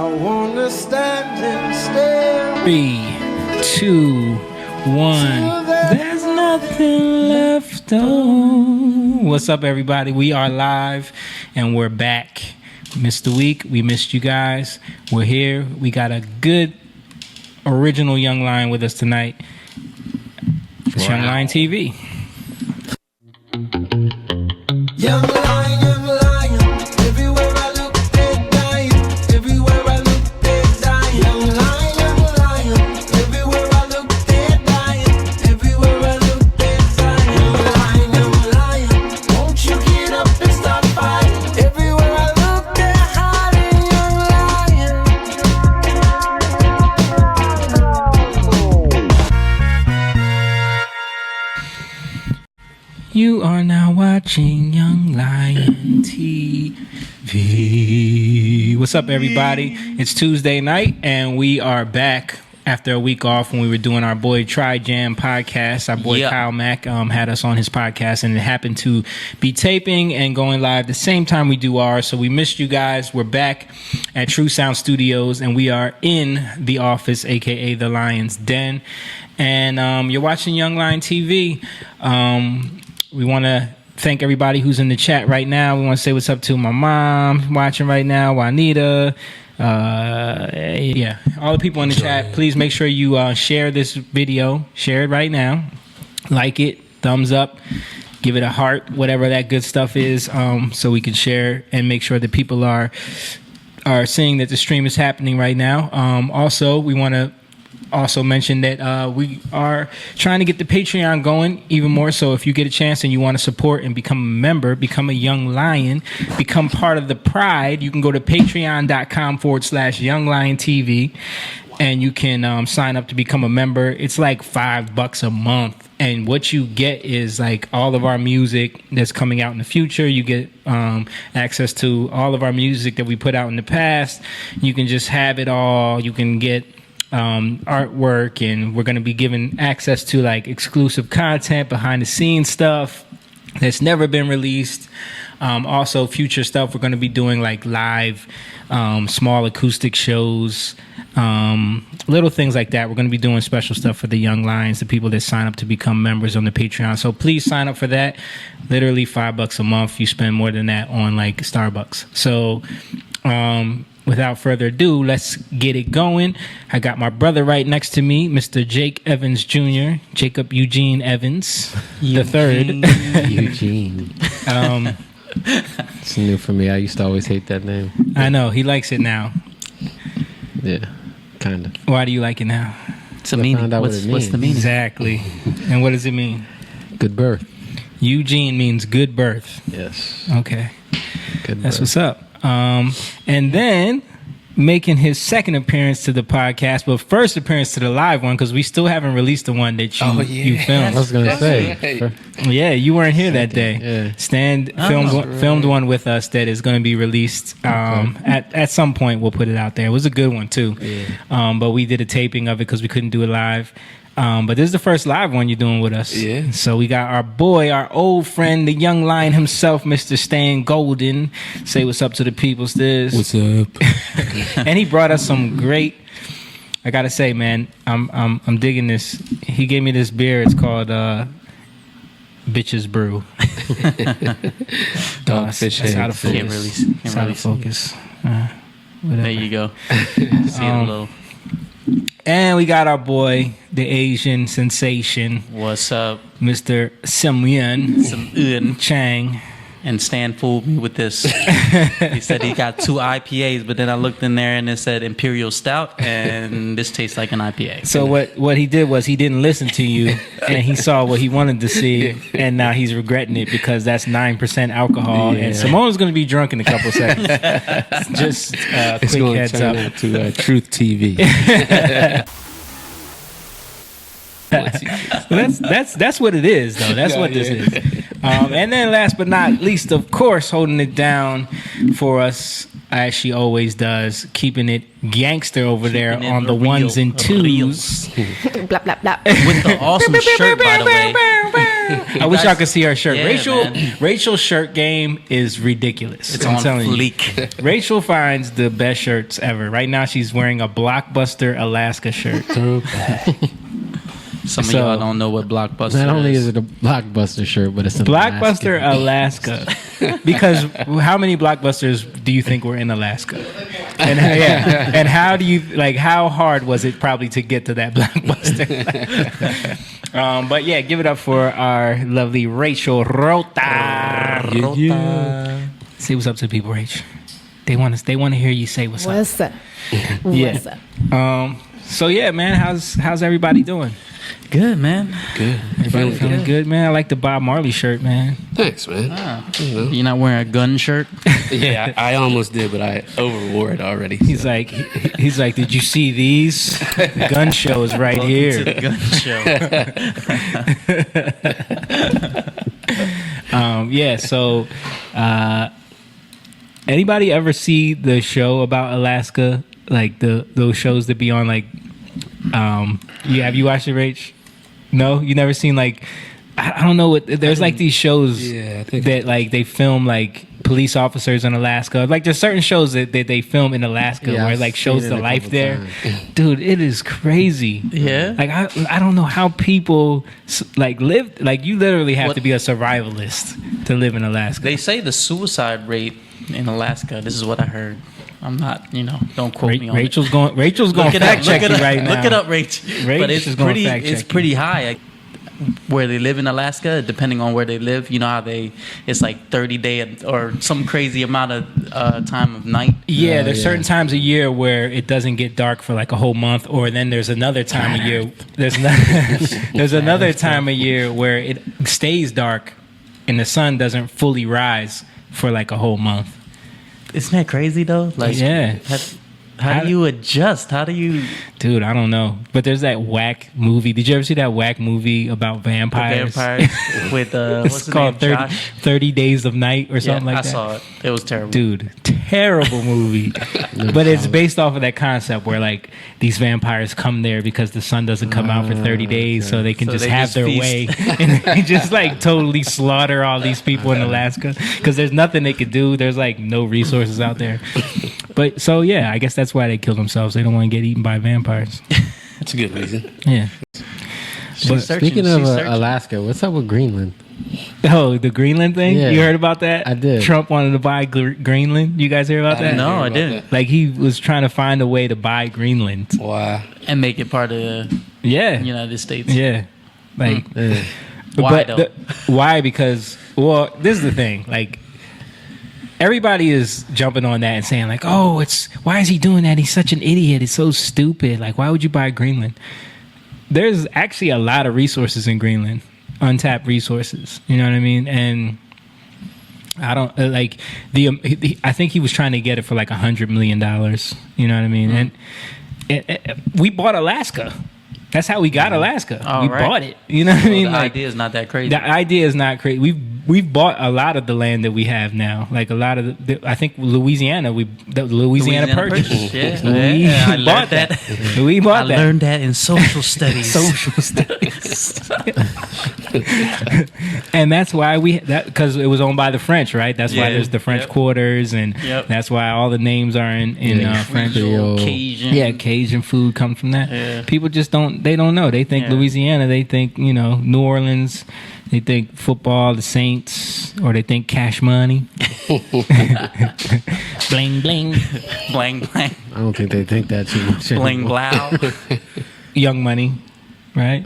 I wanna stand and stare. 3, 2, 1. There's nothing left. Oh. What's up, everybody? We are live and we're back. Missed the week. We missed you guys. We're here. We got a good original Young Lion with us tonight. It's Young Lion TV. Young lion, everywhere I look, they dying. Everywhere I look, they dying. Young lion, everywhere I look, they dying. Everywhere I look, they dying. Young lion, won't you get up and start fighting? Everywhere I look, they're hiding. Young lion. You are now watching Young Lion TV. What's up, everybody? It's Tuesday night, and we are back after a week off when we were doing our boy Tri Jam podcast. Our boy Kyle Mack had us on his podcast, and it happened to be taping and going live the same time we do ours. So we missed you guys. We're back at True Sound Studios, and we are in the office, aka the Lion's Den. And you're watching Young Lion TV. We want to thank everybody who's in the chat right now. We want to say what's up to my mom watching right now, Juanita. All the people in the chat. Please make sure you share this video. Share it right now. Like it. Thumbs up. Give it a heart. Whatever that good stuff is, so we can share and make sure that people are seeing that the stream is happening right now. Also, we want to mention that we are trying to get the Patreon going even more. So if you get a chance and you want to support and become a member, become a Young Lion, become part of the Pride, you can go to patreon.com/Young Lion TV, and you can sign up to become a member. It's like $5 a month. And what you get is like all of our music that's coming out in the future. You get access to all of our music that we put out in the past. You can just have it all. You can get artwork, and we're going to be giving access to like exclusive content, behind the scenes stuff that's never been released. Also future stuff, we're going to be doing like live small acoustic shows, little things like that. We're going to be doing special stuff for the Young Lions, the people that sign up to become members on the Patreon. So please sign up for that. Literally $5 a month. You spend more than that on like Starbucks. So without further ado, let's get it going. I got my brother right next to me, Mr. Jake Evans Jr., Jacob Eugene Evans the third. Eugene. It's new for me. I used to always hate that name. I know. He likes it now. Yeah, kind of. Why do you like it now? It's a meaning. What's the meaning? Exactly. And what does it mean? Good birth. Eugene means good birth. Yes. Okay. Good That's birth. what's up. And then making his second appearance to the podcast, but first appearance to the live one, because we still haven't released the one that you filmed. I was going to say. Right. Yeah, you weren't here that day. Yeah. Stan filmed one with us that is going to be released at some point. We'll put it out there. It was a good one too. Yeah. But we did a taping of it because we couldn't do it live. But this is the first live one you're doing with us. Yeah. So we got our boy, our old friend, the Young Lion himself, Mr. Stan Golden. Say what's up to the people, Stiz. What's up? And he brought us some great. I gotta say, man, I'm digging this. He gave me this beer. It's called Bitches Brew. Dogfish It's out of focus. Can't release. It's out of focus. Whatever. There you go. See it a little. And we got our boy, the Asian sensation, What's up? Mr. Semyun Some un. Chang. And Stan fooled me with this. He said he got 2 IPAs, but then I looked in there and it said Imperial Stout, and this tastes like an IPA. So what he did was he didn't listen to you, and he saw what he wanted to see, and now he's regretting it because that's 9% alcohol, and Simone's going to be drunk in a couple seconds. Just It's quick going heads to turn up. into Truth TV. That's what it is, though. That's what this is. And then last but not least, of course, holding it down for us as she always does, keeping it gangster over there on the ones and twos. Blah, blah, blah. With the awesome shirt, by the way. I wish y'all could see her shirt. Yeah, Rachel's shirt game is ridiculous. It's I'm on telling you. fleek. Rachel finds the best shirts ever. Right now, she's wearing a Blockbuster Alaska shirt. Some of y'all don't know what Blockbuster Not only is. is it a Blockbuster shirt, but it's an Blockbuster Alaska. Because how many Blockbusters do you think were in Alaska? And and how do you how hard was it probably to get to that Blockbuster? But yeah, give it up for our lovely Rachel Rota. Say what's up to the people, Rach. They want to hear you say what's up. What's up? What's up? So yeah, man, how's everybody doing? Good, man. Good. Everybody feeling good, man. I like the Bob Marley shirt, man. Thanks, man. You know. You're not wearing a gun shirt? Yeah, I almost did, but I overwore it already. He's like, did you see these? The gun show is right Welcome here. to the gun show. Yeah. So, anybody ever see the show about Alaska? Like those shows that be on have you watched it, Rach? No, you never seen I don't know what. There's these shows Yeah, I think that they film police officers in Alaska. There's certain shows that they film in Alaska Yeah, where I've it shows seen the it a life couple there. times. Dude, it is crazy. Yeah? I don't know how people live. You literally have to be a survivalist to live in Alaska. They say the suicide rate in Alaska, this is what I heard. I'm not, don't quote me on Rachel's it. going Look it fact up, check look you it up, right now. Look it up, Rach. Rach But is it's gonna pretty, fact check it's you. pretty high. Where they live in Alaska, depending on where they live, you know how it's 30 day or some crazy amount of time of night. Yeah, there's certain times a year where it doesn't get dark for a whole month, or then there's another time of year. There's another time of year where it stays dark, and the sun doesn't fully rise for a whole month. Isn't that crazy though? Yeah. How do you adjust? How do you? Dude, I don't know. But there's that whack movie. Did you ever see that whack movie about vampires? With It's what's his called name? 30 Days of Night or something like I that. saw it. It was terrible. Dude, terrible movie. But it's based off of that concept where these vampires come there because the sun doesn't come out for 30 days, so they can So just they have just their feast. way and they just totally slaughter all these people in Alaska because there's nothing they could do. There's no resources out there. But so yeah, I guess that's why they kill themselves. They don't want to get eaten by vampires. that's a good reason. Yeah. She's searching, Speaking of she's searching. Alaska, what's up with Greenland? Oh, the Greenland thing? Yeah. You heard about that? I did. Trump wanted to buy Greenland. You guys hear about that? No, hear I about didn't. He was trying to find a way to buy Greenland. Why? And make it part of the Yeah. United States. Yeah. Why But though? why? Because, this is the thing. Everybody is jumping on that and saying why is he doing that? He's such an idiot. It's so stupid. Why would you buy Greenland? There's actually a lot of resources in Greenland, untapped resources. You know what I mean? And I don't I think he was trying to get it for $100 million. You know what I mean? And we bought Alaska. That's how we got Alaska. Oh, we right. bought it. You know what I mean? The idea is not that crazy. The idea is not crazy. We've bought a lot of the land that we have now. A lot of I think Louisiana. The Louisiana Purchase. Yeah, We I learned bought that. We bought I that. learned that in social studies. Social studies. And that's why because it was owned by the French, right? That's why Yeah. there's the French Yep. quarters, and Yep. that's why all the names are in French. Creole, Cajun. Yeah, Cajun food comes from that. Yeah. People just don't know. They think Yeah. Louisiana, they think, New Orleans, they think football, the Saints, or they think cash money. Bling, bling. Blang blang. I don't think they think that too much. Bling anymore. blow. Young money, right?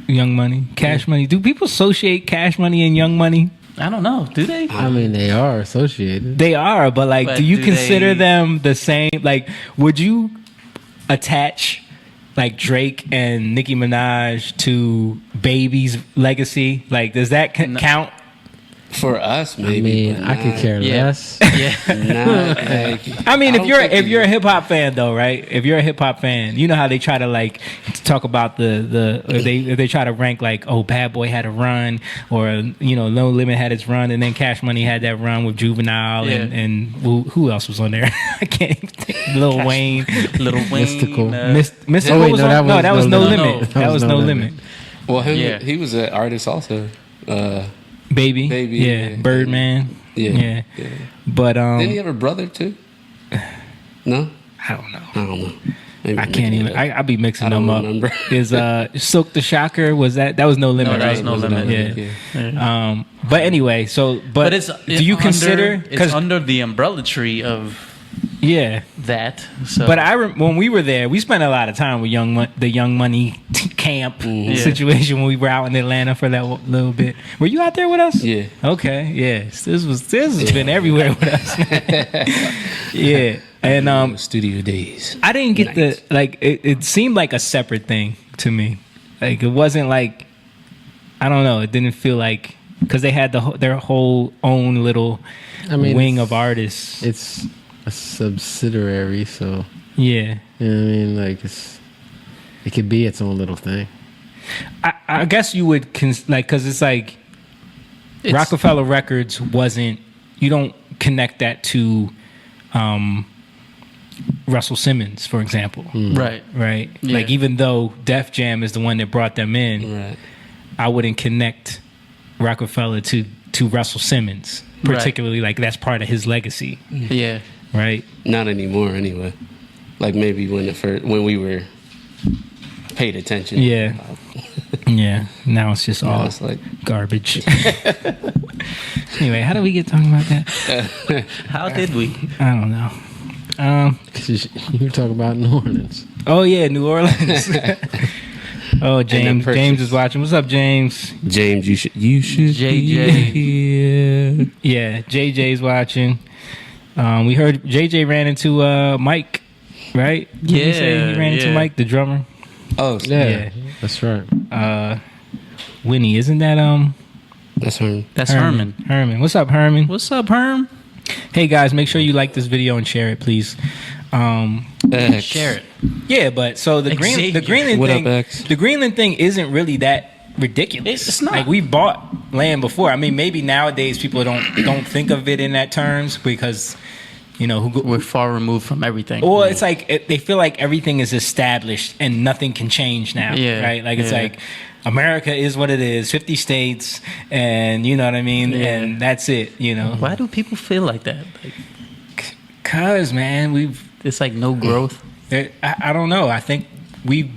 Young money. Cash money. Do people associate cash money and young money? I don't know. Do they? I mean, they are associated. They are, but But do you do consider they- them the same? Would you attach Drake and Nicki Minaj to Baby's legacy? Does that count? For us, I maybe. mean, but I could not- care Yeah. less. Yeah. Not I mean, if don't you're think a hip hop fan though, right? If you're a hip hop fan, you know how they try to talk about or they try to rank Bad Boy had a run, or No Limit had its run, and then Cash Money had that run with Juvenile Yeah. and who else was on there? I can't even think. Lil Wayne, Little Wayne. Mystical. Mystical Oh, wait, was no, on. that was That was No No Limit. Limit. That was No Limit. Well, Yeah. he was an artist also. Baby. yeah. Birdman. Yeah. But Didn't he have a brother too? No, I don't know. I don't know. Maybe I I'm can't making even. it up. I'll be mixing I don't them up. remember. Is Silk the Shocker? Was that was No Limit? No, that right? was No Limit. Yeah. But anyway, but it's do you consider? it's Because under the umbrella tree of yeah. that? So, But when we were there, we spent a lot of time with the Young Money camp situation when we were out in Atlanta for that little bit. Were you out there with us? Yeah. Okay. Yes. This has been everywhere with us. Yeah. And Studio days. I didn't get it seemed like a separate thing to me. Like it wasn't like, I don't know. It didn't feel like, because they had their whole own little wing of artists. It's a subsidiary, so Yeah. you know what I mean. Like it could be its own little thing. I guess you would because it's like Rockefeller Records wasn't. You don't connect that to Russell Simmons, for example. right. Right. Yeah. Like even though Def Jam is the one that brought them in, Right. I wouldn't connect Rockefeller to Russell Simmons, particularly like that's part of his legacy. Yeah. Right. Not anymore, anyway. Like maybe when we were paid attention. Yeah. Yeah. Now it's just Now all it's like garbage. Anyway, how did we get talking about that? How did we? I don't know. 'Cause you were talking about New Orleans. Oh yeah, New Orleans. Oh, James purchase. is watching. What's up, James? James, you should JJ. be here. Yeah, JJ's watching. We heard JJ ran into Mike, right? Didn't he say he ran into Yeah. Mike, the drummer. Oh, Yeah. That's right. Winnie, isn't that that's her. That's Herman. Herman. What's up, Herman? What's up, Herm? Hey guys, make sure you like this video and share it, please. Share it. Yeah, but so the Xavier. Greenland What up, thing, X? the Greenland thing isn't really that ridiculous. It's not. Like we bought land before. I mean, maybe nowadays people don't think of it in that terms because We're far removed from everything. or it's like they feel like everything is established and nothing can change now. Yeah, Right? Like it's yeah. like America is what it is, 50 states, and you know what I mean, Yeah. and that's it. Why do people feel like that? Like, Cause man, it's like no growth. I don't know. I think we've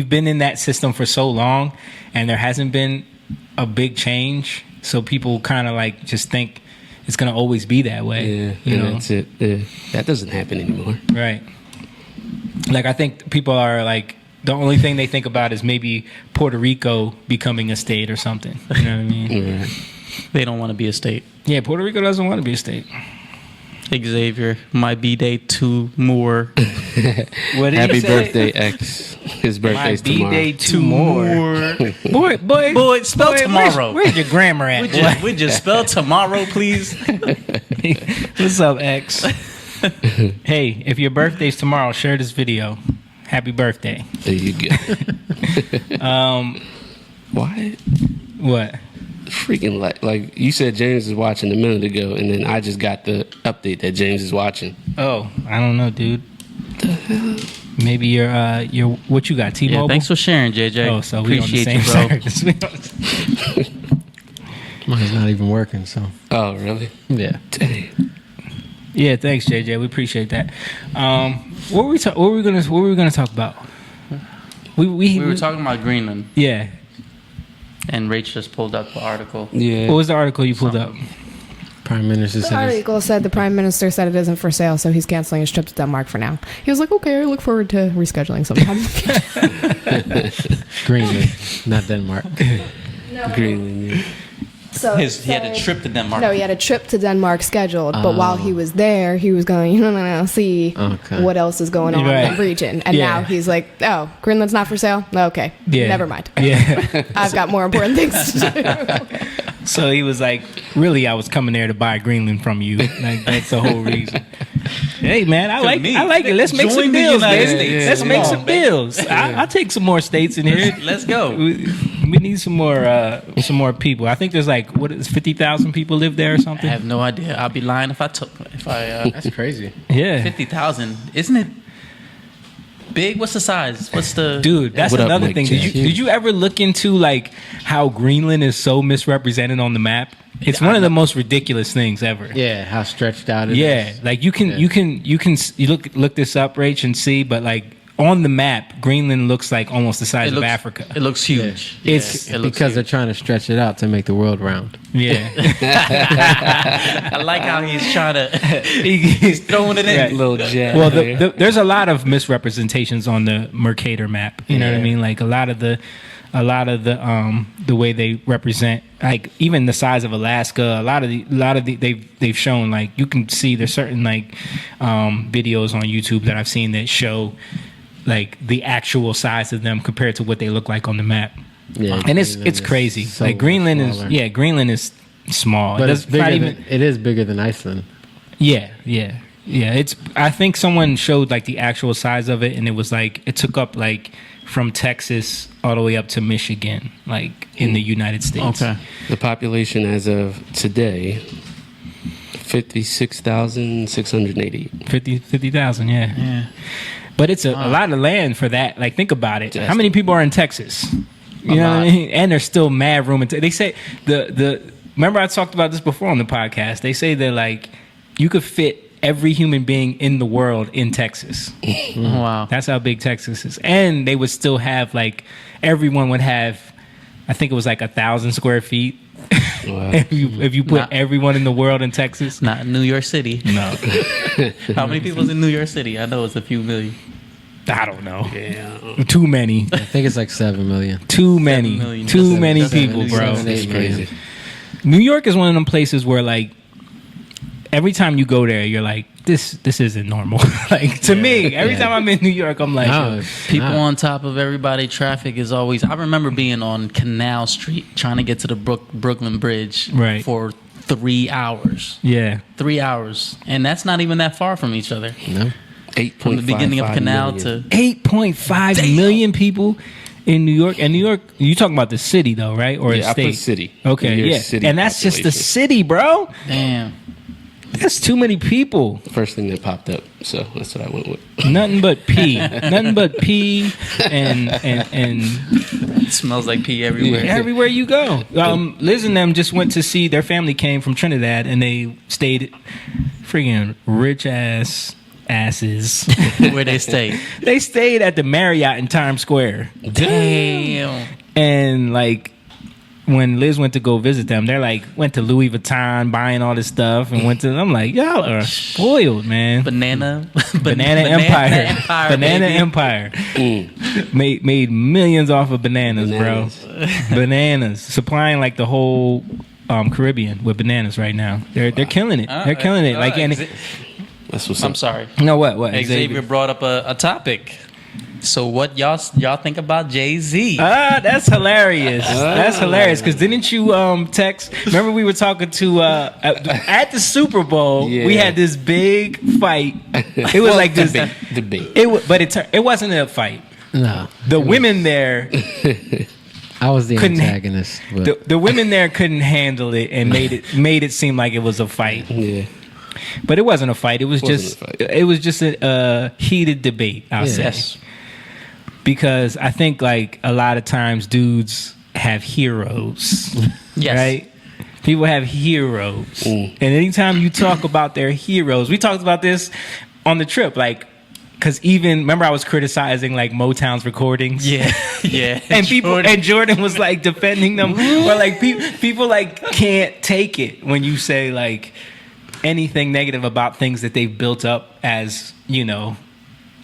been in that system for so long, and there hasn't been a big change. So people kind of like just think it's gonna always be that way. Yeah, that's it. Yeah. That doesn't happen anymore. Right. Like I think people are like the only thing they think about is maybe Puerto Rico becoming a state or something. You know what I mean? Right. They don't want to be a state. Yeah, Puerto Rico doesn't want to be a state. Xavier, my B-Day 2 more. What did Happy he say? birthday, X. His My birthday's tomorrow. B-Day 2 more. Boy, Boy, spell tomorrow. Where's your grammar at? boy? Would you spell tomorrow, please? What's up, X? Hey, if your birthday's tomorrow, share this video. Happy birthday. There you go. Why? What? Freaking like you said, James is watching a minute ago, and then I just got the update that James is watching. Oh, I don't know, dude. Maybe your what you got? T-Mobile. Yeah, thanks for sharing, JJ. Oh, so we on the Appreciate same you, bro. service. Mine's not even working, so Oh, really? yeah. Dang. Yeah, thanks, JJ. We appreciate that. What were we gonna talk about? We were talking about Greenland, Yeah. and Rach just pulled up the article. Yeah. What was the article you pulled up? Prime Minister The said it's- article said the Prime Minister said it isn't for sale, so he's canceling his trip to Denmark for now. He was like, okay, I look forward to rescheduling sometime. Greenland, not Denmark. Greenland. Yeah. So He had a trip to Denmark. No, he had a trip to Denmark scheduled, but while he was there, he was going, see Okay. what else is going on in Right. the region. And Yeah. now he's like, oh, Greenland's not for sale? Okay, Yeah. never mind. Yeah. I've got more important things to do. So he was like, really, I was coming there to buy Greenland from you. Like, that's the whole reason. Hey, man, I like it. Let's make Join some the deals, United man. States. Let's Come make on, some man. deals. I'll take some more states in here. Let's go. We need some more people. I think there's like 50,000 people live there or I something. have no idea. I'd be lying if I That's crazy. Yeah. 50,000. Isn't it? big? What's the size? What's the Dude, that's What up, another Mike thing. Jack? Did you ever look into like how Greenland is so misrepresented on the map? It's one of the most ridiculous things ever. Yeah, how stretched out it is. Yeah, like you look this up, Rach, and see, but like on the map, Greenland looks like almost the size of Africa. It looks huge. Yeah. It's it looks Because they're huge. trying to stretch it out to make the world round. Yeah, I like how he's trying to. he's throwing it in. Yeah. Little jab. Well, there. there's a lot of misrepresentations on the Mercator map. You know what I mean? Like a lot of the way they represent, like even the size of Alaska. A lot of the they've shown, like you can see there's certain like videos on YouTube that I've seen that show like the actual size of them compared to what they look like on the map. Yeah, And it's Greenland is crazy. so Like Greenland much smaller. Greenland is small. But It's not even. it is bigger than Iceland. Yeah. It's. I think someone showed like the actual size of it, and it was like it took up like from Texas all the way up to Michigan, like in the United States. Okay. The population as of today, 56,680. 50,000. Yeah. Yeah. But it's a lot of land for that. Like think about it. Just- How many people are in Texas? You know what I lot. mean? And there's still mad room. They say the. Remember I talked about this before on the podcast. They say that like you could fit every human being in the world in Texas. Wow. That's how big Texas is. And they would still have like everyone would have, I think it was like 1,000 square feet. Wow. if you put Not- everyone in the world in Texas. Not New York City. No, How many people's in New York City? I know it's a few million. I don't know. Yeah. Too many. I think it's like 7 million. Too many. 7 million. Too That's many 7 people, million. bro. 7, 8 It's million. crazy. New York is one of them places where like every time you go there, you're like, this isn't normal. Like to me, every time I'm in New York, I'm like, No, People no. on top of everybody. Traffic is always. I remember being on Canal Street trying to get to the Brooklyn Bridge Right. for 3 hours. yeah. 3 hours, and that's not even that far from each other. No. 8.55 From the beginning of Canal million. to 8.5 million people in New York. And New York, you talking about the city though, right? Or Yeah, a I state? put city. Okay, New York yeah. City And that's just the population. city, bro. damn. That's too many people. First thing that popped up, so that's what I went with. Nothing but pee. Nothing but pee and It smells like pee everywhere. everywhere you go. Liz and them just went to see, their family came from Trinidad and they stayed freaking rich asses. Where they stay. They stayed at the Marriott in Times Square. Damn. And like when Liz went to go visit them, they're like went to Louis Vuitton buying all this stuff and went to. I'm like, y'all are spoiled, man. Banana Banana Empire. baby. Made millions off of bananas, bro. Bananas supplying like the whole Caribbean with bananas right now. They're killing it. They're killing it. Like and That's what's I'm up. sorry. no what Xavier brought up a topic. So what y'all think about Jay-Z? That's hilarious. That's hilarious. Because didn't you text? Remember we were talking to at the Super Bowl. Yeah. We had this big fight. It was like this. Debate. It wasn't a fight. No. The women there, I was the Couldn't- antagonist. But the women there couldn't handle it and made it seem like it was a fight. Yeah. But it wasn't a fight. It was Wasn't just a fight. it was just a heated debate. I'll say. Yes. Because I think like a lot of times dudes have heroes. Yes. Right? People have heroes. Mm. And anytime you talk about their heroes, we talked about this on the trip, like because even remember I was criticizing like Motown's recordings. Yeah. Yeah. And Jordan was like defending them, or like people like can't take it when you say like anything negative about things that they've built up as, you know,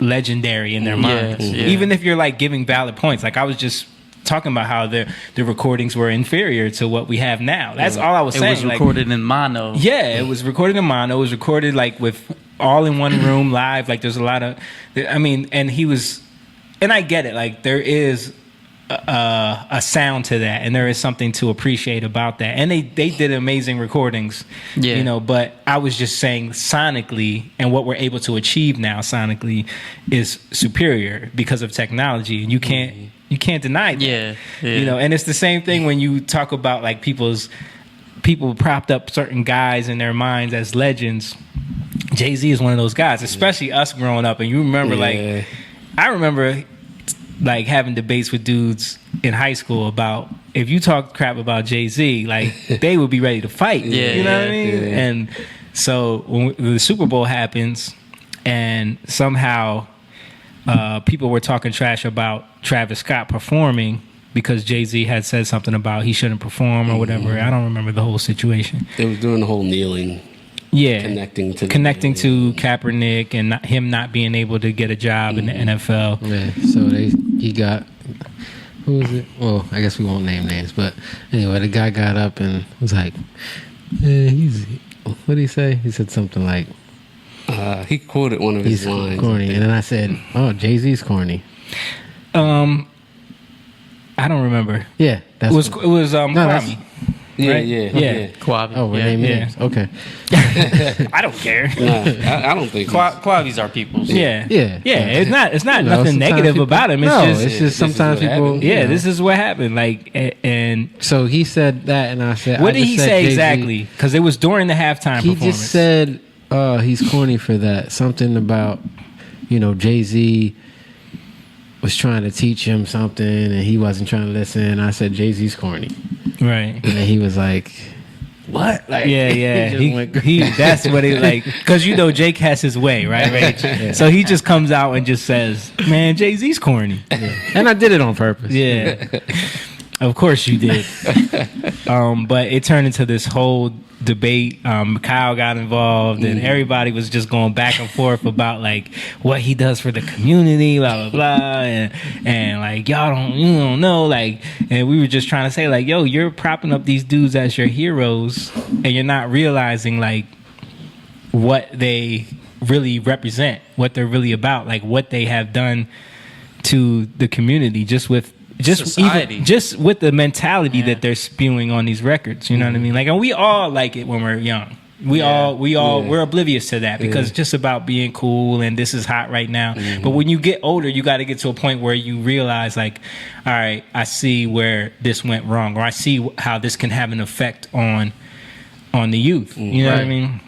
legendary in their minds. yeah. Even if you're like giving valid points. Like I was just talking about how the recordings were inferior to what we have now. That's all I was It saying. was Like, recorded in mono. yeah, it was recorded in mono. It was recorded like with all in one room live. Like there's a lot of, I mean, and he was, and I get it. Like there is a sound to that, and there is something to appreciate about that. And they did amazing recordings, Yeah. you know. But I was just saying sonically, and what we're able to achieve now sonically is superior because of technology, and you can't deny that. Yeah, yeah. You know, and it's the same thing when you talk about like people propped up certain guys in their minds as legends. Jay-Z is one of those guys, especially us growing up. And you remember Yeah. like I remember like having debates with dudes in high school about if you talk crap about Jay-Z, like they would be ready to fight. Yeah, you know what I yeah, mean? yeah. And so when the Super Bowl happens, and somehow people were talking trash about Travis Scott performing because Jay-Z had said something about he shouldn't perform or whatever. I don't remember the whole situation. They was doing the whole kneeling, Yeah, connecting to Kaepernick and him not being able to get a job in the NFL. Yeah, so he got, who was it? Well, I guess we won't name names, but anyway, the guy got up and was like, what did he say? He said something like, he quoted one of his he's lines. corny. And then I said, oh, Jay-Z's corny. I don't remember. Yeah. It was that's- Kwame. Yeah, Right? yeah, Yeah. yeah. Quavi. Oh, we're yeah. naming yeah. names. Okay. I don't care. Nah, I don't think. Quavi's our people's. Yeah. Yeah. It's not You know, nothing sometimes negative people- about him. It's no, just it's just this is sometimes what people. happened. you yeah, know. this is what happened. Like, and So he said that, and I said, what I did just he said say Jay-Z. exactly? Because it was during the halftime He performance. just said, he's corny for that. Something about, Jay-Z was trying to teach him something, and he wasn't trying to listen. I said, Jay-Z's corny. right. And then he was like, what? Like, Yeah. he just went crazy. He that's what he like, because Jake has his way, right? Rach? So he just comes out and just says, "Man, Jay-Z's corny." And I did it on purpose. Yeah, of course you did. But it turned into this whole debate. Kyle got involved, and everybody was just going back and forth about like what he does for the community, blah blah blah, and like you don't know, like, and we were just trying to say like, yo, you're propping up these dudes as your heroes, and you're not realizing like what they really represent, what they're really about, like what they have done to the community just with Society. just with the mentality that they're spewing on these records. You know what I mean? Like, and we all like it when we're young. We're oblivious to that because it's just about being cool and this is hot right now. But when you get older, you got to get to a point where you realize like, all right, I see where this went wrong, or I see how this can have an effect on the youth. You know what I mean?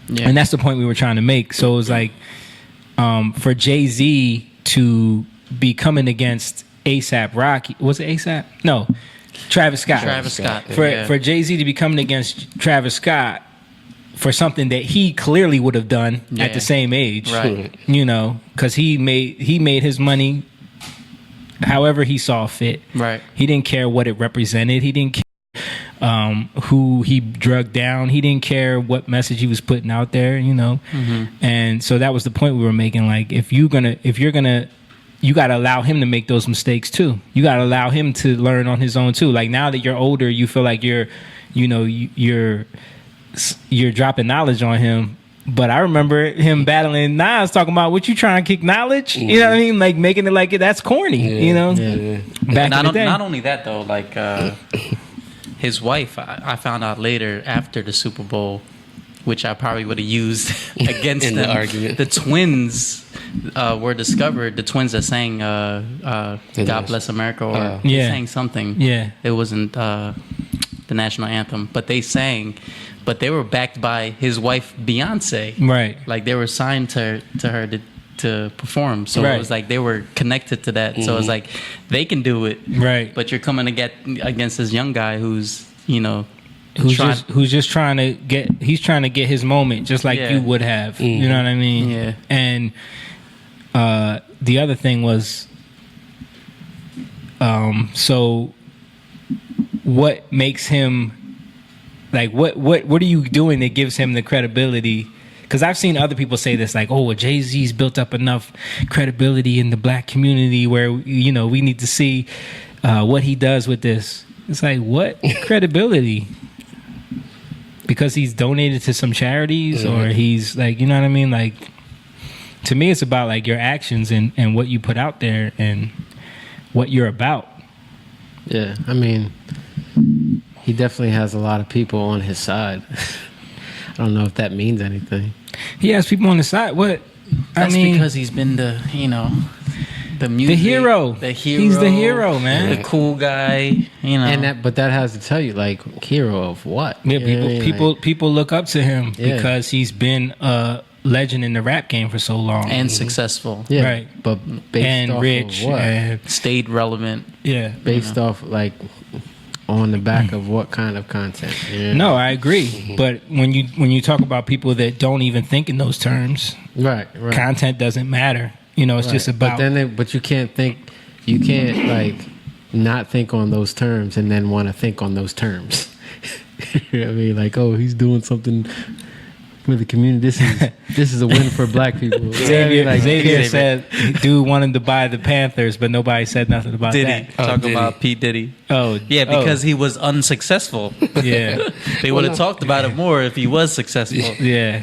Yeah. And that's the point we were trying to make. So it was like, for Jay-Z to be coming against ASAP Rocky, was it ASAP? No, Travis Scott. Travis Scott. For Jay-Z to be coming against Travis Scott for something that he clearly would have done at the same age, Right. because he made his money however he saw fit. Right. He didn't care what it represented. He didn't care who he drugged down. He didn't care what message he was putting out there, And so that was the point we were making. Like, if you're gonna, you got to allow him to make those mistakes too. You got to allow him to learn on his own too. Like, now that you're older, you feel like you're dropping knowledge on him. But I remember him battling Nas, talking about what you trying to kick knowledge. You know what I mean? Like making it like that's corny. Back in the day. Not only that though, like his wife, I found out later after the Super Bowl, which I probably would have used against In them. the argument. The twins were discovered. The twins that sang "God Bless America" or they sang something. Yeah. It wasn't the national anthem, but they sang. But they were backed by his wife Beyonce. Right. Like they were signed to her to perform. So Right. it was like they were connected to that. So it's like they can do it. Right. But you're coming to get against this young guy who's who's just trying to get his moment just like you would have. You know what I mean? Yeah. And the other thing was so what makes him like what are you doing that gives him the credibility? Because I've seen other people say this, like, oh, well, Jay-Z's built up enough credibility in the black community where we need to see what he does with this. It's like, what credibility? Because he's donated to some charities, or he's like, you know what I mean? Like, to me, it's about like your actions and what you put out there and what you're about. Yeah, I mean, he definitely has a lot of people on his side. I don't know if that means anything. He has people on the side. What? That's I mean, because he's been the music, the hero. He's the hero, man. The cool guy. But that has to tell you, like, hero of what? Yeah, You know what I mean? people look up to him Yeah. because he's been a legend in the rap game for so long. And successful. Yeah, Right. but based And off rich. of what? And, Stayed relevant. yeah. Based off like on the back of what kind of content? Yeah. No, I agree. But when you talk about people that don't even think in those terms, Right. content doesn't matter. You know, it's just about. But you can't like not think on those terms and then want to think on those terms. You know what I mean? Like, oh, he's doing something for the community. This is a win for black people. You know what I mean? Like, Xavier said, dude wanted to buy the Panthers, but nobody said nothing about Diddy. that. Talk Diddy. about P. Diddy. Oh, Yeah, because he was unsuccessful. yeah, They would have talked about it more if he was successful. yeah.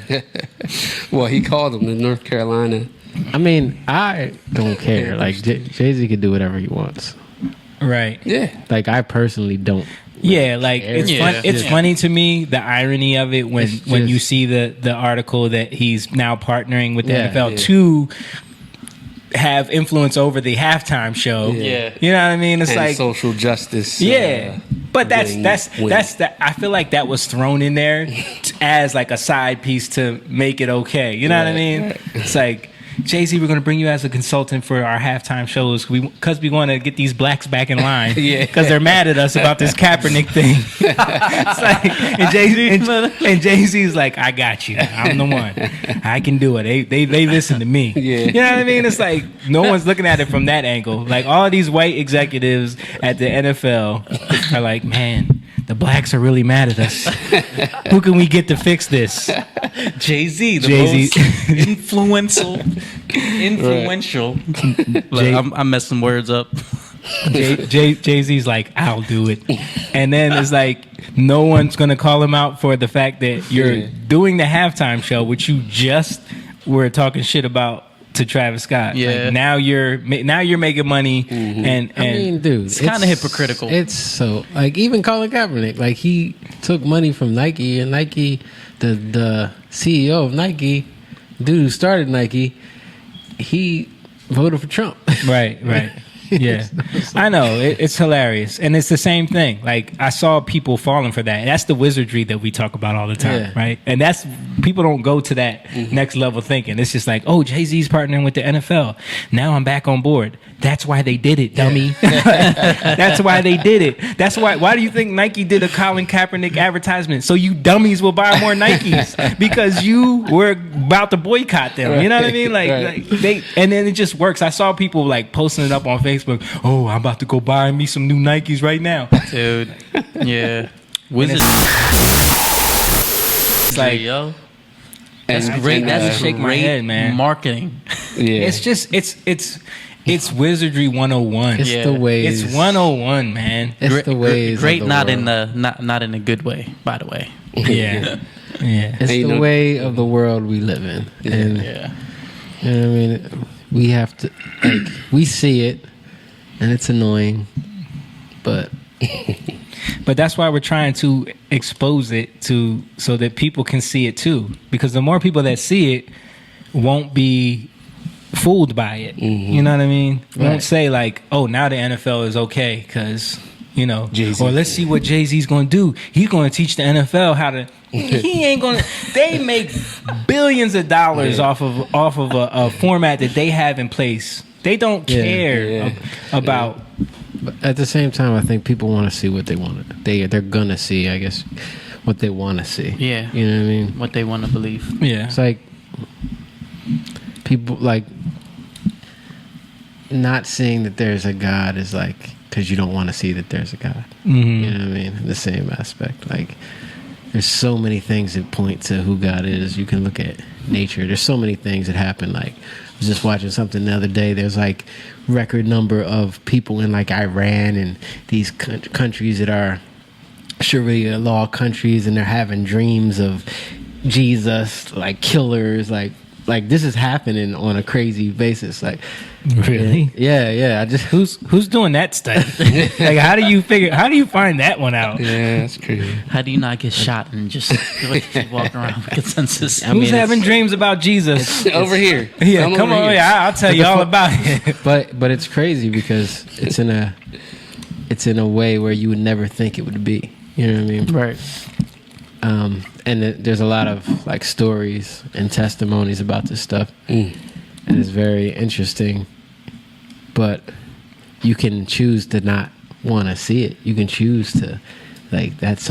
Well, he called him to North Carolina. I mean, I don't care. Like Jay-Z can do whatever he wants. Right. Yeah. Like I personally don't. Yeah, like it's Yeah. fun. It's Yeah. funny to me the irony of it when It's when just- you see the article that he's now partnering with the Yeah, NFL yeah. to have influence over the halftime show. Yeah. You know what I mean? It's And like social justice. yeah. But that's wing. that. I feel like that was thrown in there as like a side piece to make it okay. You know what I Right, mean? right. It's like Jay-Z, we're going to bring you as a consultant for our halftime shows because we want to get these blacks back in line. Yeah. Because they're mad at us about this Kaepernick thing. It's like, and Jay-Z's like, I got you. I'm the one. I can do it. They listen to me. Yeah. You know what I mean? It's like no one's looking at it from that angle. Like all these white executives at the NFL are like, man, the blacks are really mad at us. Who can we get to fix this? Jay-Z, the Jay-Z. most influential. Look, I'm messing words up. Jay-Z's like, I'll do it. And then it's like, no one's going to call him out for the fact that you're doing the halftime show, which you just were talking shit about to Travis Scott. Yeah. Like, now you're making money and I mean, dude, It's kinda hypocritical. It's so like even Colin Kaepernick, like he took money from Nike, and Nike, the CEO of Nike, dude who started Nike, he voted for Trump. right. Yeah, I know it's hilarious, and it's the same thing. Like I saw people falling for that. That's the wizardry that we talk about all the time, Yeah. right? And that's people don't go to that next level thinking. It's just like, oh, Jay-Z's partnering with the NFL. Now I'm back on board. That's why they did it, dummy. That's why they did it. That's why. Why do you think Nike did a Colin Kaepernick advertisement? So you dummies will buy more Nikes because you were about to boycott them. You know what I mean? Like they, and then it just works. I saw people like posting it up on Facebook. Oh, I'm about to go buy me some new Nikes right now. Dude. Yeah. Wizard. It's like yo. And- That's great. and, That's shake my great head, man. marketing. yeah. it's just it's wizardry 101. It's Yeah. the ways. It's 101, man. It's the ways. Great, of the not world. in the not in a good way, by the way. Yeah. Yeah. It's Hey, the no- way of the world we live in, and Yeah. you know what I mean, we have to like we see it, and it's annoying, but But that's why we're trying to expose it so that people can see it too. Because the more people that see it won't be fooled by it. You know what I mean? Right. Won't say like, oh, now the NFL is okay because, you know, Jay-Z. or let's see what Jay-Z's going to do. He's going to teach the NFL how to. He ain't going to. They make billions of dollars off of a format that they have in place. They don't Yeah. care about. But at the same time, I think people want to see what they want. They're gonna see, I guess, what they want to see. Yeah. You know what I mean? What they want to believe. Yeah. It's like people like not seeing that there's a God is like because you don't want to see that there's a God. Mhm. You know what I mean? The same aspect. Like there's so many things that point to who God is. You can look at nature. There's so many things that happen. Like I was just watching something the other day. There's like record number of people in like Iran and these countries that are Sharia law countries, and they're having dreams of Jesus, like killers, like this is happening on a crazy basis. Like Really? yeah. I just Who's doing that stuff? Like, how do you find that one out? Yeah, that's crazy. How do you not get shot and just keep walking around with consensus? I mean, Who's having it's- dreams about Jesus? Over here. Yeah, I'm come over on, here. yeah, I'll tell you all about it. but it's crazy because it's in a way where you would never think it would be. You know what I mean? Right. there's a lot of like stories and testimonies about this stuff, and it's very interesting. But you can choose to not want to see it. You can choose to, like, that's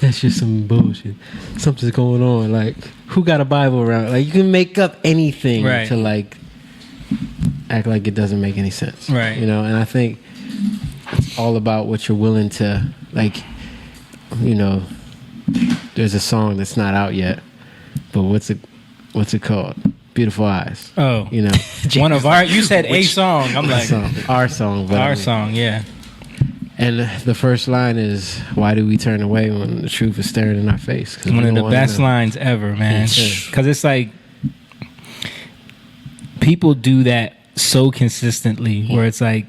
just some bullshit. Something's going on. Like, who got a Bible around? Like, you can make up anything to like act like it doesn't make any sense, right? You know, and I think it's all about what you're willing to, like, you know. There's a song that's not out yet, but what's it called? Beautiful Eyes. Oh, you know, one of our. You said a song. I'm like our song, but our song, yeah. And the first line is, "Why do we turn away when the truth is staring in our face?" One of the best lines ever, man. Because it's like people do that so consistently, where it's like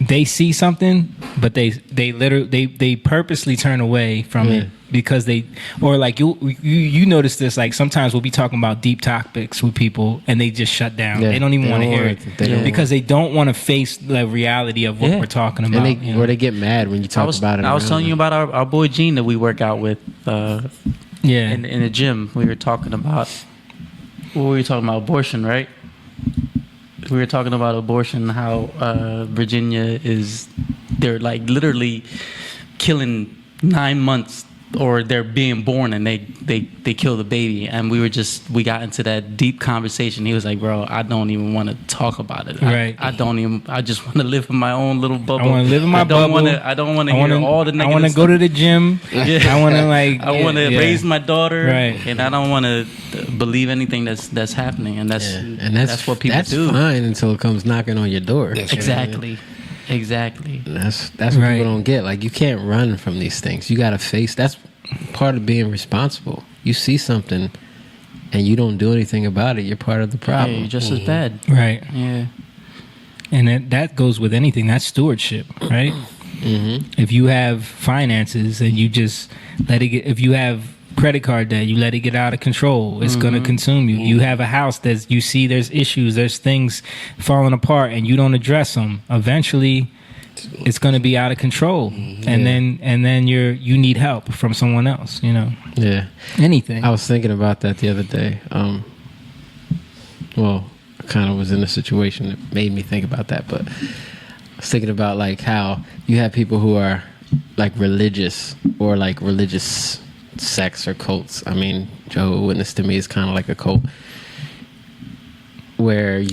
they see something, but they literally purposely turn away from it. Because or like you notice this, like sometimes we'll be talking about deep topics with people and they just shut down. They don't even want to hear it because they don't want to face the reality of what we're talking about. And or they get mad when you talk about it. I was telling you about our boy Gene that we work out with in the gym. We were talking about, what were we talking about? Abortion, right? We were talking about abortion, how Virginia they're like literally killing 9 months, or they're being born and they kill the baby. And we got into that deep conversation. He was like, bro, I don't even want to talk about it. Right. I just want to live in my own little bubble. I want to live in my bubble. I don't want to hear all the negative I want to go to the gym. Yeah. I want to I want to raise my daughter. Right. And I don't want to believe anything that's happening. And that's what people do. That's fine until it comes knocking on your door. Exactly. Exactly. That's what people don't get. Like, you can't run from these things. You got to face. That's part of being responsible. You see something and you don't do anything about it, you're part of the problem. Yeah, you're just as bad. Right. Yeah. And that goes with anything. That's stewardship, right? If you have finances and you just let it get, if you have credit card debt, you let it get out of control, it's going to consume you. You have a house that you see there's issues, there's things falling apart, and you don't address them. Eventually, it's going to be out of control, and then you need help from someone else. You know. Yeah. Anything. I was thinking about that the other day. Well, I kind of was in a situation that made me think about that, but I was thinking about like how you have people who are like religious or like religious sects or cults. I mean, Jehovah Witness to me is kind of like a cult where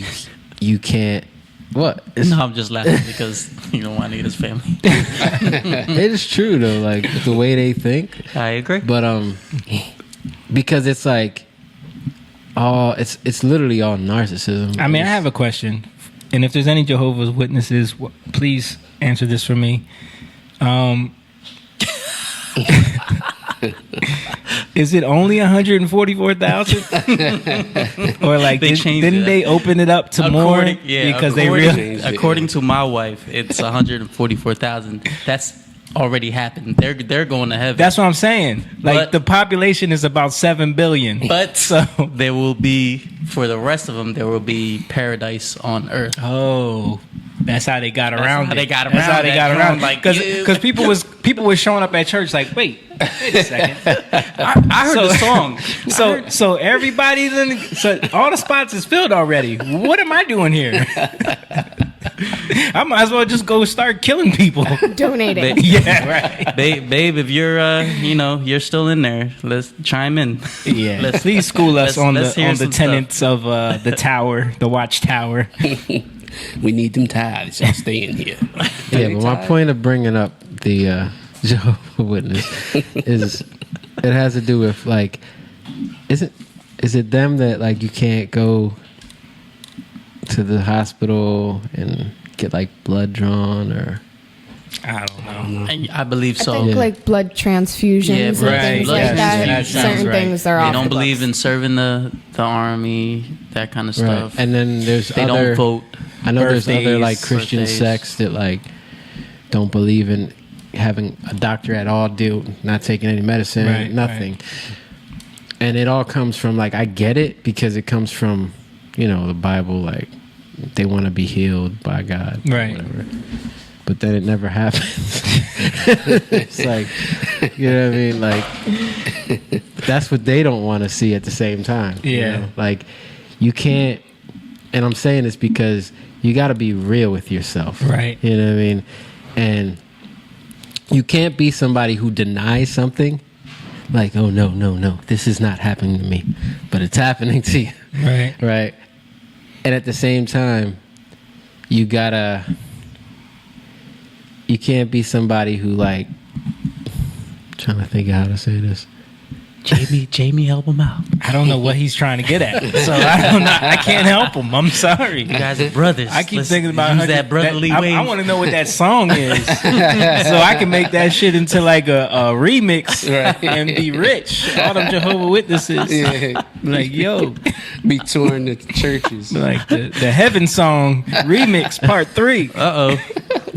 you can't. What? No, I'm just laughing because you don't want to eat his family. It is true though, like the way they think. I agree. But because it's like it's literally all narcissism. I mean, I have a question, and if there's any Jehovah's Witnesses, please answer this for me. Is it only 144,000? Or like didn't they open it up to more? Yeah, because according to my wife, it's 144,000. That's already happened. They're going to heaven. That's what I'm saying. Like, the population is about 7 billion. But so there will be, for the rest of them, there will be paradise on earth. Oh. That's how they got around it. That's how they got around it. Because people was showing up at church like, wait a second. I heard the song. So everybody's in. So all the spots is filled already. What am I doing here? I might as well just go start killing people. Donating. Yeah, right. Babe, if you're you're still in there, let's chime in. Yeah. Please school us on the tenets of the tower, the watchtower. We need them tithes. Y'all stay in here. Yeah, but my point of bringing up the Jehovah Witness is it has to do with like, is it them that like you can't go to the hospital and get like blood drawn or? I don't know. I believe so. I think like blood transfusions and things like that. Certain things are off. They don't the believe books. in serving the army, that kind of stuff. And then they don't vote. I know there's other like Christian birthdays. sects that like don't believe in having a doctor at all, not taking any medicine, nothing. Right. And it all comes from like, I get it because it comes from, the Bible, like they want to be healed by God. Right. Whatever. But then it never happens. It's like, you know what I mean? Like, that's what they don't want to see at the same time. Yeah. You know? Like, you can't, and I'm saying this because you got to be real with yourself. Right. You know what I mean? And you can't be somebody who denies something. Like, oh, no, this is not happening to me. But it's happening to you. Right. Right. And at the same time, you can't be somebody who, like, trying to think of how to say this. Jamie, help him out. I don't know what he's trying to get at, so I can't help him. I'm sorry. You guys are brothers. I keep thinking about use that brotherly I wave. want to know what that song is, so I can make that shit into like a remix and be rich. All them Jehovah Witnesses, like yo, Be touring the churches. like the Heaven Song remix part 3.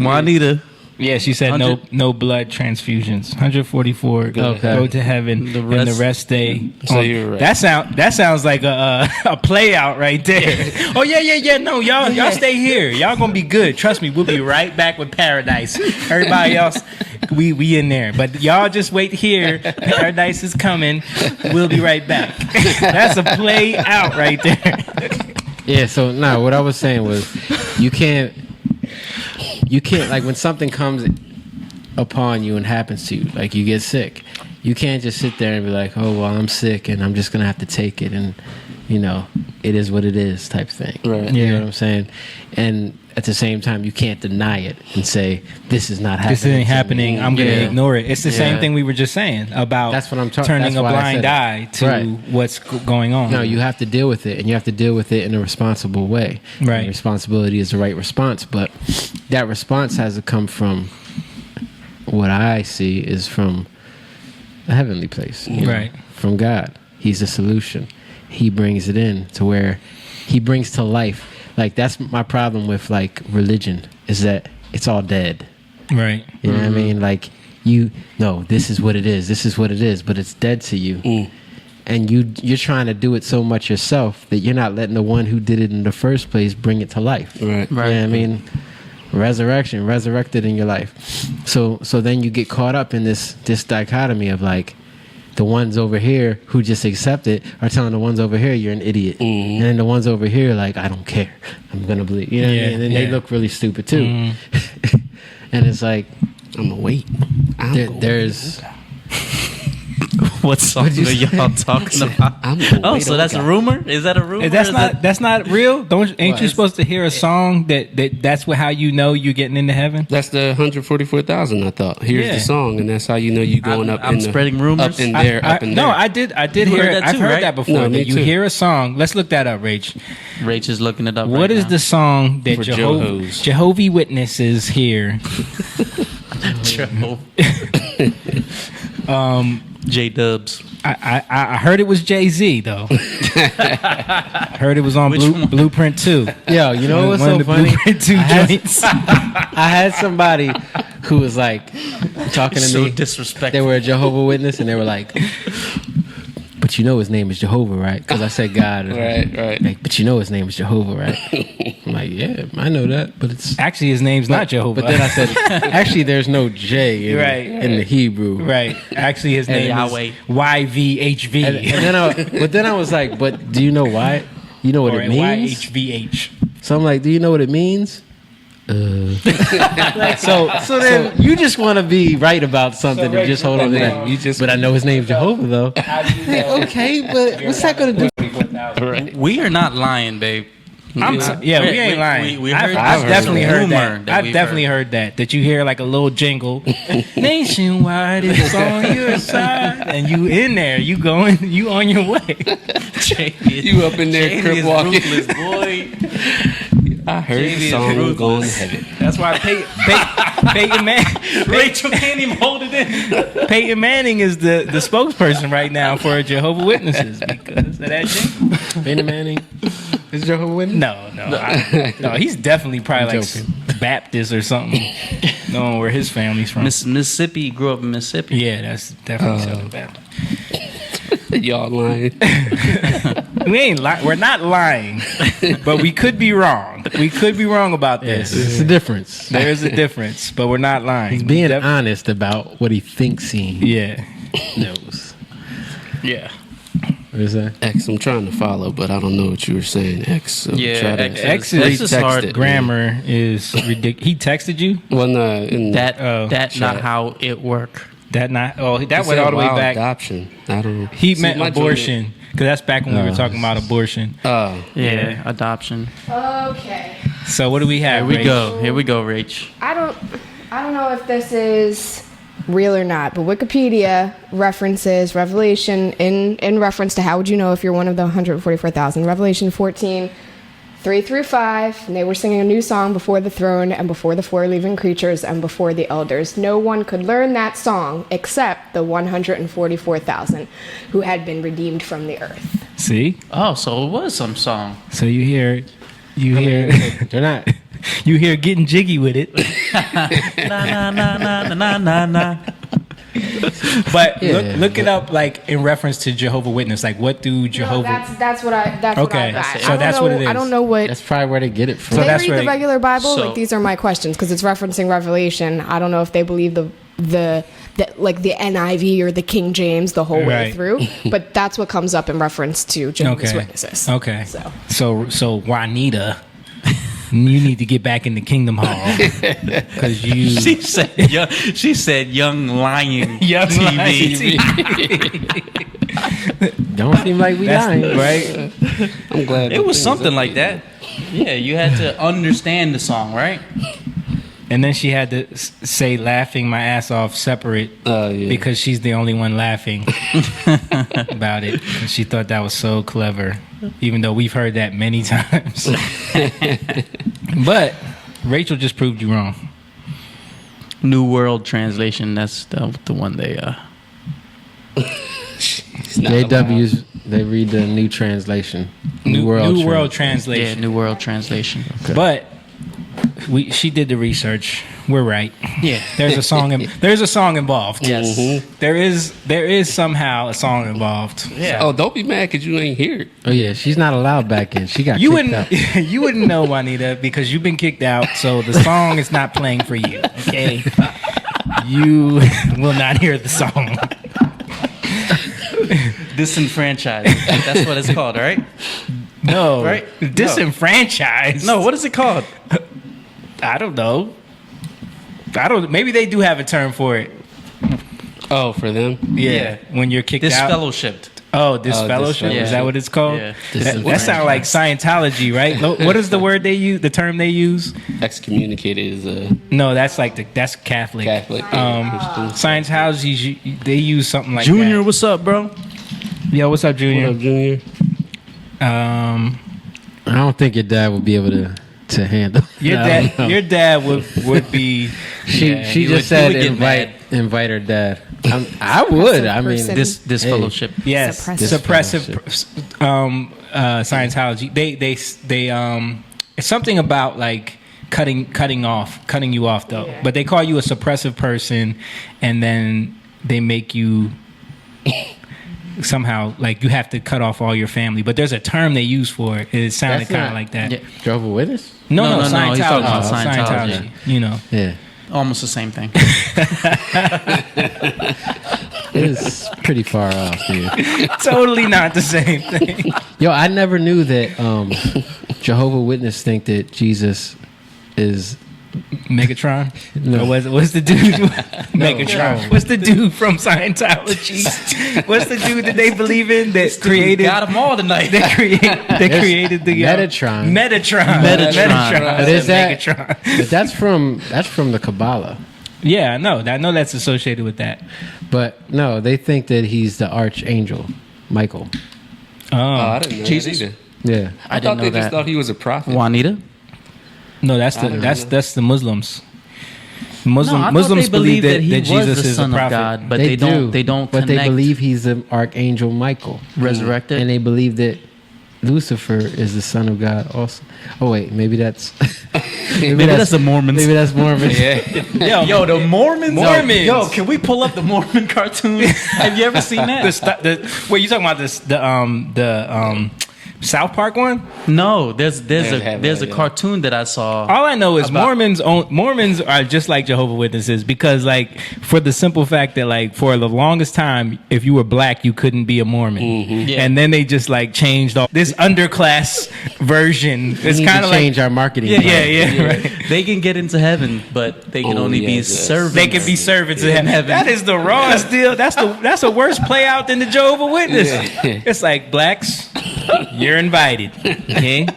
Juanita. Yeah, she said no blood transfusions. 144 go to heaven, and the rest stay. So you're right. That sounds like a play out right there. Oh yeah. No, y'all stay here. Y'all gonna be good. Trust me, we'll be right back with Paradise. Everybody else, we in there. But y'all just wait here. Paradise is coming. We'll be right back. That's a play out right there. Yeah, so no, what I was saying was you can't like when something comes upon you and happens to you, like you get sick, you can't just sit there and be like, oh well, I'm sick and I'm just gonna have to take it and it is what it is type thing. Right. You know what I'm saying? And at the same time, you can't deny it and say this is not happening. This ain't happening. I'm gonna ignore it. It's the same thing we were just saying about that's what I'm turning a blind eye to what's going on. No, you have to deal with it, and you have to deal with it in a responsible way. Right. And responsibility is the right response, but that response has to come from what I see is from a heavenly place, right? From God. He's the solution. He brings it in to where he brings to life. Like that's my problem with like religion is that it's all dead. Right. You know what I mean? Like this is what it is. This is what it is, but it's dead to you. And you're trying to do it so much yourself that you're not letting the one who did it in the first place bring it to life. Right. You know what I mean? Resurrected in your life. So then you get caught up in this dichotomy of like the ones over here who just accept it are telling the ones over here you're an idiot, and then the ones over here like I don't care, I'm gonna believe. You know what I mean? And then they look really stupid too. And it's like I'm gonna wait. There's What song are y'all talking about? So that's a rumor? Is that a rumor? That's not real. Ain't you supposed to hear a song that's how you know you're getting into heaven? That's the 144,000. I thought. Here's the song, and that's how you know you going up. I'm spreading rumors. Up in there. No, I did hear it. I've heard that before. No, that you hear a song. Let's look that up, Rach. Rach is looking it up. What is the song that Jehovah's? Jehovah Witnesses hear? J Dubs. I heard it was Jay-Z though. I heard it was on Blueprint 2. Yo, you know what's so funny? Blueprint 2 joints. I had somebody who was like talking to So me. disrespectful. They were a Jehovah Witness, and they were like, "But you know his name is Jehovah, right?" Because I said God. Right. Like, but you know his name is Jehovah, right? I'm like, yeah, I know that, but it's Actually, his name's not Jehovah. But then I said, actually, there's no J in the Hebrew. Right. Actually, his name Yahweh. is YVHV. And then I was like, but do you know why? You know what or it means? YHVH. So I'm like, do you know what it means? So then you just want to be right about something and just hold on to that. But I know his name's Jehovah though. Okay, but what's that going to do? Right. We are not lying, babe. We ain't lying. I've definitely heard that. I've definitely heard that you hear like a little jingle. Nationwide is on your side, and you in there, you on your way. You up in there, crib walking. Ruthless, boy. I heard the song going to heaven. That's why Peyton Manning. Rachel can't even hold it in. Peyton Manning is the spokesperson right now for Jehovah Witnesses because of that jingle. Peyton Manning is Jehovah Witness? No. He's definitely probably like Baptist or something. Knowing where his family's from. Mississippi. Grew up in Mississippi. Yeah, that's definitely Southern Baptist. Y'all lying. We ain't lying. We're not lying, but we could be wrong. We could be wrong about this. There's a difference. There is a difference, but we're not lying. He's being honest about what he thinks he knows. Yeah. What is that? X, I'm trying to follow, but I don't know what you were saying, X. So Yeah, try to X X is retext hard. it. Grammar is ridiculous. He texted you Well, no, in That's chat. not how it work. that night. Oh, He that said went all the way wild back. Adoption. I don't know. He See, meant my abortion because that's back when we were talking about abortion. Oh, Yeah, adoption. Okay. So what do we have? Here we Rach? go. Here we go, Rach. I don't know if this is real or not, but Wikipedia references Revelation in reference to how would you know if you're one of the 144,000. Revelation 14, 3 through 5. And they were singing a new song before the throne and before the four living creatures and before the elders. No one could learn that song except the 144,000 who had been redeemed from the earth. See, Oh, so it was some song. so you hear, They're not. you hear getting jiggy with it. Na na na na na na na. But Yeah, look it up, like in reference to Jehovah Witness. Like, what do Jehovah? That's what I got. Okay, I so don't that's know, what it is. I don't know what That's probably where they get it from. So they that's read where the they- regular Bible. So- Like these are my questions because it's referencing Revelation. I don't know if they believe the like the NIV or the King James the whole way Right. through, but that's what comes up in reference to Jehovah's Okay. Witnesses. Okay. So So Juanita, you need to get back in the Kingdom Hall because you. She said young lion Young TV. Don't seem like we That's lying. right. I'm glad. It was something like that. Yeah, you had to understand the song, right? And then she had to say "laughing my ass off" separate Yeah. because she's the only one laughing about it. And she thought that was so clever, even though we've heard that many times. But Rachel just proved you wrong. New World Translation. That's the one they. JWs, they read the new translation. New World Yeah, Translation. New World Translation. But she did the research. We're right. Yeah. There's a song. There's a song involved. Yes. There is somehow a song involved. Yeah. Oh, don't be mad because you ain't here. Oh yeah, she's not allowed back in. She got You kicked out. wouldn't. You wouldn't know, Juanita, because you've been kicked out. So the song is not playing for you. Okay. You will not hear the song. Disenfranchised. That's what it's called, right? No. Right? Disenfranchised. No, what is it called? I don't know. Maybe they do have a term for it. Oh, for them? Yeah. When you're kicked out. Disfellowshipped. Oh, disfellowship? disfellowship. Is that what it's called? Yeah. That sounds like Scientology, right? What is the word they use? The term they use? Excommunicated is No, that's like that's Catholic. Catholic. Scientology, they use something like Junior, that. what's up, bro? Yo, what's up, Junior? What up, Junior? I don't think your dad would be able to handle. Your dad would be. She yeah, she he just would said get invite her dad. I would. I mean, person. Disfellowship. Yes, Suppressive. suppressive Scientology. They it's something about like cutting you off though. Yeah. But they call you a suppressive person, and then they make you somehow like you have to cut off all your family. But there's a term they use for it. It sounded That's kind of not- like that. Yeah. Jehovah Witness. No, No, he's talking about Scientology. Scientology. You know. Yeah, Almost the same thing. it's pretty far off, dude. Totally not the same thing. Yo, I never knew that Jehovah Witness think that Jesus is. Megatron? No. Or what's the dude? Megatron. No. What's the dude from Scientology? What's the dude that they believe in that created? Got them all tonight. They created the Metatron. Metatron. But is that? Megatron. But that's from the Kabbalah. Yeah, I know that's associated with that. But no, they think that he's the archangel, Michael. Oh, I didn't know Jesus. that either. Yeah. I thought they just thought he was a prophet. Juanita? No, that's the Muslims. Muslims they believe that he was Jesus the is a son of prophet. God, but they don't But they connect believe he's the archangel Michael, resurrected. and they believe that Lucifer is the son of God also. Oh wait, maybe that's Maybe that's the Mormons. maybe that's Mormon. Yo, the Mormons. Mormons. Yo, can we pull up the Mormon cartoon? Have you ever seen that? Wait, you talking about this? South Park one? No, there's a yeah. cartoon that I saw. All I know is About- Mormons are just like Jehovah Witnesses because, like, for the simple fact that, like, for the longest time, if you were black, you couldn't be a Mormon, Yeah. and then they just like changed all this underclass version. We It's need kind to of like change our marketing. yeah, plan. right. They can get into heaven, but they can Oh, only be yes. servants. They can be servants in heaven. heaven. That is the rawest deal. That's a worse play out than the Jehovah Witness. Yeah. It's like blacks, you're invited. Okay,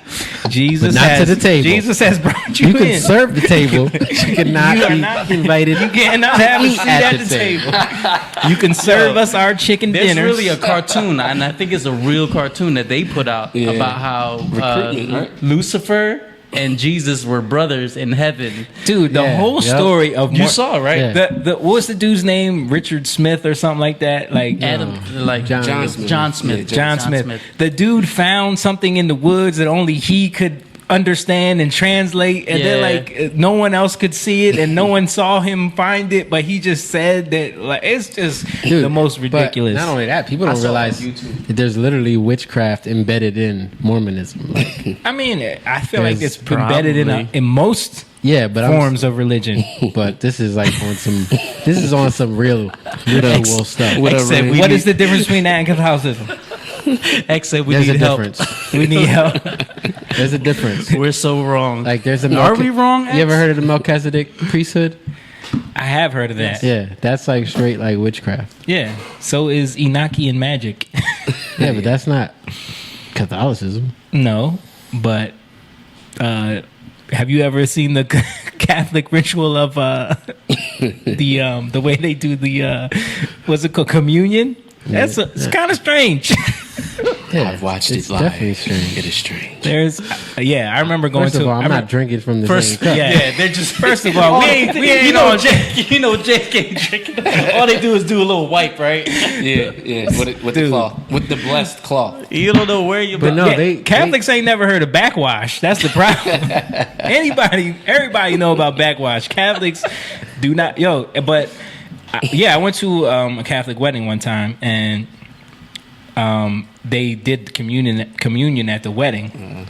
Jesus But not has to the table. Jesus has brought you You can in. serve the table. You cannot You are be not- invited. You cannot have a eat seat at the table. You can serve us our chicken There's dinners. really a cartoon, and I think it's a real cartoon that they put out Yeah. about how Recruitment, right? Lucifer and Jesus were brothers in heaven. Dude, the Yeah, whole yep. story of You saw, right? Yeah. the what was the dude's name? Richard Smith or something like that. Like Adam, like John Smith. John Smith. Yeah, John Smith. The dude found something in the woods that only he could understand and translate, and then Yeah. like no one else could see it, and no one saw him find it, but he just said that. Like, it's just Dude, the most but ridiculous. Not only that, people don't saw it on realize YouTube. that there's literally witchcraft embedded in Mormonism. Like, I mean, I feel like There's it's embedded in most yeah, but forms of religion. But this is like on some. This is on some real ritual stuff. Except, what is the difference between that and Catholicism? X said we There's a need help. difference. We need help. There's a difference. We're so wrong. Like there's a. Are we wrong, You ever X? heard of the Melchizedek priesthood? I have heard of that. Yeah, that's like straight like witchcraft. Yeah. So is Enochian magic. Yeah, but that's not Catholicism. No, but have you ever seen the Catholic ritual of the way they do the what's it called, communion? It's kind of strange. Yeah, I've watched it's it live. definitely strange. It is strange. There's I remember going First to. of all, I I'm remember- not drinking from the First, same cup. yeah, they're just. First of all, we ain't on. Jake ain't drinking. All they do is do a little wipe, right? Yeah. With the cloth, with the blessed cloth. You don't know where you're. But no, Yeah, Catholics ain't never heard of backwash. That's the problem. Everybody know about backwash. Catholics do not. But I went to a Catholic wedding one time, and they did communion at the wedding.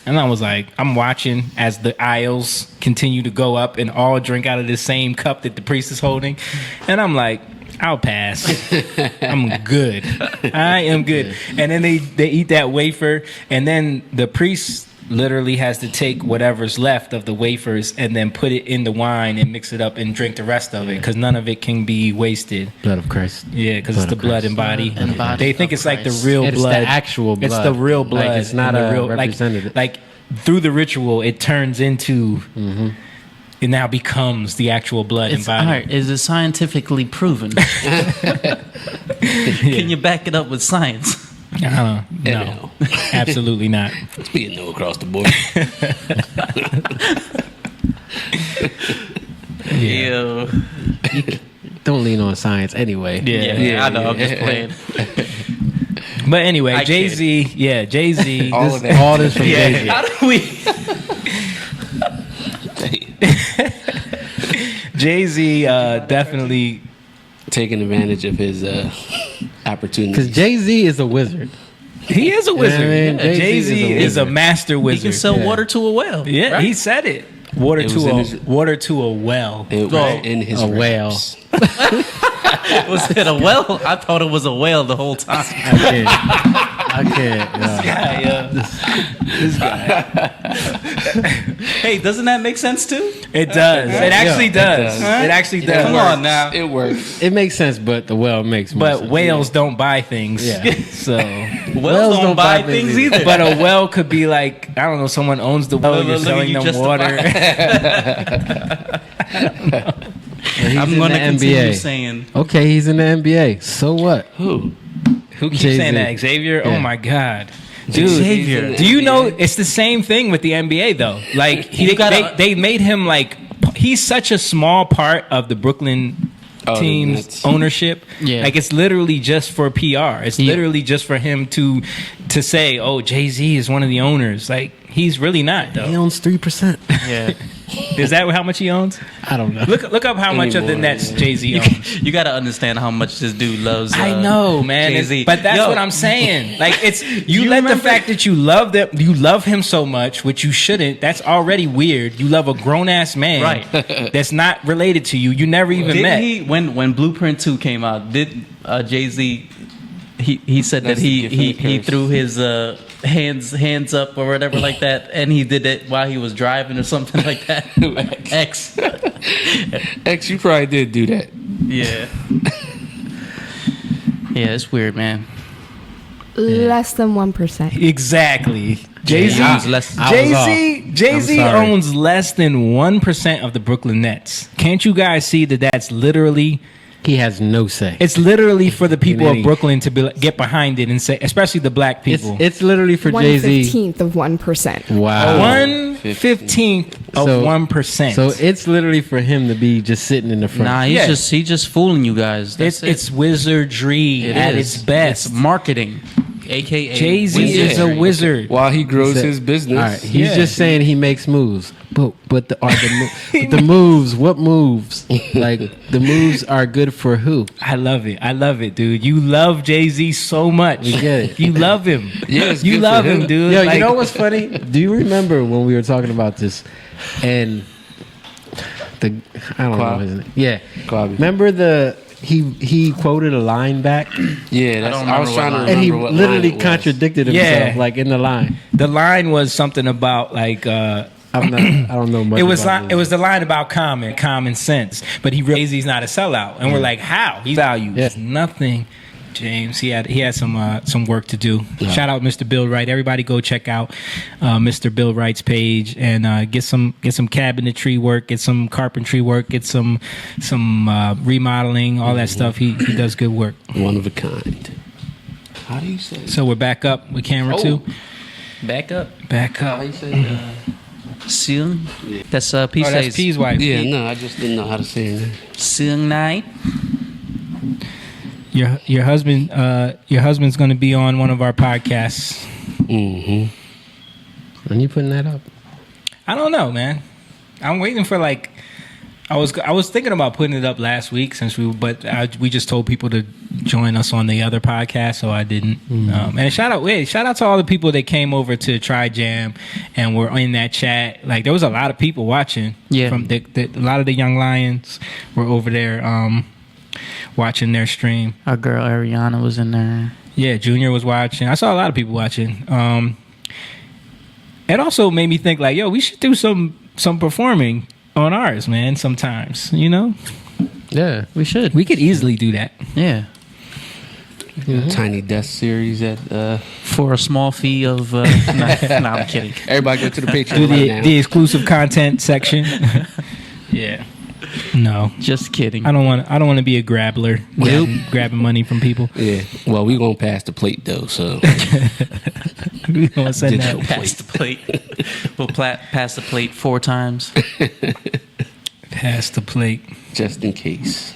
And I was like, I'm watching as the aisles continue to go up and all drink out of the same cup that the priest is holding. And I'm like, I'll pass. I'm good. I am good. And then they eat that wafer, and then the priest literally has to take whatever's left of the wafers and then put it in the wine and mix it up and drink the rest of it, because none of it can be wasted. Blood of Christ. Yeah, because it's the of blood Christ. and body. And body They think of it's like the Christ. real It's blood. the actual blood. It's the real blood. Like, it's not and the a real, representative. Like through the ritual, it turns into. It now becomes the actual blood and It's body. art. Is it scientifically proven? Can you back it up with science? No, No. absolutely not. It's being no across the board. Yeah. Don't lean on science anyway. Yeah. I know. I'm just playing. But anyway, I Jay Z. Yeah, Jay Z. All of that. All this from Jay-Z. How do we? Jay Z definitely. Taking advantage of his Because opportunities. Jay-Z is a wizard. He is a wizard. I mean? Jay Z is a wizard. master He wizard. can sell water to a whale. Yeah, right? he said it. Water It to was in a his- water to a well. It was in his A whale. raps. Was it a whale? I thought it was a whale the whole time. I can't. This guy. Hey, doesn't that make sense too? It does. It actually it does. does. It actually It does. Come works. on now. It works. It makes sense, but the well makes more But sense. whales don't buy things. Yeah. So. Whales don't buy things either. But a well could be like, I don't know, someone owns the well, Look, you're look, selling you them water. He's I'm in going to the continue NBA. saying. Okay, he's in the NBA. So what? Who? Who keeps Jay-Z. saying that? Xavier? Yeah. Oh my God. Dude, Xavier. do you know it's the same thing with the NBA though? Like You gotta- they made him like, he's such a small part of the Brooklyn team's Nets. ownership. Yeah. Like it's literally just for PR. It's literally just for him to say, oh, Jay-Z is one of the owners. Like He's really not though. He owns 3%. Yeah. Is that how much he owns? I don't know. Look up how much of the Nets Jay-Z owns. You got to understand how much this dude loves. I know, man. Jay-Z. But that's Yo. what I'm saying. Like, it's you let remember- the fact that you love him so much, which you shouldn't. That's already weird. You love a grown ass man, Right. That's not related to you. You never even Didn't met. he when Blueprint 2 came out? Did Jay-Z? He said That's that the gift and the he curse. threw his hands up or whatever like that, and he did it while he was driving or something like that. X. X, you probably did do that. Yeah. Yeah, it's weird, man. Less than 1%. Exactly. Jay-Z I was less- I was off. Jay-Z I'm sorry. owns less than 1% of the Brooklyn Nets. Can't you guys see that that's literally He has no say. it's literally for the people any- of Brooklyn to get behind it and say, especially the black people. It's literally for Jay-Z. 1/15 of 1%. Wow. 1/15 of So- 1%. So it's literally for him to be just sitting in the front. Nah, Yeah. he's just fooling you guys. That's it's wizardry It at is. its best. It's marketing, aka Jay-Z is a wizardry. wizard. While he grows He said- his business. All right, he's Yeah. just saying he makes moves, but the moves? What moves? Like the moves are good for who? I love it, dude. You love Jay-Z so much. We get it. You love him. Yeah, it's you good love for him, him. dude. Yo, Like, you know what's funny? Do you remember when we were talking about this? And I don't know his name. Yeah, Quabi. remember he quoted a line back, Yeah, that's, don't I was remember trying to what remember and he what literally line it was. contradicted himself, Yeah. like in the line. the line was something about like I don't know much. it was about it was the line about common sense, but Jay-Z's not a sellout, and we're like, how he values Yeah. nothing. James, he had some work to do. Shout out Mr. Bill Wright. Everybody go check out Mr. Bill Wright's page and get some cabinetry work, get some carpentry work, get some remodeling, all that stuff. He does good work. One of a kind. How do you say it? So we're back up with camera two. Back up. Back How up. you say it? Seung. That's P Oh, that's says. P's wife. Yeah, no, I just didn't know how to say it. Seung night. Your husband's going to be on one of our podcasts. Mm-hmm. When you putting that up? I don't know, man. I'm waiting for like. I was thinking about putting it up last week we just told people to join us on the other podcast, so I didn't. And shout out to all the people that came over to Try Jam and were in that chat. Like there was a lot of people watching. Yeah. From a lot of the Young Lions were over there watching their stream. Our girl Ariana was in there. Yeah, Junior was watching. I saw a lot of people watching. It also made me think like, yo, we should do some performing on ours, man. Sometimes, you know, Yeah. We should. we could easily do that. Yeah. Tiny desk series at For a small fee of. No, I'm kidding. everybody go to the Do Patreon right now. the exclusive content section. Yeah. No, Just kidding. I don't want to be a grabbler. Grabbing money from people. Yeah. Well, we gonna pass the plate though, so We gonna send Digital that. Pass the plate. We'll pass the plate 4 times. Pass the plate. just in case.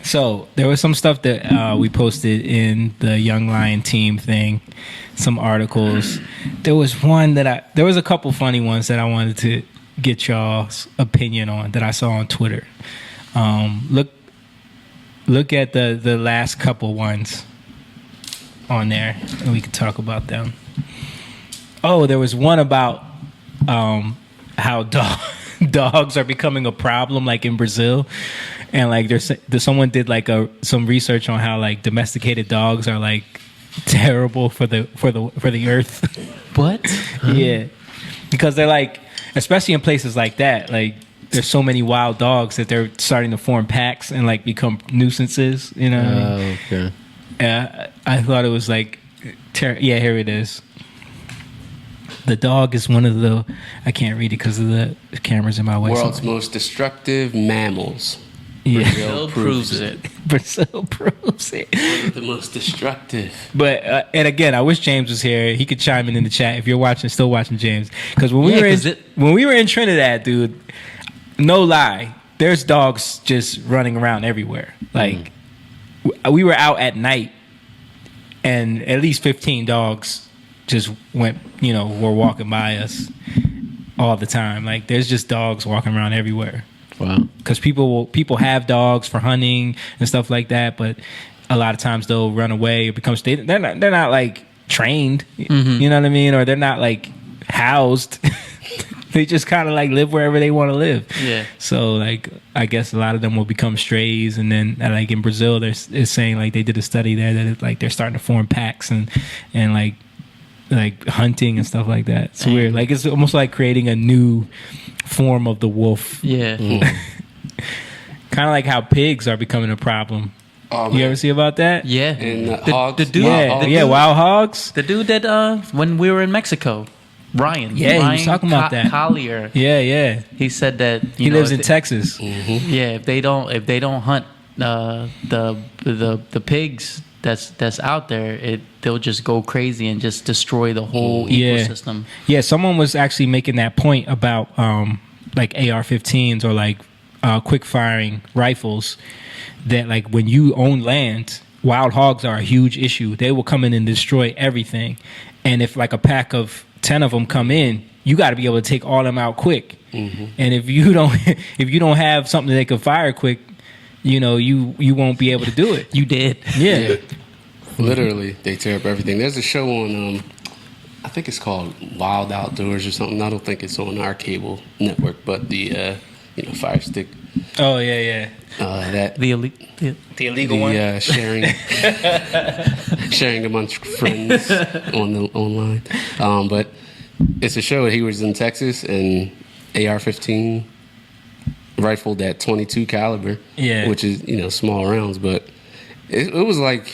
So there was some stuff that we posted in the Young Lion team thing, some articles. There was there was a couple funny ones that I wanted to get y'all's opinion on that I saw on Twitter. Look at the last couple ones on there, and we can talk about them. Oh, there was one about how dogs are becoming a problem, like in Brazil, and like there's someone did like some research on how like domesticated dogs are like terrible for the earth. What? Yeah, because they're like, especially in places like that, like there's so many wild dogs that they're starting to form packs and like become nuisances. You know? What I mean? Okay. I thought it was like, yeah, here it is. The dog is one of the, I can't read it because of the cameras in my way. World's most destructive mammals. Yeah. Bill proves it. Brazil proves it. One of the most destructive. But and again, I wish James was here. He could chime in the chat if you're still watching James. Because when we were in Trinidad, dude, no lie, there's dogs just running around everywhere. Like we were out at night, and at least 15 dogs just were walking by us all the time. Like there's just dogs walking around everywhere. Wow. Because people have dogs for hunting and stuff like that, but a lot of times they'll run away or they're not like trained, you know what I mean, or they're not like housed. They just kind of like live wherever they want to live. Yeah. So like I guess a lot of them will become strays, and then like in Brazil, it's saying like they did a study there that it's like they're starting to form packs and like hunting and stuff like that. It's weird. Like it's almost like creating a new form of the wolf. Yeah. Kind of like how pigs are becoming a problem. Oh, You man. ever see about that? Yeah. And The hogs. dude, Wild hogs. the dude that when we were in Mexico, Ryan. Yeah, he was Ryan talking about that. Collier. Yeah. He said that He lives in Texas. Yeah, if they don't hunt the pigs that's out there, they'll just go crazy and just destroy the whole ecosystem. Yeah, someone was actually making that point about like AR-15s or like quick firing rifles, that like when you own land, wild hogs are a huge issue. They will come in and destroy everything. And if like a pack of 10 of them come in, you got to be able to take all of them out quick. And if you don't have something that they can fire quick, you won't be able to do it. You did. Yeah. Literally, they tear up everything. There's a show on, I think it's called Wild Outdoors or something. I don't think it's on our cable network, but the Fire Stick. Oh yeah. The illegal one. Sharing amongst friends online. But it's a show that he was in Texas and AR-15 rifled at 22 caliber, which is small rounds, but it was like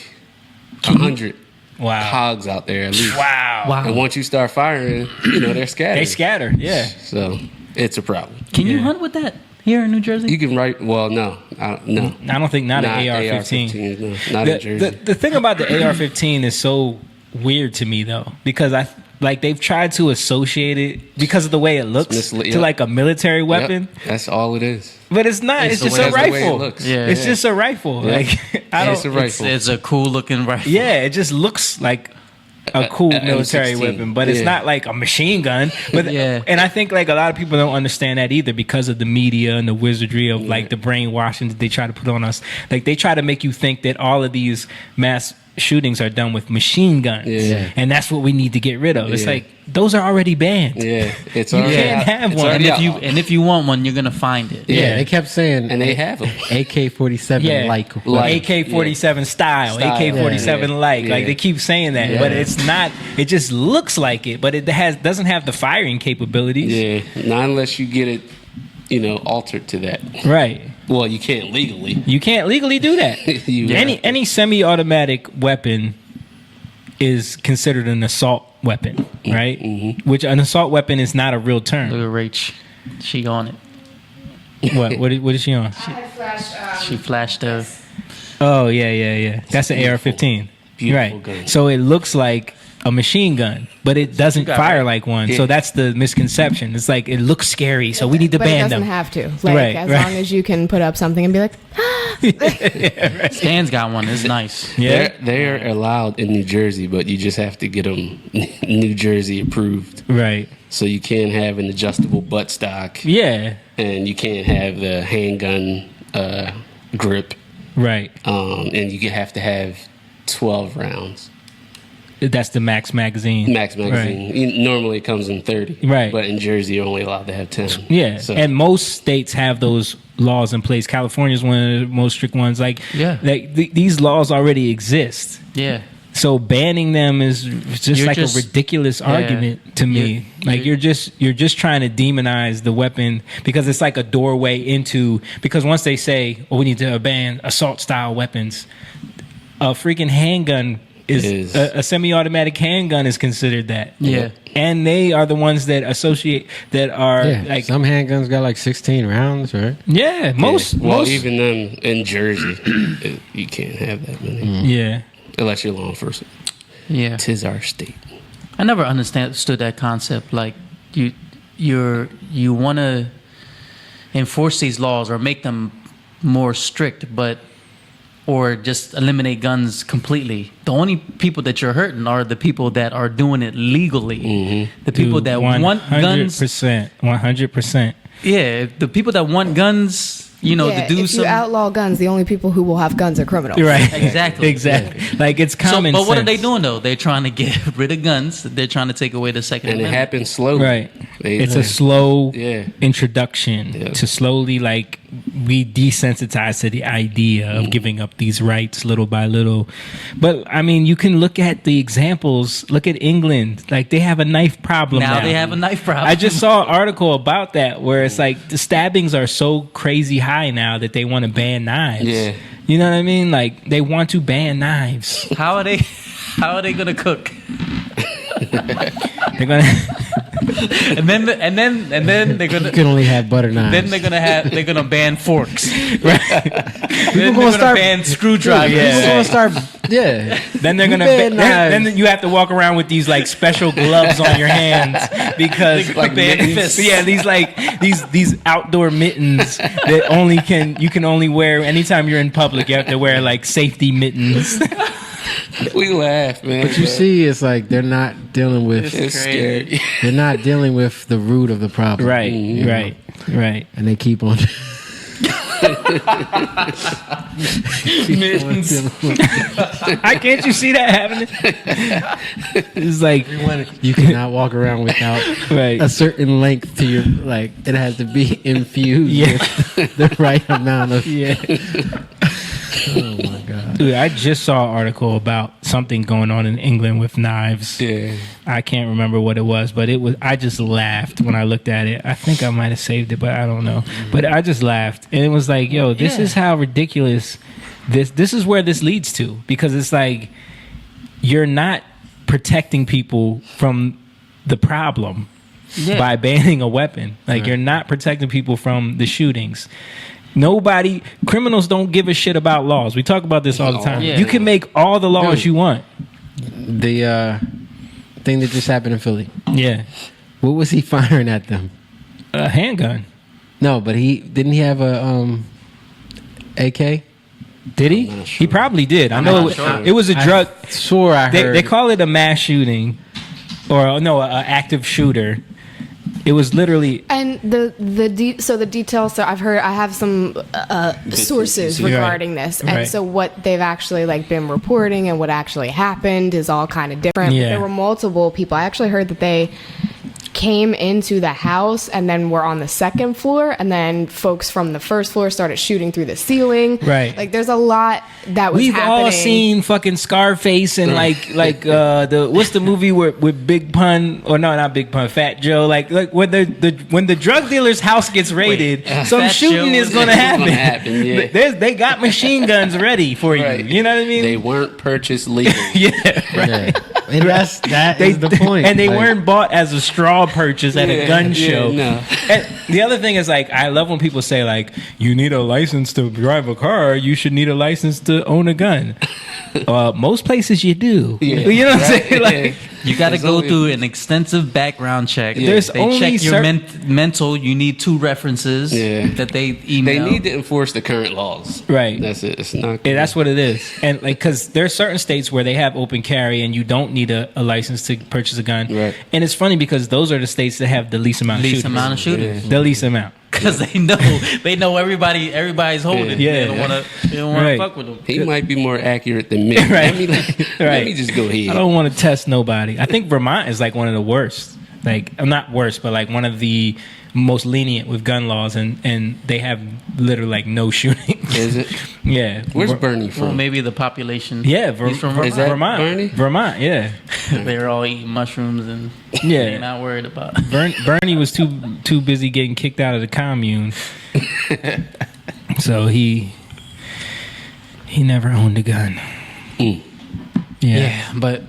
100 hogs out there at least. Wow. And once you start firing, they're scattered. They scatter. Yeah. So it's a problem. Can you hunt with that here in New Jersey? You can no. I don't think not an AR-15. No, not in Jersey. The thing about the AR-15 is so weird to me though, because they've tried to associate it because of the way it looks to like a military weapon. Yep, that's all it is. But it's not. It's just a rifle. It's just a rifle. Yeah. Like It's a rifle. It's a cool looking rifle. Yeah, it just looks like a cool military weapon, but it's not like a machine gun. But and I think like a lot of people don't understand that either because of the media and the wizardry of like the brainwashing that they try to put on us. Like they try to make you think that all of these mass shootings are done with machine guns, and that's what we need to get rid of. It's like those are already banned. Yeah, it's you already can't have one. And if you want one, you're gonna find it. Yeah, they kept saying, and they have them. AK-47 like AK-47 style, AK-47 like they keep saying that, but it's not. It just looks like it, but it doesn't have the firing capabilities. Yeah, not unless you get it, altered to that. Right. Well, you can't legally. You can't legally do that. Any semi-automatic weapon is considered an assault weapon, right? Mm-hmm. Which an assault weapon is not a real term. Look at Rach. She on it. What is she on? She flashed a... Oh, yeah. That's an AR-15. Beautiful right. gun. So it looks like a machine gun, but it doesn't fire like one. Yeah. So that's the misconception. It's like it looks scary, so we need to ban them. It doesn't have to. Like as long as you can put up something and be like, Stan's got one. It's nice. Yeah, they're allowed in New Jersey, but you just have to get them New Jersey approved. Right. So you can't have an adjustable buttstock. Yeah. And you can't have the handgun grip. Right. And you have to have 12 rounds. That's the max magazine. Max magazine. Right. Normally it comes in 30. Right. But in Jersey, you're only allowed to have 10. Yeah. So. And most states have those laws in place. California is one of the most strict ones. Like these laws already exist. Yeah. So banning them is just a ridiculous argument to me. You're just trying to demonize the weapon because it's like a doorway into, because once they say, we need to ban assault style weapons, a freaking handgun is a semi-automatic handgun is considered that. Yeah. And they are the ones that associate that are like some handguns got like 16 rounds, right? Yeah, most even them in Jersey, you can't have that many. Yeah. Unless you're law enforcement. Yeah. 'Tis our state. I never understood that concept. Like you want to enforce these laws or make them more strict, but or just eliminate guns completely. The only people that you're hurting are the people that are doing it legally. The people that want guns. 100%. Yeah, the people that want guns, you know, to do if you outlaw guns, the only people who will have guns are criminals. Right. Exactly. Exactly. Like, it's common sense. But what are they doing, though? They're trying to get rid of guns. They're trying to take away the Second And Amendment. it happens slowly. Right. It's a slow introduction to slowly, like, we desensitize to the idea of giving up these rights little by little. But, I mean, you can look at the examples. Look at England. Like, they have a knife problem now. Now they have a knife problem. I just saw an article about that where it's like the stabbings are so crazy high now that they want to ban knives. Yeah. You know what I mean? Like, they want to ban knives. How are they gonna cook? They're gonna and then they're gonna. You can only have butter knives. Then they're gonna ban forks. right. Then they're gonna ban screwdrivers. People gonna start. Yeah. Then they're gonna then you have to walk around with these like special gloves on your hands because Like mittens. these outdoor mittens that you can only wear anytime you're in public. You have to wear like safety mittens. We laugh, man. But you see, it's like they're not dealing with. It's scary. They're not dealing with the root of the problem. Right. you know? Right. And they keep on. Mittens. Can't you see that happening? It's like You cannot walk around without right. a certain length to your, like, it has to be infused with the right amount of. Oh my God. Dude, I just saw an article about something going on in England with knives. Yeah. I can't remember what it was, but I just laughed when I looked at it. I think I might have saved it, but I don't know. But I just laughed. And it was like, yo, this is how ridiculous this is where this leads to. Because it's like you're not protecting people from the problem by banning a weapon. Like you're not protecting people from the shootings. Criminals don't give a shit about laws. We talk about this all the time. Yeah. You can make all the laws you want. The thing that just happened in Philly. Yeah. What was he firing at them? A handgun. No, but didn't he have a AK? Did he? He probably did. I know it was a drug. I swore I heard. They call it a mass shooting, or no, an active shooter. It was literally. And the details. So I have some sources regarding this, and so what they've actually like been reporting and what actually happened is all kind of different. Yeah. But there were multiple people. I actually heard that they came into the house and then were on the second floor, and then folks from the first floor started shooting through the ceiling. Right. Like there's a lot that was We've happening. all seen fucking Scarface and like the what's the movie with Big Pun, or no, not Big Pun, Fat Joe, like when the drug dealer's house gets raided, some Fat shooting Joe is gonna happen. Yeah. They got machine guns ready for you. Right. You know what I mean? They weren't purchased legally. Yeah. And that is the point. And they Like, weren't bought as a straw purchase at a gun show. No. And the other thing is, like, I love when people say, like, you need a license to drive a car, you should need a license to own a gun. Most places you do. Yeah. You know what I'm saying? Like, You got to go through an extensive background check. Yeah. There's They only check your certain- mental. You need 2 references that they email. They need to enforce the current laws. Right. That's it. It's not. Yeah, that's what it is. And like, because there are certain states where they have open carry and you don't need a license to purchase a gun. Right. And it's funny because those are the states that have the least amount of shooters. amount of shooters. The least amount. Because they know everybody's holding it. Yeah. They don't want to fuck with them. He might be more accurate than me. Right. Let me just go ahead. I don't want to test nobody. I think Vermont is like one of the worst. Like, not worst, but like one of the most lenient with gun laws, and they have literally like no shootings. Is it? Yeah. Where's Bernie from? Well, maybe the population. Yeah, He's from Is that Vermont. Bernie? Vermont, yeah. They're all eating mushrooms and Yeah. they're not worried about. Bernie was too busy getting kicked out of the commune, so he never owned a gun. Yeah, but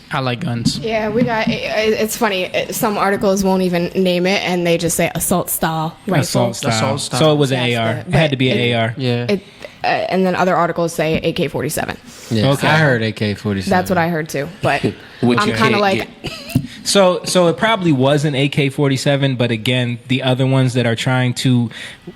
I like guns. Yeah, we got. It's funny. Some articles won't even name it, and they just say assault style rifle. Assault style. Assault style. So it was That's an AR. the- It had to be an but AR. Yeah. and then other articles say AK-47. Yeah, Okay. I heard AK-47. That's what I heard too. But Which I'm you kind of can't like, get. So it probably was an AK-47, but again, the other ones that are trying to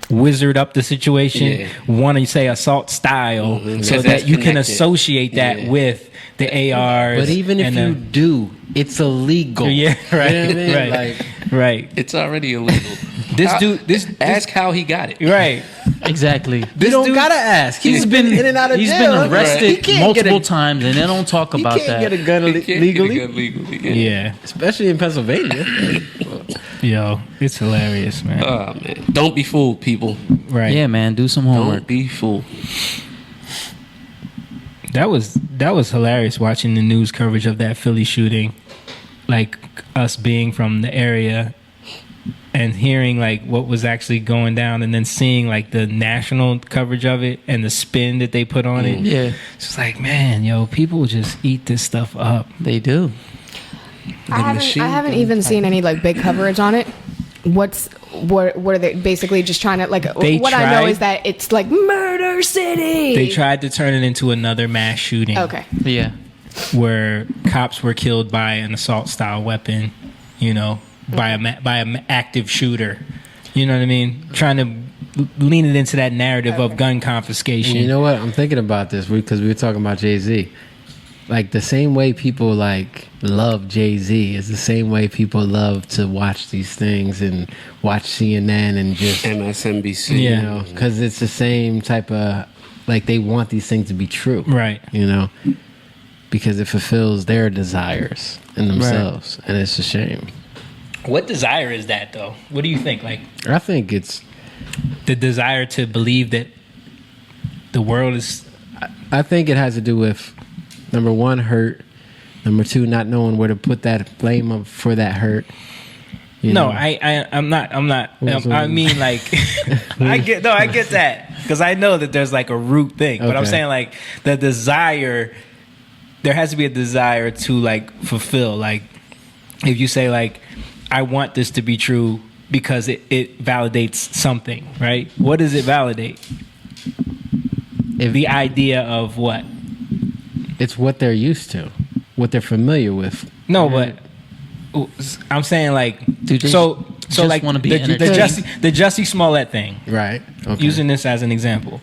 wizard up the situation want to say assault style, so Because that that's you can connected. associate that with the ARs. But even if and you do, it's illegal. yeah, right, You know what I mean? right, Like, right. It's already illegal. This Ask how he got it. right. Exactly. you don't dude- gotta ask. He's been in and out of He's jail. been arrested He can't get multiple a- times, and they don't talk He about can't that. get a gun He can't legally, get a gun legally. Yeah, especially in Pennsylvania. yo, it's hilarious, man. Oh man, don't be fooled, people. Right. Yeah, man, do some Don't homework. be fooled. That was hilarious watching the news coverage of that Philly shooting, like us being from the area and hearing like what was actually going down, and then seeing like the national coverage of it and the spin that they put on it. Yeah, It's just like, man, yo, people just eat this stuff up. they do. I haven't even seen any like big coverage on it. What are they basically just trying to like? They what I know tried- is that it's like Murder City. They tried to turn it into another mass shooting. Okay. Yeah, Where cops were killed by an assault style weapon, you know, by an active shooter. You know what I mean? Trying to lean it into that narrative of gun confiscation. And you know what? I'm thinking about this because we were talking about Jay-Z. Like the same way people like love Jay-Z is the same way people love to watch these things and watch CNN and just MSNBC. Yeah. you know, because it's the same type of like they want these things to be true, Right. You know, because it fulfills their desires in themselves, and it's a shame. What desire is that, though? What do you think? Like I think it's. the desire to believe that the world is. I think it has to do with number one, hurt. Number two, not knowing where to put that blame of for that hurt. You No, know? I'm not. What's I wrong? mean, like, I get that because I know that there's like a root thing, but I'm Okay. saying like the desire. There has to be a desire to like fulfill. Like, if you say like, I want this to be true because it validates something, right? What does it validate? The idea of what? It's what they're used to, what they're familiar with. No, but I'm saying like, Dude, they so just like wanna be the entertained. Jussie Smollett thing. Right. Okay. Using this as an example,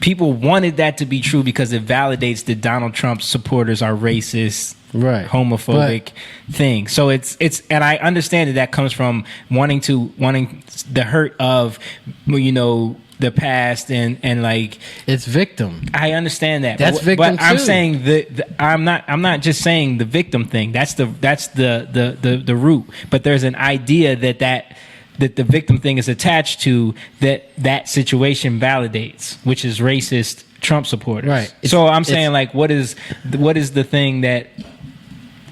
people wanted that to be true because it validates that Donald Trump's supporters are racist, Right. homophobic thing. So it's and I understand that comes from wanting the hurt of, you know, the past and like It's victim. I understand that. That's but victim I'm too. saying I'm not just saying the victim thing. That's the root. But there's an idea that the victim thing is attached to that situation validates, which is racist Trump supporters. Right. So I'm It's- saying like what is the thing that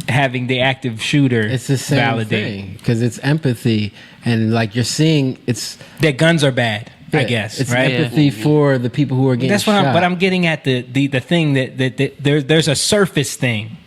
having the active shooter It's the same validate thing because it's empathy and like you're seeing it's. that guns are bad, I guess, it's right? empathy for the people who are getting That's shot. what I'm getting at. The thing that there's a surface thing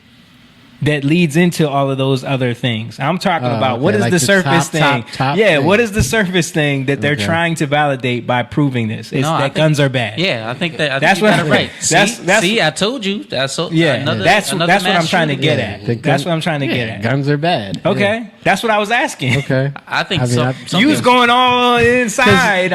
that leads into all of those other things. I'm talking about what okay, is like the the surface top thing? Yeah, thing. what is the surface thing that they're Okay. trying to validate by proving this? It's No, I that think- guns are bad. Yeah, I think that. I That's think you what- got it right. that's- See, I told you. That's so. Yeah, another, that's another what I'm mass trying to shooting. get Yeah, at. the That's gun- what I'm trying to get at. Guns are bad. Okay, that's what I was asking. Okay. I think I mean, so. I- You was going all inside.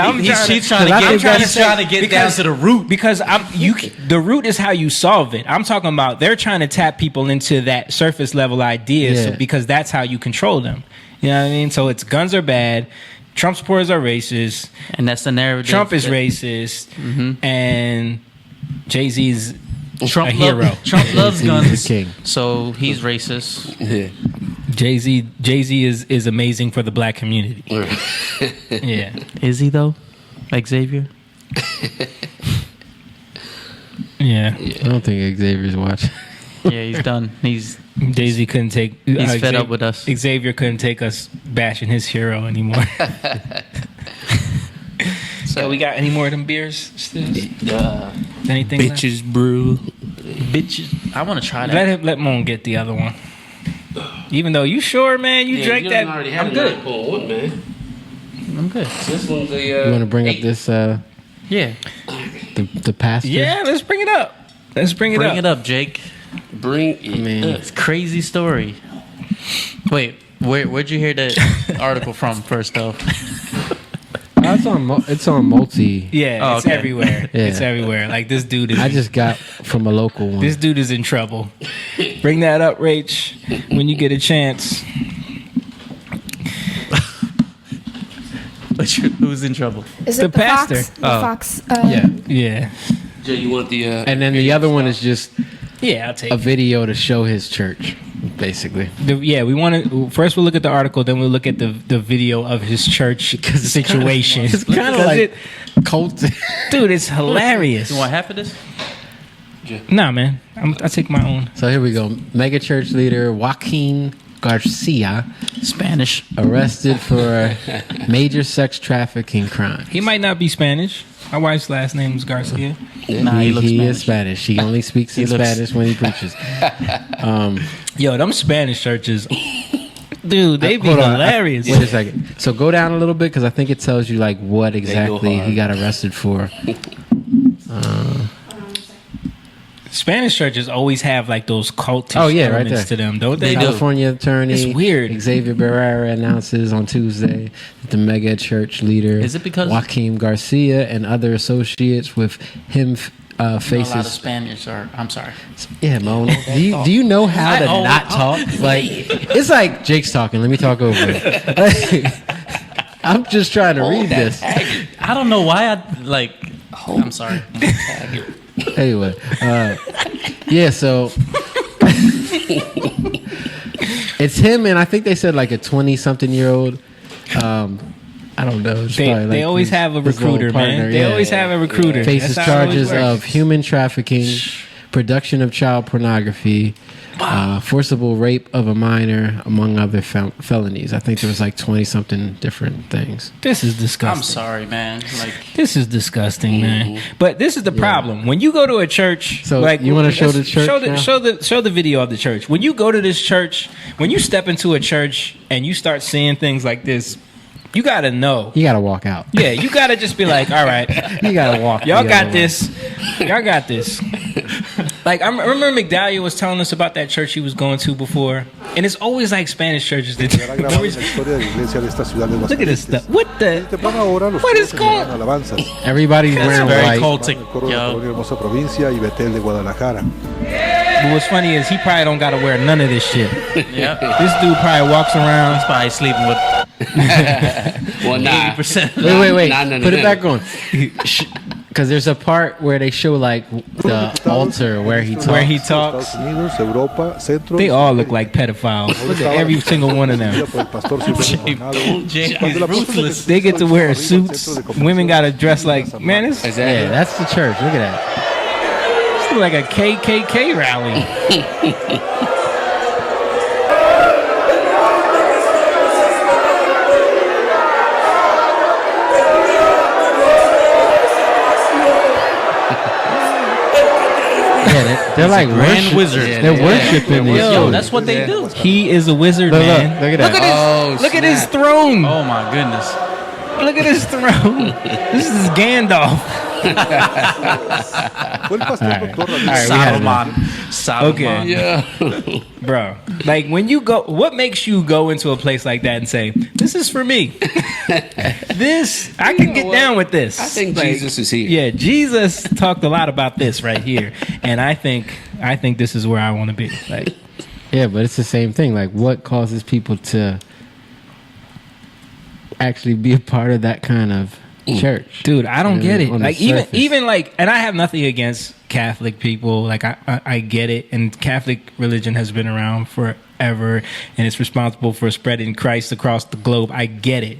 He's trying to get down to the root. because the root is how you solve it. I'm talking about they're trying to tap people into that surface level idea Yeah. because that's how you control them. You know what I mean? So it's guns are bad, Trump supporters are racist, And that's the narrative. Trump is that- racist, and Jay-Z's Trump a hero. Trump loves He's guns, the king. so he's racist. Yeah. Jay-Z is amazing for the black community. Yeah. Is he though? Like Xavier? Yeah. I don't think Xavier's watching. Yeah, he's done. Jay-Z couldn't take. He's fed up with us. Xavier couldn't take us bashing his hero anymore. So we got any more of them beers still? Anything? Bitches brew. Bitches. I want to try that. Let Moon get the other one. Even though you sure, man, you drank that. I'm good. One, man. I'm good. This one's a. You want to bring up this? Yeah. The pastor. Yeah, let's bring it up. Bring it up, Jake. Bring it up. It's a crazy story. Wait, where'd you hear that article from first, though? It's on multi. Yeah, it's everywhere. Yeah. It's everywhere. Like this dude is. I just got from a local one. This dude is in trouble. Bring that up, Rach, when you get a chance. Who's in trouble? Is The it the pastor. Fox? The Fox. Yeah. Jay, you want the? And then the other one is just Yeah, I'll take a it. video to show his church, basically. We want to first. We'll look at the article, then we'll look at the video of his church situation. It's kind of like cult. Dude, it's hilarious. You want half of this? Nah, man, I take my own. So here we go. Mega church leader Joaquin Garcia Spanish. arrested for major sex trafficking crime. He might not be Spanish. My wife's last name is Garcia. Nah, he looks is Spanish. Spanish. He only speaks in Spanish when he preaches. Yo, them Spanish churches, dude, they be Hold on. hilarious. Wait a second. So go down a little bit because I think it tells you like what exactly he got arrested for. Spanish churches always have like those cultish Oh, yeah, right elements there. to them, don't they? California attorney It's weird. Xavier Barrera announces on Tuesday that the mega church leader Is it because- Joaquin Garcia and other associates with him A lot of faces. Spanish, or I'm sorry. Yeah, Mo. Do you know how to not talk? Like it's like Jake's talking. Let me talk over it. I'm just trying to read this. I don't know why I like. I'm sorry. Anyway, yeah. So it's him, and I think they said like a 20-something-year-old. I don't know. It's probably They like always have a his little recruiter, partner, man. They yeah. always have a recruiter. Faces That's how it always charges works. of human trafficking, production of child pornography, forcible rape of a minor, among other felonies. I think there was like 20-something different things. This is disgusting. I'm sorry, man. Like, This is disgusting, man. But this is the problem. When you go to a church, So, like you wanna show the church now? show the video of the church. When you go to this church, when you step into a church and you start seeing things like this, you gotta know. You got to walk out. Yeah, you gotta just be like, all right, You got to walk. y'all the got other way. this. Y'all got this. Like I remember McDowell was telling us about that church he was going to before, and it's always like Spanish churches that Será grabada la historia de la iglesia de esta ciudad de look at this stuff. What the? Temprano ahora los What is coros going- entonaron alabanzas. Everybody's wearing very white. cultic, El coro de la yo. colonia Hermosa Provincia y Betel de Guadalajara. But what's funny is he probably don't gotta wear none of this shit. Yep. This dude probably walks around. He's probably sleeping with Well, nah. 80%. Wait. Nah, nah, nah, Put it nah. back on. Because there's a part where they show like the altar where he talks. Where he talks. Estados Unidos, Europa, Centro. They y all look Sudamérica. like pedophiles. Look at Estaba every single one of them. dirigida por el pastor Silvano Coronado. Jake Cuando el is apóstol de ruthless. Jesús They get to wear arriba al suits. centro de Women gotta dress convención like, man, this Is that Yeah, that's the church. Look at that. look like a KKK rally. Yeah, they're like grand wizard. Yeah, They're yeah. worshiping this. Yo, dude. that's what they do. He is a wizard, Look, man. look at that. Look at his, look at his throne. Oh my goodness. Look at his throne. This is Gandalf. Fue el pastor doctor All right, we had enough. Salomon. Okay. Yeah. Bro, like when you go, what makes you go into a place like that and say, this is for me? This, I can get what? down with this. I think Jesus is here. Yeah, Jesus talked a lot about this right here. And I think this is where I want to be. Like, Yeah, but it's the same thing. Like, what causes people to actually be a part of that kind of church? dude, I don't get it. On the Like surface. even like, and I have nothing against Catholic people. Like I get it. And Catholic religion has been around forever and it's responsible for spreading Christ across the globe. I get it.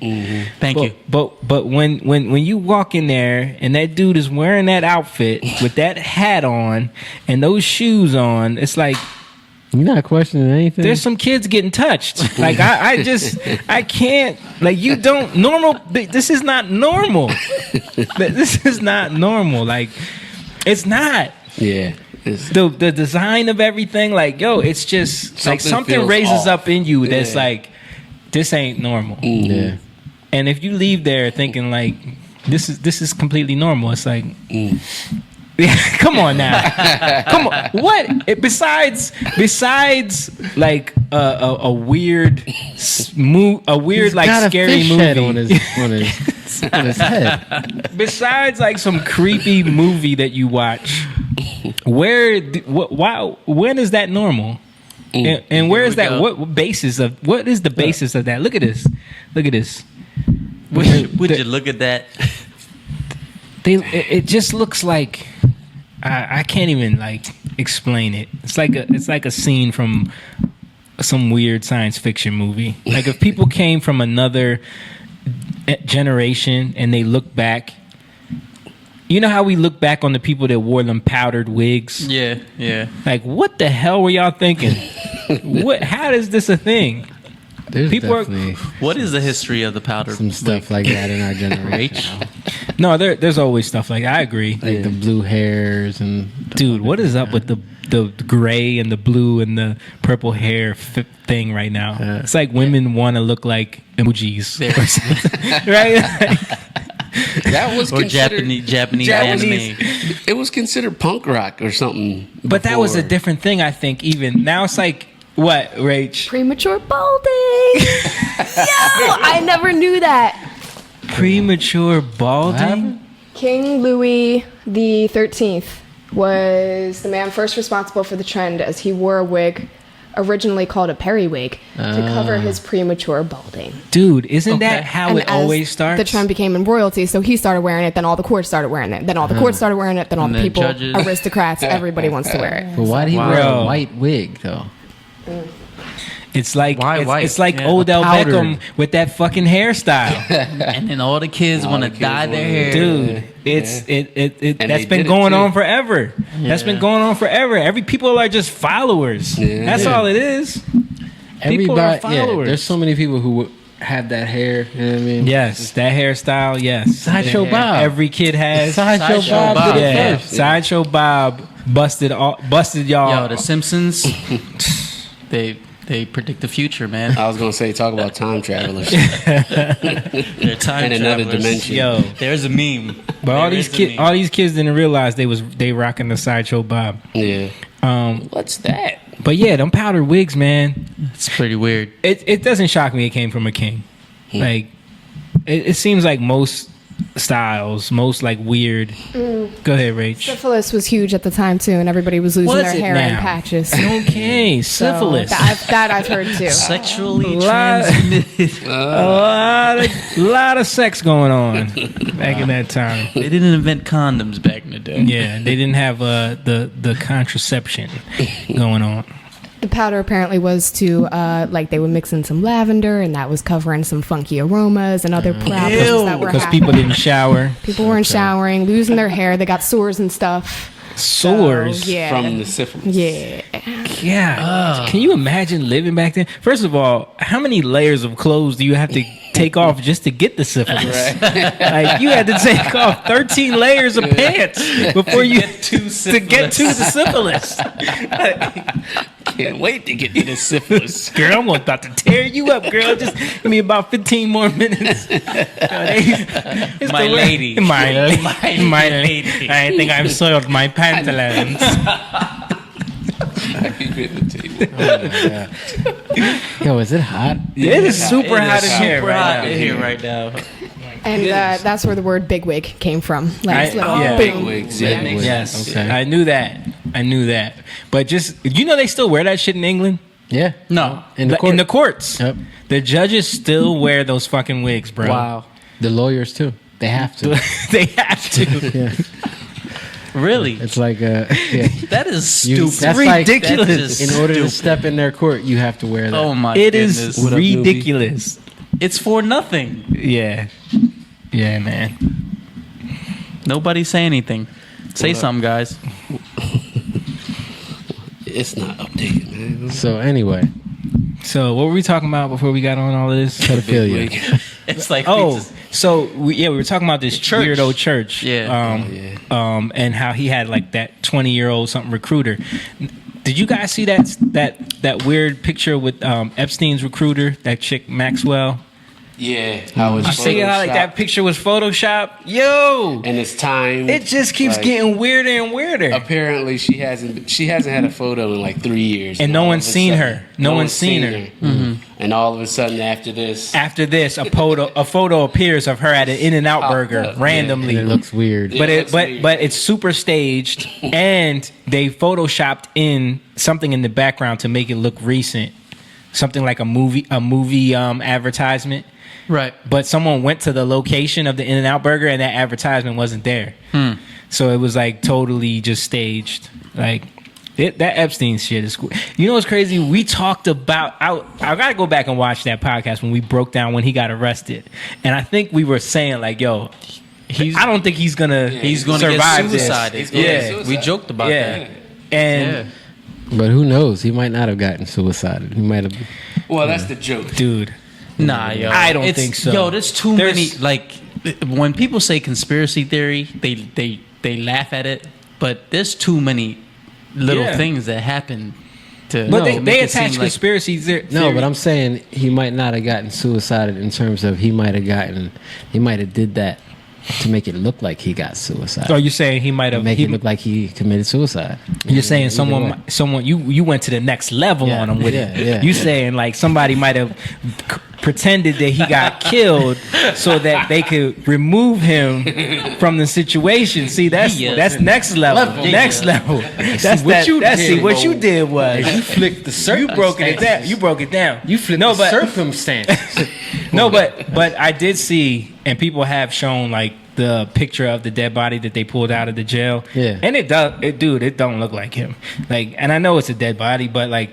Thank you. But when you walk in there and that dude is wearing that outfit with that hat on and those shoes on, it's like You're not questioning anything. there's some kids getting touched. Like I can't. Like you don't normal. This is not normal. This is not normal. Like it's not. Yeah. It's, The design of everything. Like yo, it's just like Something something feels raises off. up in you that's Yeah. like this ain't normal. Yeah. And if you leave there thinking like this is completely normal. It's like, come on now, come on. What besides like a weird He's like got a scary fish movie head on his head. besides like some creepy movie that you watch, when is that normal? And where is that? What is the basis of that? Look at this. Would you look at that? It just looks like I can't even like explain it. It's like a scene from some weird science fiction movie. Like if people came from another generation and they look back, you know how we look back on the people that wore them powdered wigs? Yeah. Like what the hell were y'all thinking? How is this a thing? There's People are- definitely What is the history of the powder? some stuff like that in our generation. No, there's always stuff like that. I agree. Like the blue hairs and Dude, what is up with the gray and the blue and the purple hair thing right now? It's like women want to look like emojis, right? That was Or considered Japanese anime. It was considered punk rock or something. But that was a before. different thing, I think. Even now, it's like what, Rach? Premature balding. Yo, I never knew that. Premature balding. King Louis the 13th was the man first responsible for the trend, as he wore a wig, originally called a periwig, to cover his premature balding. Dude, isn't that how And it as always starts? the trend became in royalty, so he started wearing it, then all the courts started wearing it, then all the courts started wearing it, then all And the the people, judges. aristocrats, everybody wants to wear it. But why did he wear Bro. a white wig though? It's like Why white? it's like Yeah, Odell powdered. Beckham with that fucking hairstyle. And then all the kids want to the kids dye their wanna- hair. Dude, it's And that's they been did it going too. on forever. That's been going on forever. Every people are just followers. Yeah. That's all it is. People are followers. there's so many people who have that hair. You know what I mean? Yes, that hairstyle. Yes, Sideshow Yeah. Bob. Every kid has. Sideshow Sideshow Bob Bob. did it Yeah, first. Sideshow Bob busted y'all. Yo, The Simpsons, they predict the future, man. I was gonna say, talk about time travelers They're time in another travelers. dimension. Yo, There's a meme. but all There these is a kids, meme. all these kids didn't realize they rocking the Sideshow Bob. Yeah. Um, What's that? but yeah, them powdered wigs, man. It's pretty weird. It doesn't shock me it came from a king. Like it seems like most styles, most like weird. Go ahead, Rach. Syphilis was huge at the time too, and everybody was losing Was their it hair in now? patches. Okay, So syphilis. that I've heard too. Sexually Lot- transmitted. a lot of sex going on back in that time. They didn't invent condoms back in the day. Yeah, they didn't have the contraception going on. The powder apparently was to like they would mix in some lavender, and that was covering some funky aromas and other problems that were Because happening. people didn't shower. People weren't showering, losing their hair. They got sores and stuff. Sores. So, yeah. From the syphilis. Yeah. Yeah. Can you imagine living back then? First of all, how many layers of clothes do you have to take off just to get the syphilis? Like you had to take off 13 layers of pants before you to get to the syphilis. Can't wait to get to the syphilis. Girl, I'm about to tear you up, girl. Just give me about 15 more minutes. It's My the way- lady. My My lady. lady. I think I've soiled my pantaloons. I keep hitting the table. Yo, is it hot? It is super It hot is in here super right hot now. in here right now. And that's where the word bigwig came from. Like this little yeah. boom. Bigwigs, yeah. Yeah. Yes, Okay. I knew that. But just you know, they still wear that shit in England. Yeah. No. In the Like, court. in the courts. Yep. The judges still wear those fucking wigs, bro. Wow. The lawyers too. They have to. They have to. Yeah. Really? It's like yeah. That is You- stupid. that's like- ridiculous. That's just In order to stupid. step in their court, you have to wear that. Oh my It goodness. is What up, newbie? ridiculous. It's for nothing. Yeah. Yeah, man. Nobody say anything. Say something, guys. It's not updated, man. So anyway, So what were we talking about before we got on all of this? pedophilia. Bigwig. It's like Oh, pizzas. so we were talking about this Church. weirdo church. Yeah. And how he had like that 20-year-old something recruiter. Did you guys see that weird picture with Epstein's recruiter, that chick Maxwell? Yeah, how it's You see how like that picture was photoshopped? Yo, and it's time. it just keeps getting weirder and weirder. Apparently, she hasn't had a photo in like 3 years, and no one's seen her. No one's seen her. Mm-hmm. And all of a sudden, after this, a photo appears of her at an In-N-Out burger randomly. And it looks weird. But it's super staged, and they photoshopped in something in the background to make it look recent, something like a movie advertisement. Right. But someone went to the location of the In-N-Out burger, and that advertisement wasn't there. So it was like totally just staged. Like that Epstein shit is cool. You know what's crazy? We talked about. I gotta go back and watch that podcast when we broke down when he got arrested, and I think we were saying like, "Yo, I don't think he's gonna survive get suicided." this. Yeah, we joked about that. And But who knows? He might not have gotten suicided. He might have. well, that's the joke. dude, Nah, yo, I don't think so. Yo, there's too many. Like when people say conspiracy theory, they laugh at it, but there's too many little things that happen. But they attach conspiracies there. No, but I'm saying he might not have gotten suicided in terms of he might have did that to make it look like he got suicide. So you're saying he might have make it look like he committed suicide. You're saying someone you went to the next level on him with it. Yeah. You saying like somebody might have pretended that he got killed so that they could remove him from the situation. See, that's next level. Next level. That's what you did was You flicked the circumstances. You broke it down. You flipped the circumstances. No, but I did see, and people have shown like the picture of the dead body that they pulled out of the jail. Yeah, and it don't look like him. Like, and I know it's a dead body, but like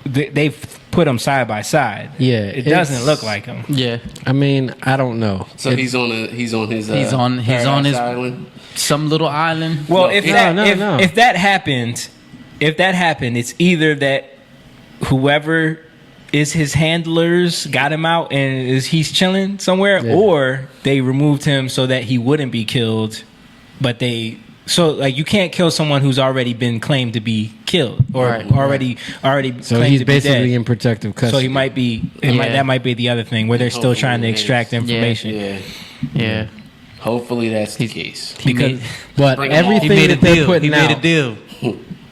they've put them side by side. Yeah, it doesn't look like him. Yeah, I mean, I don't know. So he's on his island. Some little island. Well, if that happened, it's either that whoever is his handlers got him out and he's chilling somewhere, or they removed him so that he wouldn't be killed. But so like you can't kill someone who's already been claimed to be killed or already So claimed he's to be basically dead. in protective custody. So he might be. That might be the other thing where they're still trying to extract information. Yeah. Hopefully that's the case. But everything He made a that they're deal. putting He made out, a deal.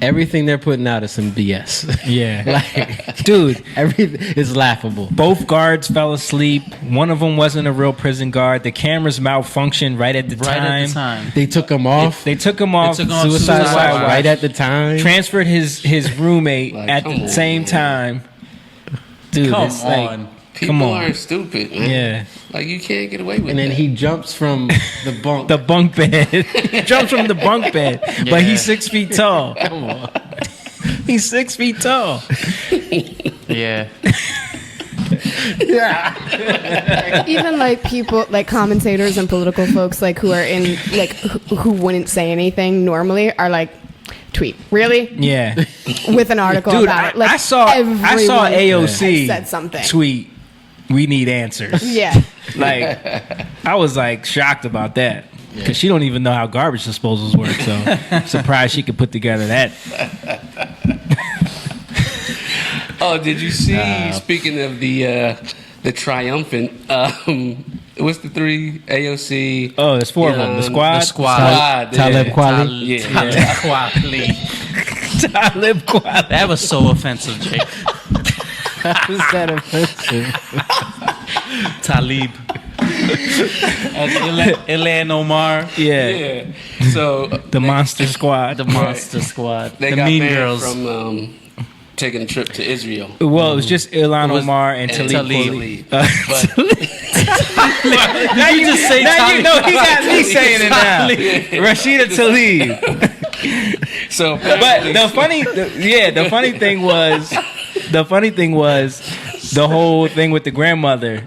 everything they're putting out is some BS. Yeah, Like, dude, everything is laughable. both guards fell asleep. One of them wasn't a real prison guard. The cameras malfunctioned right at the time. They took him off. They took him off. Suicide watch watch. right at the time. Transferred his roommate Like, at come the on, same man. time. Dude, Come it's like, on. People on. aren't stupid, man. Yeah. Like you can't get away with And then that. he jumps from the bunk. the bunk bed. He jumps from the bunk bed, but he's 6 feet tall. Come on. He's 6 feet tall. Yeah. Even like people, like commentators and political folks, like who are in, like who wouldn't say anything normally, are like, tweet really Yeah. with an article Dude, about it. Like I saw everyone AOC said something. tweet, "We need answers." Yeah, Like, I was like shocked about that because she don't even know how garbage disposals work. So surprised she could put together that. Oh, did you see? Speaking of the triumphant, what's the three? AOC. Oh, there's four of them. The squad. Talib Kweli. Yeah. Talib Kweli. That was so offensive, Jake. How is that offensive? Talib. Ilan Omar. Yeah. So The Monster Squad. The Monster Squad. they The got Mean banned Girls. from taking a trip to Israel. Well, it was just Ilan Omar and And Talib. Talib. But Now you just say now you Talib. know he got me saying it now. Rashida Talib. so, But the funny thing was the whole thing with the grandmother.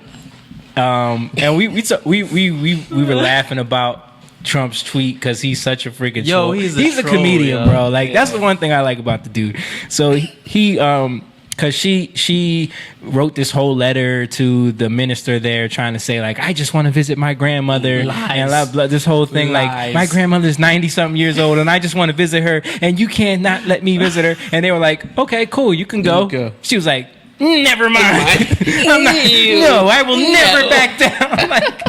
And we were laughing about Trump's tweet because he's such a freaking troll. He's a troll, comedian, yo. bro. Like that's the one thing I like about the dude. So he because she wrote this whole letter to the minister there trying to say like, I just want to visit my grandmother. Lies. And blah, blah, this whole thing like, Lies. my grandmother's 90-something years old and I just want to visit her and you can't not let me visit her. And they were like, okay, cool, you can go. You go. She was like, never mind. I'm not, no, I will never back down. Like,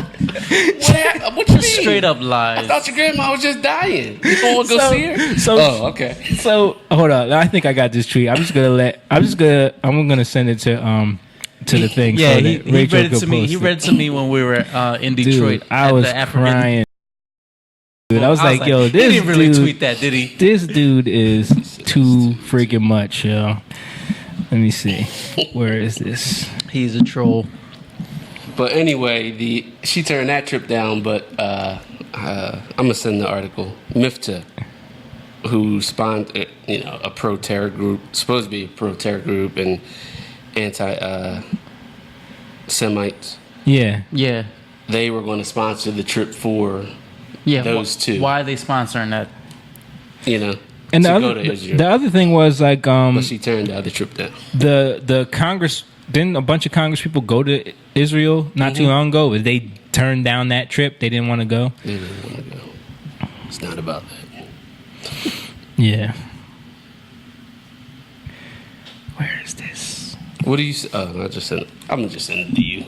What you mean? Straight up I lies. thought your grandma was just dying. You don't want to go see her? Oh, okay. So hold on. I think I got this tweet. I'm gonna send it to the thing. Yeah, so he that read Rachel it could to me. post He it. read it to me when we were in Detroit. Dude, I was crying. Dude, I was like, yo, this he didn't really dude, tweet that, did he? This dude is too freaking much, yo. Let me see. Where is this? He's a troll. But anyway, she turned that trip down. But I'm gonna send the article. Mifta, who spawned, a pro-terror group, supposed to be a pro-terror group and anti-Semites. Yeah. Yeah. They were going to sponsor the trip for those two. Why are they sponsoring that? And go to Israel. the other thing was like But she turned the other trip down. the Congress, didn't a bunch of Congress people go to Israel not too long ago? But they turned down that trip. They didn't want to go. They didn't want to go. It's not about that. Yeah. Where is this? What do you? I'm gonna just send it to you.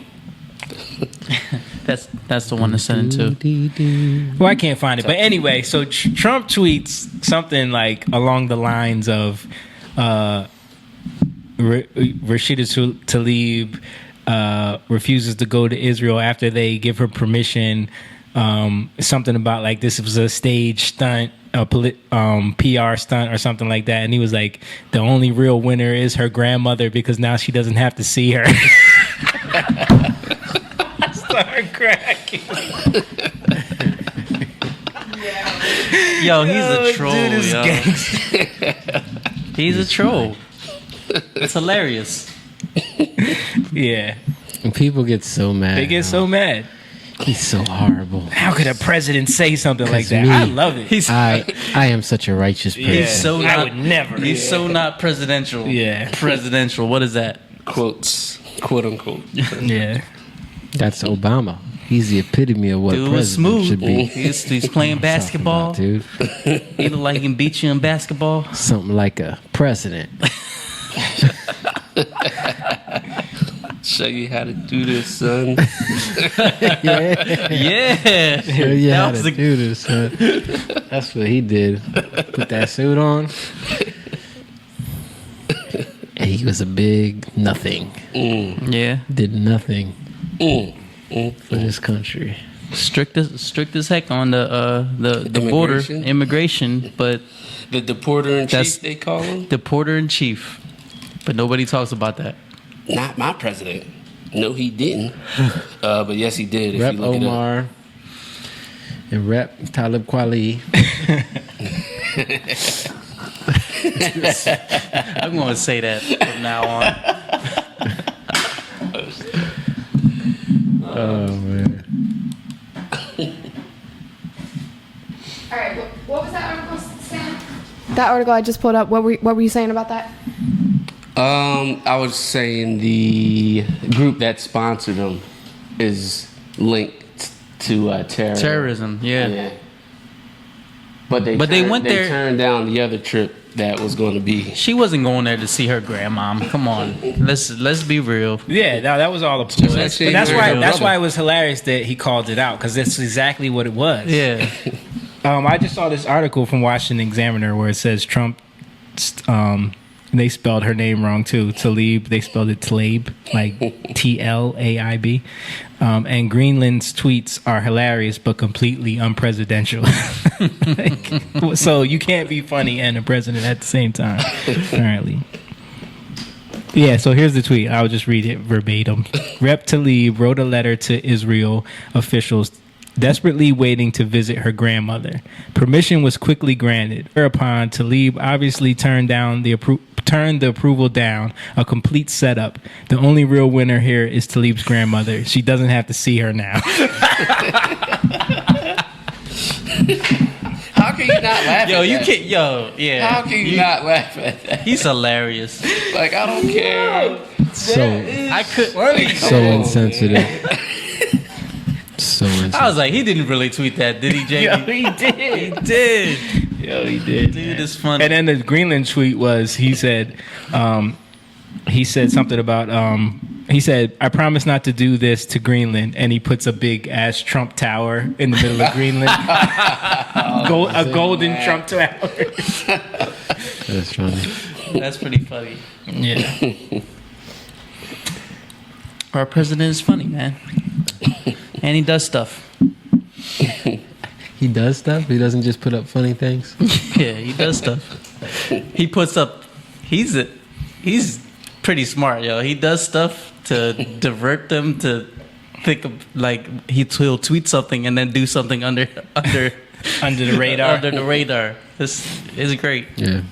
That's the one to send it to. Well, I can't find it. But anyway, so Trump tweets something like along the lines of Rashida Tlaib refuses to go to Israel after they give her permission. Something about like this was a stage stunt, a PR stunt or something like that. And he was like, the only real winner is her grandmother because now she doesn't have to see her. Start cracking. Yo, he's a troll. Dude is yo. He's a troll. It's hilarious. Yeah. And people get so mad. They get so mad. He's so horrible. How could a president say something like that? Me, I love it. I am such a righteous person. Yeah. So I not, would never. He's so not presidential. Yeah. Presidential. What is that? Quotes, quote unquote. Yeah. That's Obama. He's the epitome of what Dude a was president smooth. should be. He's playing basketball. Dude, He look like he can beat you in basketball. something like a president. Show you how to do this, son. Yeah. Hell yeah, That how was to the- do this, huh? That's what he did. Put that suit on. And he was a big nothing. Yeah. Did nothing for this country. Strict as heck on the border immigration, but The deporter in That's- chief, they call him. deporter in chief. But nobody talks about that. Not my president. No, he didn't. But yes, he did. If Rep you look it up. Omar and Rep Talib Kweli. I'm going to say that from now on. Oh man. All right, what was that article saying? That article I just pulled up. What were you saying about that? I was saying the group that sponsored him is linked to Terrorism, yeah. But they went there- turned down the other trip that was going to be. She wasn't going there to see her grandmom. Come on, let's be real. Yeah, no, that was all a ploy. like saying That's you're why. your That's brother. why it was hilarious that he called it out because that's exactly what it was. Yeah, I just saw this article from Washington Examiner where it says Trump. They spelled her name wrong too. Tlaib. They spelled it Tlaib, like Tlaib. And Greenland's tweets are hilarious but completely unpresidential. Like, so you can't be funny and a president at the same time, apparently. Yeah, so here's the tweet. I'll just read it verbatim. Rep Tlaib wrote a letter to Israel officials desperately waiting to visit her grandmother. Permission was quickly granted. Whereupon Tlaib obviously turned the approval down. A complete setup. The only real winner here is Tlaib's grandmother. She doesn't have to see her now. How can you not laugh yo, at you that? can't, yo, yeah. How can you not laugh at that? He's hilarious. Like, I don't care. So I could. so insensitive. So insensitive. I was like, he didn't really tweet that, did he, Jamie? Yo, he did. He did. Yo, he did. Dude is funny. And then the Greenland tweet was, he said, he said something about he said, "I promise not to do this to Greenland," and he puts a big ass Trump tower in the middle of Greenland, a golden Trump tower. That's funny. That's pretty funny. Yeah. Our president is funny, man, and he does stuff. He does stuff. He doesn't just put up funny things. Yeah, he does stuff. He puts up. He's pretty smart, yo. He does stuff to divert them to think of, like, he'll tweet something and then do something under the radar. Under the radar. This is great. Yeah.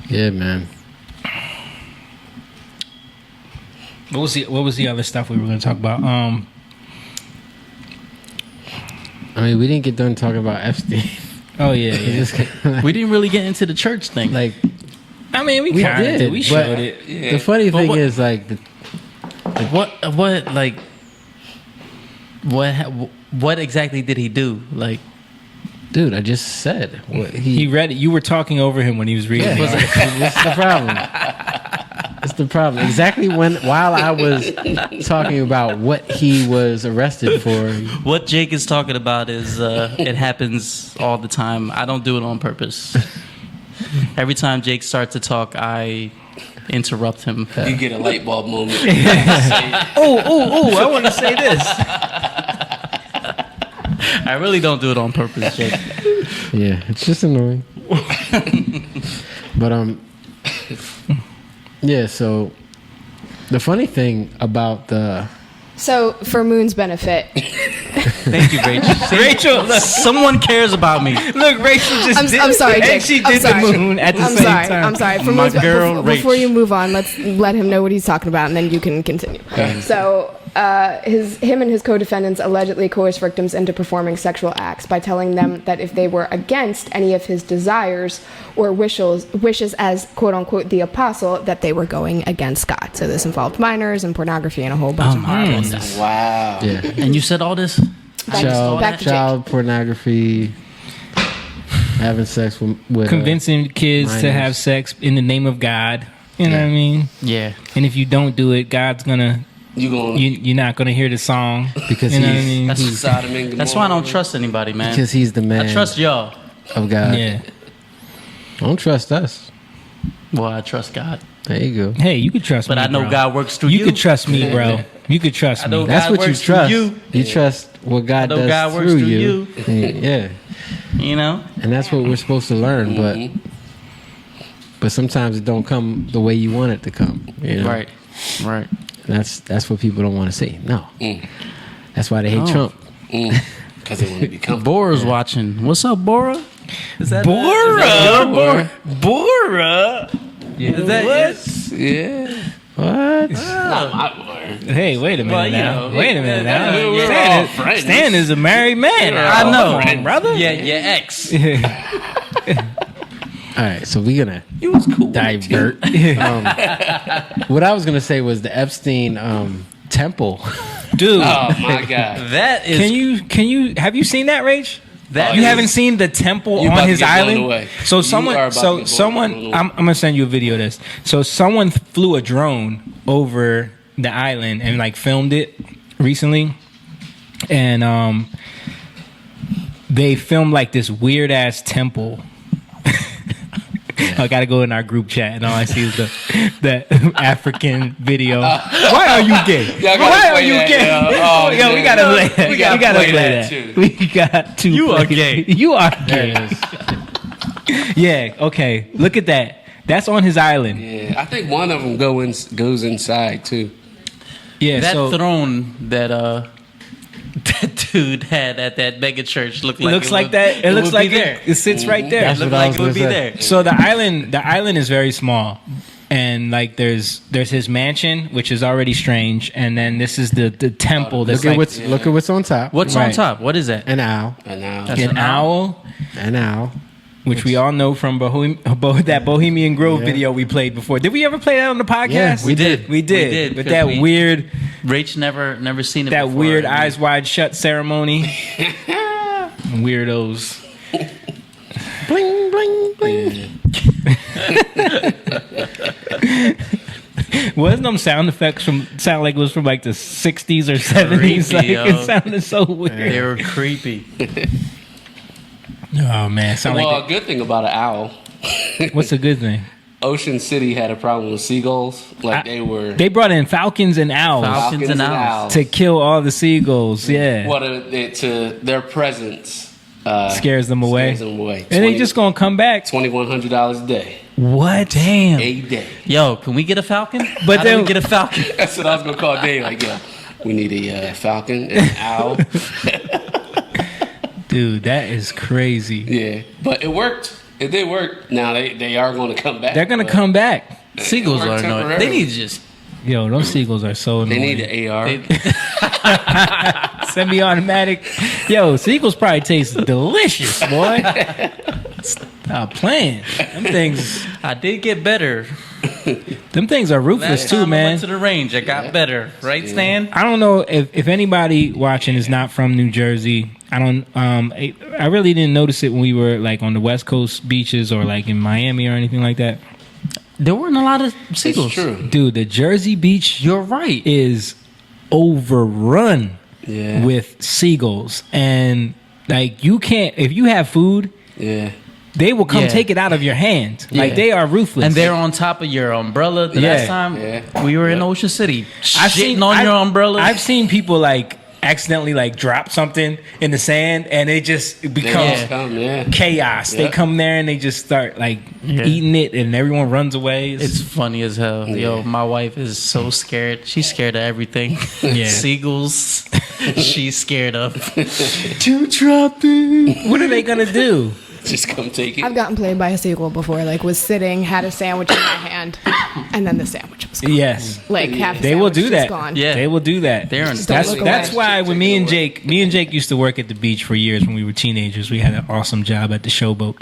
Yeah, man. What was the other stuff we were going to talk about? I mean, we didn't get done talking about Epstein. Oh yeah. We didn't really get into the church thing. Like, I mean, we kind of did. We showed it. Yeah. The funny thing is, like, what exactly did he do? Like, dude, I just said he read it. You were talking over him when he was reading. Yeah, what's the problem? That's the problem. Exactly while I was talking about what he was arrested for. What Jake is talking about is it happens all the time. I don't do it on purpose. Every time Jake starts to talk, I interrupt him. You get a light bulb moment. Oh! I want to say this. I really don't do it on purpose, Jake. Yeah, it's just annoying. But yeah. So the funny thing about So, for Moon's benefit, thank you, Rachel. Rachel, look, someone cares about me. Look, Rachel just I'm sorry, Jake. and she I'm did sorry. the moon at the same time. I'm sorry. For My Moon's girl, before Rach. you move on, let's let him know what he's talking about, and then you can continue. So, him and his co-defendants allegedly coerced victims into performing sexual acts by telling them that if they were against any of his desires or wishes as quote-unquote the apostle, that they were going against God. So this involved minors and pornography and a whole bunch of horrible stuff. Wow. yeah, And you said all this? Back to Jake. child pornography, having sex with Convincing kids to minors. have sex in the name of God. You know what I mean? Yeah. And if you don't do it, God's gonna. You're not gonna hear the song because you know what I he's mean? That's, Sodom and Gomorrah. that's why I don't trust anybody, man. because he's the man I trust y'all. of God. Yeah. Don't trust us. Well, I trust God. There you go. Hey, you could trust But me. I know bro. God works through you. You could trust me, bro. You could trust I know me. That's God what you works through trust. you. You trust what God I know does God works through through you. Yeah, You know? and that's what we're supposed to learn. But sometimes it don't come the way you want it to come. You know? Right. Right. That's what people don't want to see. No, that's why they hate Trump. Because they want to become. Bora's watching. What's up, Bora? Is that Bora? Bora? Is that Yeah. What? Not my word. Hey, wait a minute Well, you now. know, Wait a minute now. we're Stan all is- friends. Stan is a married man. I know, Come on, brother. Yeah, your ex. All right, so we're gonna He was cool. divert. What I was gonna say was the Epstein temple. Dude, Oh my God. That is. can you have you seen that, Rach? That You is- haven't seen the temple You about on to his get blown island? away. So You are someone, about to so get someone, blown away. I'm gonna send you a video of this. So someone flew a drone over the island and like filmed it recently, and they filmed like this weird ass temple. I gotta go in our group chat, and all I see is the African video. Why are you gay? Y'all gotta Why are play you that, gay? yo. Oh, Yo, we man. gotta play that. We gotta play that, too. We got to. You are play- gay. You are There it gay. is. Yeah. Okay. Look at that. That's on his island. Yeah, I think one of them goes inside too. Yeah. that so throne that that dude had at that mega church looked it like looks it like would- that. It looks would like be there. it sits right there. That's Looked what I like was it would be gonna there. So the island is very small, and like there's his mansion, which is already strange, and then this is the temple that's Look like at what's on top. What's on Right. top? What is that? An owl. And now That's an an owl, An owl. which we all know from that Bohemian Grove Yeah. video we played before. Did we ever play that on the podcast? Yeah, we did. We did. We did, But 'cause that we- weird, Rach never seen it that before. weird eyes wide shut ceremony. Weirdos. Bling bling bling. Wasn't them sound effects sound like it was from like the 60s or 70s? Creepy, Like it sounded so weird. They were creepy. Oh man, sound Well, like a good thing about an owl, what's a good thing? Ocean City had a problem with seagulls. Like They brought in falcons and owls Falcons and owls. to kill all the seagulls. Yeah, to their presence scares them away. Scares them away. And they just gonna come back. $2,100 a day. What? Damn. A day. Yo, can we get a falcon? But How do then- we get a falcon? That's what I was gonna call Dave. Like, yeah, we need a falcon and an owl. Dude, that is crazy. Yeah, but it worked. It did work. Now they are going to come back. They're gonna come back. Seagulls It are worked annoying. temporarily. They need to just. Yo, those seagulls are so They annoying. need an AR. Semi-automatic. Yo, seagulls probably taste delicious, boy. Stop playing. Them things. I did get better. Them things are ruthless Last too, time I man. went to the range, I got better. Right, Stan? I don't know if anybody watching is not from New Jersey. I don't. I really didn't notice it when we were like on the West Coast beaches or like in Miami or anything like that. There weren't a lot of seagulls. It's true. Dude, the Jersey beach You're right. is overrun Yeah. with seagulls, and like you can't if you have food, Yeah. they will come Yeah. take it out of your hand. Like Yeah. they are ruthless. And they're on top of your umbrella. The Yeah. last time we were in Ocean City, I've shitting on your umbrella. I've seen people like accidentally like drop something in the sand, and it just becomes They come, yeah. chaos. They Yeah. come there and they just start like Yeah. eating it, and everyone runs away. It's funny as hell. Yo, my wife is so scared. She's scared of everything. Yeah. Seagulls, she's scared of. Two dropping. What are they gonna do? Just come take it. I've gotten played by a seagull before. Like, was sitting, had a sandwich in my hand, and then the sandwich was gone. Yes. Like, half the They will sandwich do just that. Gone. Yeah. They will do that. They're in- Just don't look That's away. why when me and Jake used to work at the beach for years when we were teenagers. We had an awesome job at the showboat,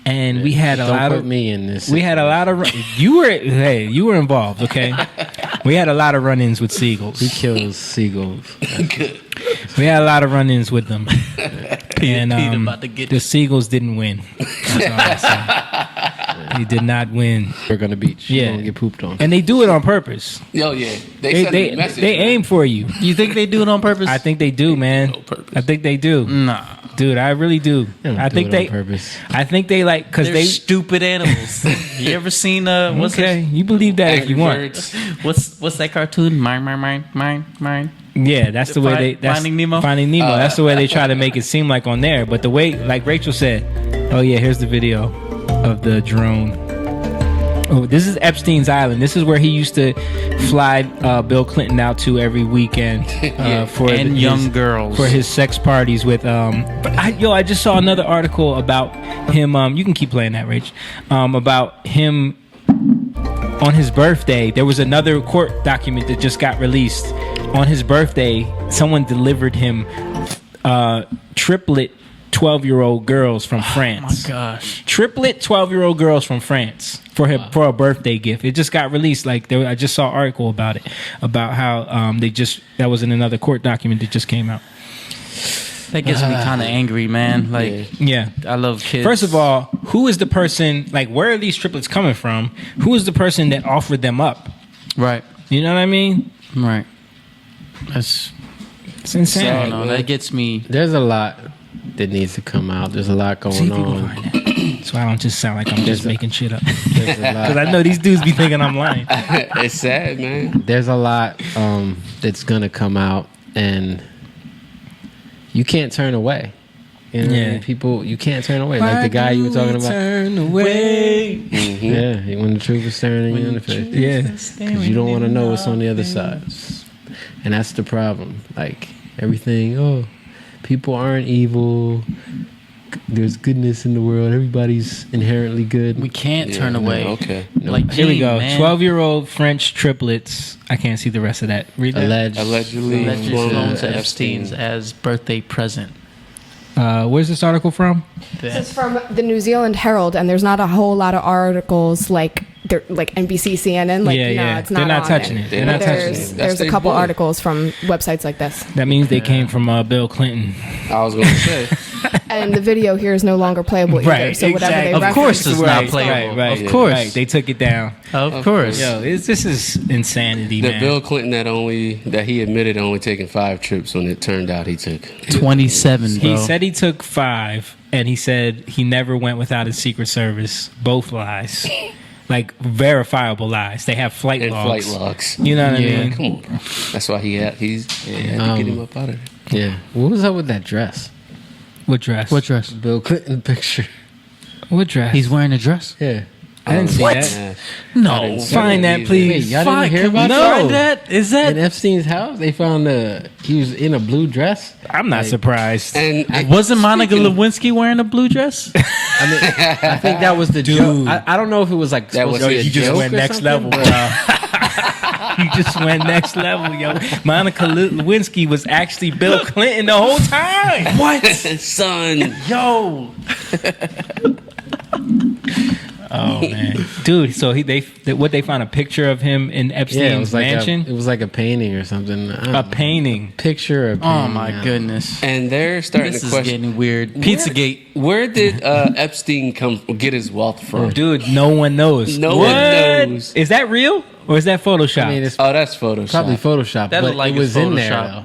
and we had a Don't lot put of me in this. we had a lot of you were involved. Okay, we had a lot of run-ins with He seagulls. kills seagulls. We had a lot of run-ins with them, and Pete about to get the seagulls didn't win. That's all I say. He did not win, We're gonna beach. Yeah. You're gonna get pooped on. and they do it on purpose. Yo, yeah. They They send they, a message. they man. aim for you. You think they do it on purpose? I think they do, man. on purpose. I think they do. Nah. Dude, I really do. They don't I do think it they on purpose. I think they like because They're they stupid animals. You ever seen what's okay. You believe that if Angry you want. Birds. what's that cartoon? Mine. Yeah, that's the way they. That's Finding Nemo? Finding Nemo. That's the way they try to make it seem like on there. But the way, like Rachel said, oh yeah, here's the video of the drone. Oh, this is Epstein's Island. This is where he used to fly Bill Clinton out to every weekend for And young girls. for his sex parties with. But I just saw another article about him. You can keep playing that, Rach. About him on his birthday. There was another court document that just got released. On his birthday, someone delivered him triplet 12-year-old girls from France. Oh my gosh. Triplet 12-year-old girls from France for him for a birthday gift. It just got released. Like I just saw an article about it, about how that was in another court document that just came out. That gets me kind of angry, man. Like, Yeah. I love kids. First of all, who is the person? Like, where are these triplets coming from? Who is the person that offered them up? right, You know what I mean? right. It's It's insane. I don't know. That gets me. There's a lot that needs to come out. There's a lot See going if you can on. find it. So I don't just sound like I'm just making shit up. There's a Because lot. I know these dudes be thinking I'm lying. It's sad, man. There's a lot that's gonna come out, and you can't turn away. You know, what I mean? People, you can't turn away. Like the guy you were talking about. Turn away. Yeah, when the truth is staring you in the face. Yeah. Because you don't want to know what's on the other side. And that's the problem. Like, everything, people aren't evil. There's goodness in the world. Everybody's inherently good. We can't turn away. Okay. Like, Here we Gene, go. man. 12-year-old French triplets. I can't see the rest of that. Read that. Allegedly Allegedly flown flown to to Epstein's as birthday present. Where's this article from? This is from the New Zealand Herald, and there's not a whole lot of articles like they're like NBC, CNN. Like, Yeah, no, yeah. it's not. They're not on touching it. it. They're But not touching there's, it. That's There's a their couple boy. articles from websites like this. That means they came from Bill Clinton. I was going to say. and the video here is no longer playable either. Right, So whatever exactly. they Of reference, course it's not Right, playable. right, Of course. right. They took it down. Of course. Yo, this is insanity, The man. Bill Clinton that he admitted only taking 5 trips when it turned out he took 27, bro. He said he took 5, and he said he never went without his Secret Service. Both lies. Like, verifiable lies. They have flight and logs. flight logs. You know what I mean? Come on, bro. That's why he had to get him up out of there. Yeah. What was up with that dress? What dress? What dress? Bill Clinton picture. What dress? He's wearing a dress? Yeah. I didn't see What? that. No. Find that, Wait, please. y'all didn't hear about no. that? Find that? Is that? In Epstein's house, they found he was in a blue dress. I'm not surprised. And Wasn't Monica Lewinsky wearing a blue dress? I mean, I think that was the joke. I don't know if it was like That was supposed to be his a You just joke went or next something, level, but- bro. You just went next level, yo. Monica Lewinsky was actually Bill Clinton the whole time. What? son, Yo. Oh man, dude. So they found a picture of him in Yeah, it Epstein's was like mansion. it was like a painting or something. I don't A know. painting. Picture. Or Oh painting, my I don't know. goodness. and they're starting This to is question getting weird. Pizzagate. where did Epstein get his wealth from? Dude, no one knows. No one What? knows. Is that real or is that Photoshop? I mean, it's Oh, that's Photoshop. probably Photoshop, That but look like it was it's in there Photoshop.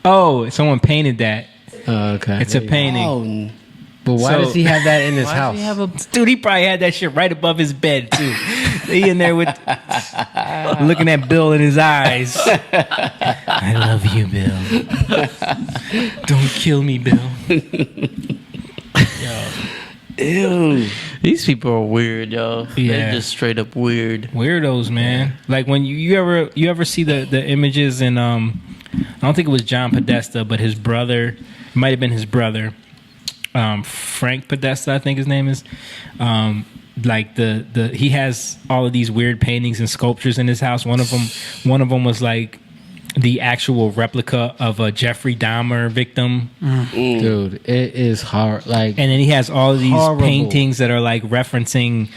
Oh, someone painted that. though. Oh, okay. It's a painting. Oh, But why So- does he have that in his Why house? does he have a Dude, he probably had that shit right above his bed too. He in there with looking at Bill in his eyes. I love you, Bill. Don't kill me, Bill. ew. These people are weird, yo. Yeah. They're just straight up weird. Weirdos, man. Like when you ever see the images in I don't think it was John Podesta, but his brother, it might have been his brother, Frank Podesta, I think his name is. Like he has all of these weird paintings and sculptures in his house. One of them was like the actual replica of a Jeffrey Dahmer victim. Dude, it is hard. Like, And then he has all of these Horrible. paintings that are like referencing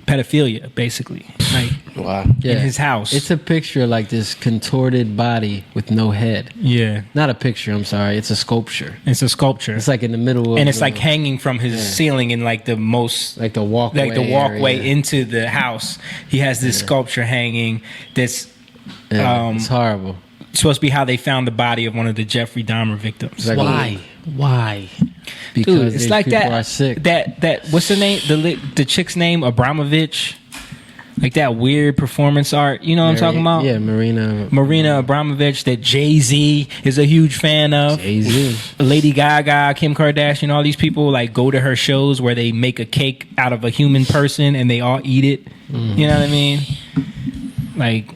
pedophilia, basically, like Wow. in his house. It's a picture of like this contorted body with no head. Yeah, Not a picture. I'm sorry. It's a sculpture. it's a sculpture, It's like in the middle of, and it's like hanging from his ceiling in like the most like the walkway. like the walkway area. into the house. He has this sculpture hanging that's Yeah, it's horrible. supposed to be how they found the body of one of the Jeffrey Dahmer victims. It's like Why? Why? Because Dude, it's these like people that. are sick. That what's the name? The chick's name Abramovich. Like that weird performance art. You know what I'm talking about? Yeah, Marina Abramovich, that Jay-Z is a huge fan of. Jay-Z. Lady Gaga, Kim Kardashian, all these people like go to her shows where they make a cake out of a human person and they all eat it. You know what I mean? Like,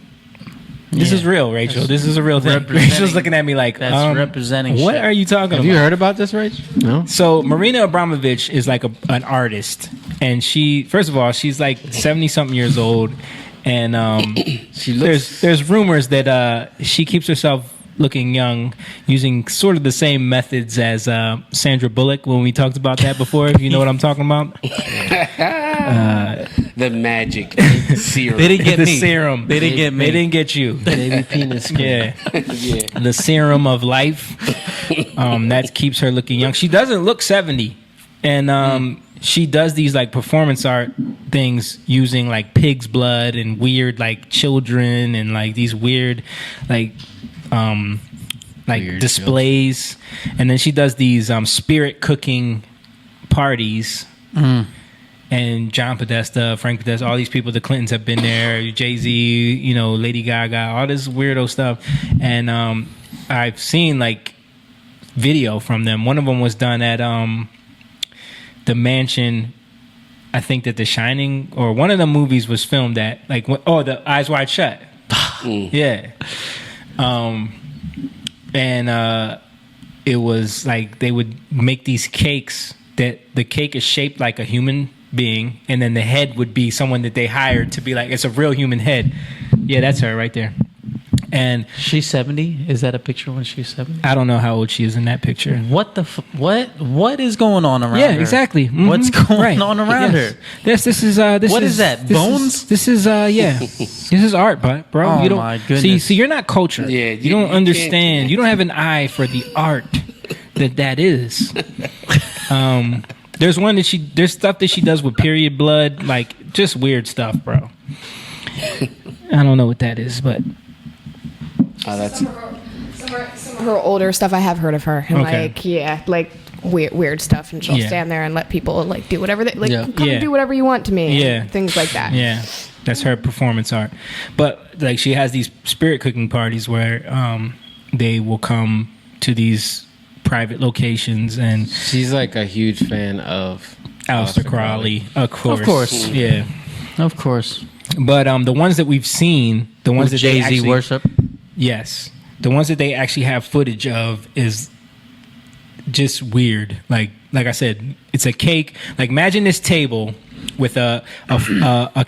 this is real, Rachel. This is a real thing. representing- Rachel's looking at me like, That's representing what shit. are you talking Have about? you heard about this, Rach? No. So Marina Abramovich is like an artist, and she, first of all, she's like 70-something years old, and She looks. there's rumors that she keeps herself looking young using sort of the same methods as Sandra Bullock when we talked about that before. If you know what I'm talking about, The magic serum. They didn't get the me. serum. They didn't get me. They didn't get you. Baby penis. Yeah. Yeah. The serum of life that keeps her looking young. She doesn't look 70, and she does these like performance art things using like pig's blood and weird like children and like these weird like Weird displays, and then she does these spirit cooking parties. And John Podesta, Frank Podesta, all these people, the Clintons have been there, Jay-Z, you know, Lady Gaga, all this weirdo stuff. And I've seen like video from them. One of them was done at the mansion, I think that The Shining, or one of the movies was filmed at, like, The Eyes Wide Shut. Yeah. And it was like they would make these cakes that the cake is shaped like a human being, and then the head would be someone that they hired to be like, it's a real human head. Yeah, that's her right there. And She's 70? Is that a picture when she's 70? I don't know how old she is in that picture. What the what is going on around Yeah, her? exactly. Mhm. What's going Right. on around Yes. her? This is What is that, bones? This is yeah. This is art, bro. Oh, You don't my goodness. see you're not cultured. Yeah, you you don't can't- understand. You don't have an eye for the art that is. There's one that there's stuff that she does with period blood, like just weird stuff, bro. I don't know what that is, but That's some of her older stuff I have heard of her, and Okay. like weird stuff, and she'll Yeah. stand there and let people like do whatever they like. Yeah. Come Yeah. do whatever you want to me. Yeah. and things like that. yeah, that's her performance art. But like she has these spirit cooking parties where they will come to these private locations, and She's like a huge fan of Aleister Crowley, of course, yeah. Of course. But the ones that we've seen, the ones With that they Jay-Z actually worship. yes, the ones that they actually have footage of is just weird. Like I said, it's a cake. Like imagine this table with a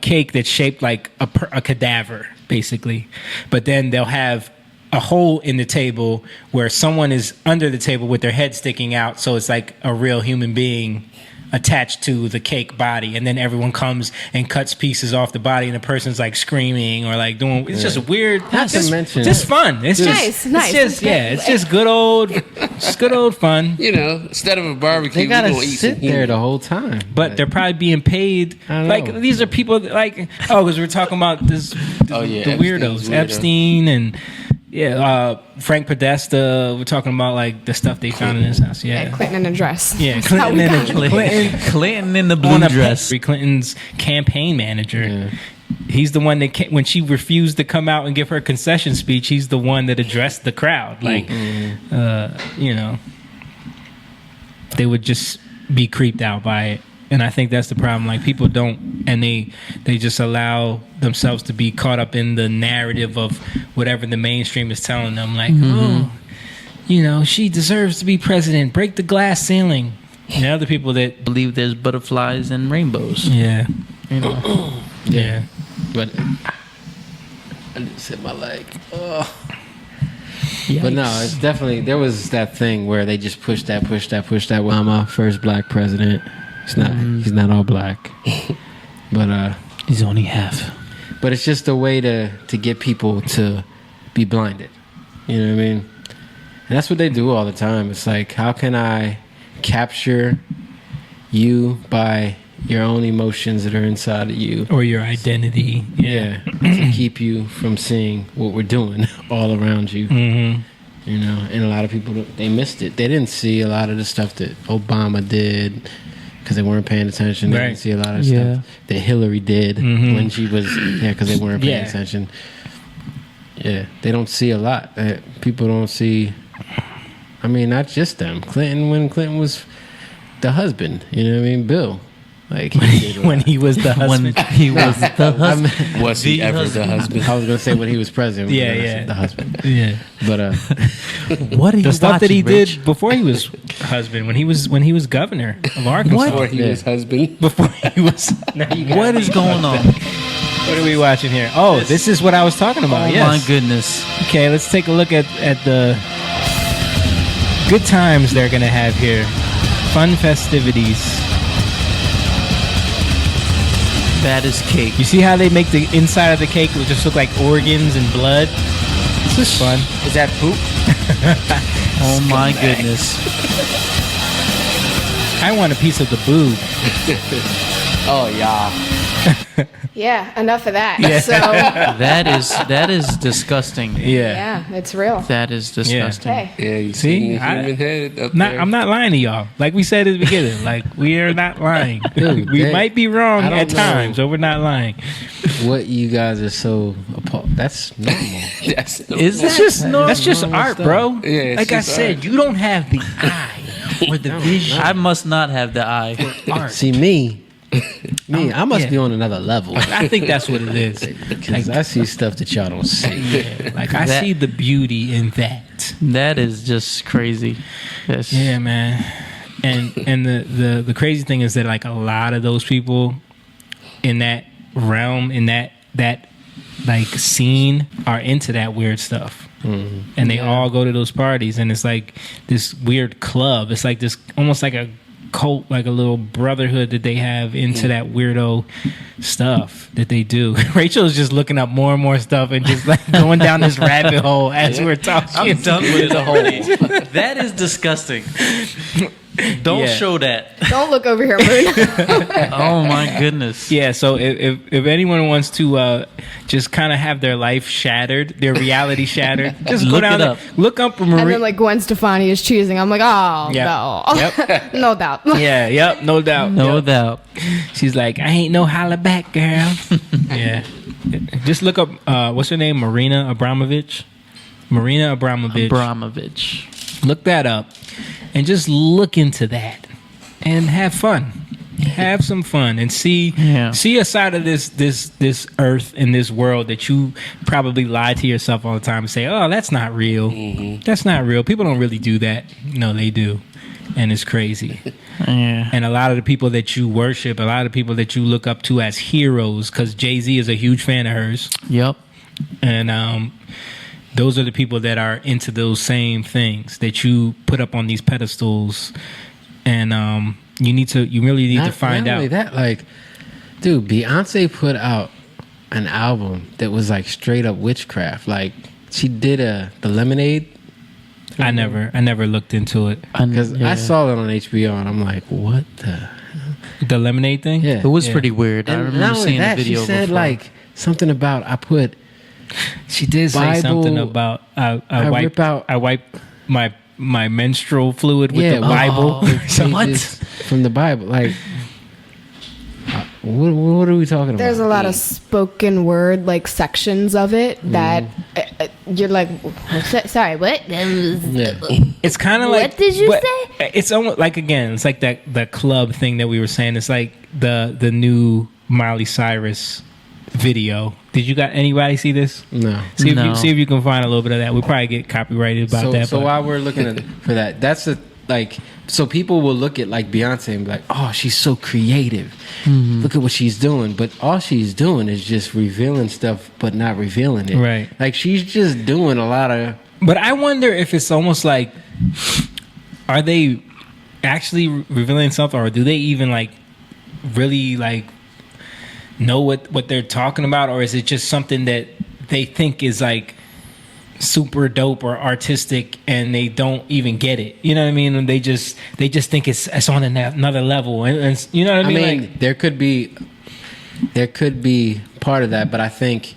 cake that's shaped like a cadaver, basically. But then they'll have a hole in the table where someone is under the table with their head sticking out, so it's like a real human being attached to the cake body, and then everyone comes and cuts pieces off the body, and the person's like screaming or like doing. It's just weird. Not to just, mention- just fun. It's Nice, nice. It's just it's just good old fun. you know, instead of a barbecue, They gotta we gonna eat sit some there human. the whole time. But they're probably being paid. I don't Like know. these are people that, like because we're talking about this. Oh, yeah, the weirdos, Epstein's weirdo. Epstein and Frank Podesta. We're talking about like the stuff they found in his house. Yeah, Yeah, Clinton in a dress. yeah. That's how Clinton we in got a, it. Clinton in the on blue a dress. Hillary Clinton's campaign manager. He's the one that when she refused to come out and give her concession speech, he's the one that addressed the crowd. Like, you know, they would just be creeped out by it. And I think that's the problem. Like people don't, and they just allow themselves to be caught up in the narrative of whatever the mainstream is telling them. Like, oh, you know, she deserves to be president. Break the glass ceiling. And other people that, Believe there's butterflies and rainbows. yeah, You know. yeah. But I just hit my leg. Oh. But no, it's definitely there was that thing where they just pushed that. Obama, first black president. He's not all black, but He's only half. but it's just a way to get people to be blinded. You know what I mean? And that's what they do all the time. It's like, how can I capture you by your own emotions that are inside of you? Or your identity. Yeah, to keep you from seeing what we're doing all around you. Mm-hmm. You know, and a lot of people, they missed it. They didn't see a lot of the stuff that Obama did because they weren't paying attention. They Right. didn't see a lot of Yeah. stuff that Hillary did when she was, because they weren't paying Yeah. attention. Yeah, they don't see a lot. People don't see, I mean, not just them. When Clinton was the husband, you know what I mean? Bill. Like, he did a When lot. he was the When husband. he was the husband. Was he ever the husband? I was going to say when he was president. Yeah, but I yeah. said the husband. Yeah. But What are you The stuff that he watching, Rich? did before he was husband, when he was governor of Arkansas. Before he was husband. Before he was. Now you got What me is going on? What are we watching here? Oh, this is what I was talking about. Oh yes. my goodness. Okay, let's take a look at the good times they're gonna have here. Fun festivities. That is cake. You see how they make the inside of the cake just look like organs and blood? This is fun. Is that poop? Oh my goodness. I want a piece of the boob. Oh yeah. Yeah, enough of that. Yeah. So That is disgusting. Yeah. yeah, it's real. That is disgusting. Hey, Yeah, you See? see the I- human head up Not, there. I'm not lying to y'all. Like we said at the beginning, like we are not lying. Dude, we they- might be wrong I don't at know. times, but we're not lying. what you guys are so appalled. That's normal. That's Is That's that just that's just normal art, stuff. bro. Yeah, it's like I just said, art. you don't have the eye or the vision. I must not have the eye. Art. See me, I must yeah. be on another level I think that's what it is. because I see stuff that y'all don't see. Yeah, like I That- see the beauty in that. That is just crazy. Yes. Yeah, man. And the crazy thing is that like a lot of those people in that realm, in that like scene, are into that weird stuff. And they all go to those parties, and it's like this weird club. It's like this almost like a cult, like a little brotherhood that they have into that weirdo stuff that they do. Rachel is just looking up more and more stuff and just like going down this rabbit hole as we're talking. I'm done with it already. That is disgusting. Don't show that. Don't look over here, Moon. Oh my goodness. Yeah, so if anyone wants to just kind of have their life shattered, their reality shattered, just Look go down it there, up. look up And then like Gwen Stefani is choosing. I'm like, oh Yep. no, Yep. no doubt. Yeah, yep, no doubt. No Yep. doubt. She's like, I ain't no holla back, girl. Yeah. Just look up, what's her name? Marina Abramovich. Abramovich. Look that up and just look into that and have fun. Have some fun and see a side of this earth and this world that you probably lie to yourself all the time and say, oh, that's not real. That's not real. People don't really do that. No, they do. And it's crazy. Yeah. And a lot of the people that you worship, a lot of people that you look up to as heroes, because Jay-Z is a huge fan of hers. Yep. And those are the people that are into those same things that you put up on these pedestals. And you really need to find not only out. that, like, dude, Beyonce put out an album that was like straight up witchcraft. Like, she did the Lemonade. I never looked into it. Because I saw it on HBO and I'm like, what the Lemonade thing? Yeah. It was pretty weird. I And remember not only seeing that, the video she said before. like something about She did say Bible- something about I wipe my menstrual fluid with the Bible. pages from the Bible. Like, what are we talking about? There's a lot of spoken word like sections of it that you're like, sorry, what? It's kind of like What did you but say? It's almost like, again, it's like the club thing that we were saying. It's like the new Miley Cyrus video. Did you got anybody see this? No. See if No. you can find a little bit of that. We probably get copyrighted about that. So but while we're looking for that, that's so people will look at like Beyonce and be like, oh, she's so creative. Look at what she's doing. But all she's doing is just revealing stuff, but not revealing it. Right. Like, she's just doing a lot of. But I wonder if it's almost like, are they actually revealing something, or do they even like really like know what they're talking about, or is it just something that they think is like super dope or artistic and they don't even get it? You know what I mean? And they just think it's on another level, and you know what I mean? I mean, like, there could be part of that, but I think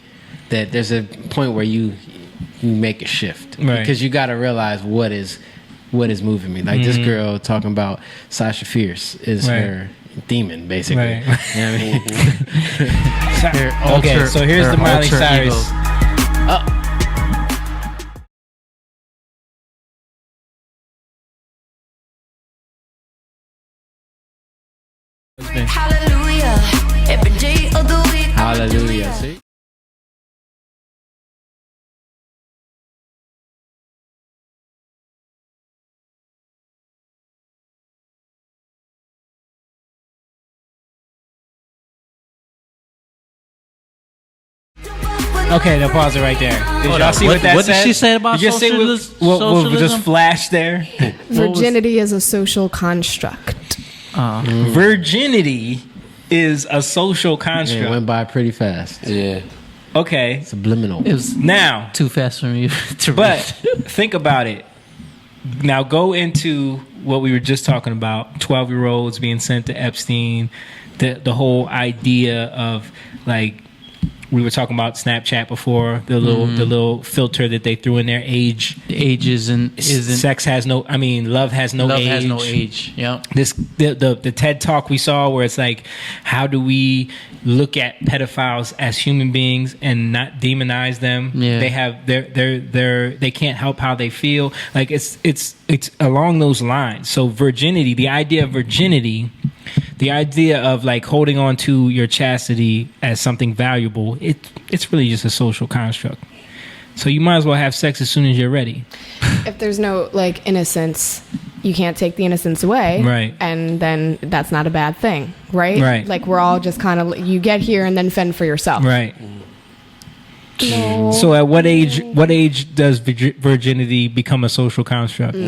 that there's a point where you make a shift, Right. because you got to realize what is moving me. Like, this girl talking about Sasha Fierce is Right. her demon, basically. Right. You know what I mean? okay, so here's the Miley Cyrus. Hallelujah. Every day of the week. Hallelujah. See? Okay, now pause it right there. Did y'all see what that What did said? she say about Did you see what socialism? just flashed there? Virginity is a social construct. Virginity is a social It construct. went by pretty fast. Yeah. Okay, Subliminal. It was now, too fast for me to but read. think about it. Now go into what we were just talking about: 12-year-olds being sent to Epstein. The whole idea of like. We were talking about Snapchat before, the little filter that they threw in there. Age isn't sex has no. I mean, love has no love age. has no age. Yep. The TED Talk we saw where it's like, how do we look at pedophiles as human beings and not demonize them? Yeah. They have they can't help how they feel. Like it's along those lines. So virginity, the idea of virginity. The idea of like holding on to your chastity as something valuable, it's really just a social construct. So you might as well have sex as soon as you're ready. If there's no like innocence, you can't take the innocence away, Right. And then that's not a bad thing, right? Right. Like we're all just kind of you get here and then fend for yourself, Right. No. So at what age does virginity become a social construct?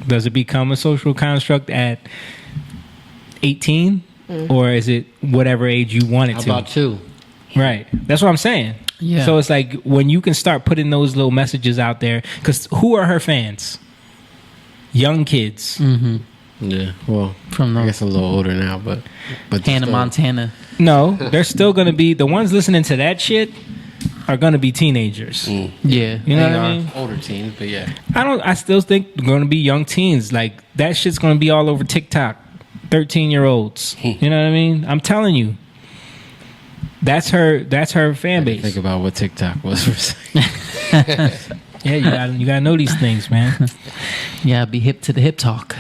Does it become a social construct at 18, or is it whatever age you want it How to? about 2? Right. That's what I'm saying. Yeah. So it's like when you can start putting those little messages out there, because who are her fans? Young kids. Mm-hmm. Yeah. Well, From I the guess a little older now, but Hannah still- Montana. No, they're still going to be the ones listening to that shit are going to be teenagers. Yeah. You know They what I are mean? older teens, but yeah. I still think they're going to be young teens. Like that shit's going to be all over TikTok. 13-year-olds. You know what I mean? I'm telling you. That's her fan base. Think about what TikTok was for a second. Yeah, you gotta know these things, man. Yeah, be hip to the hip talk.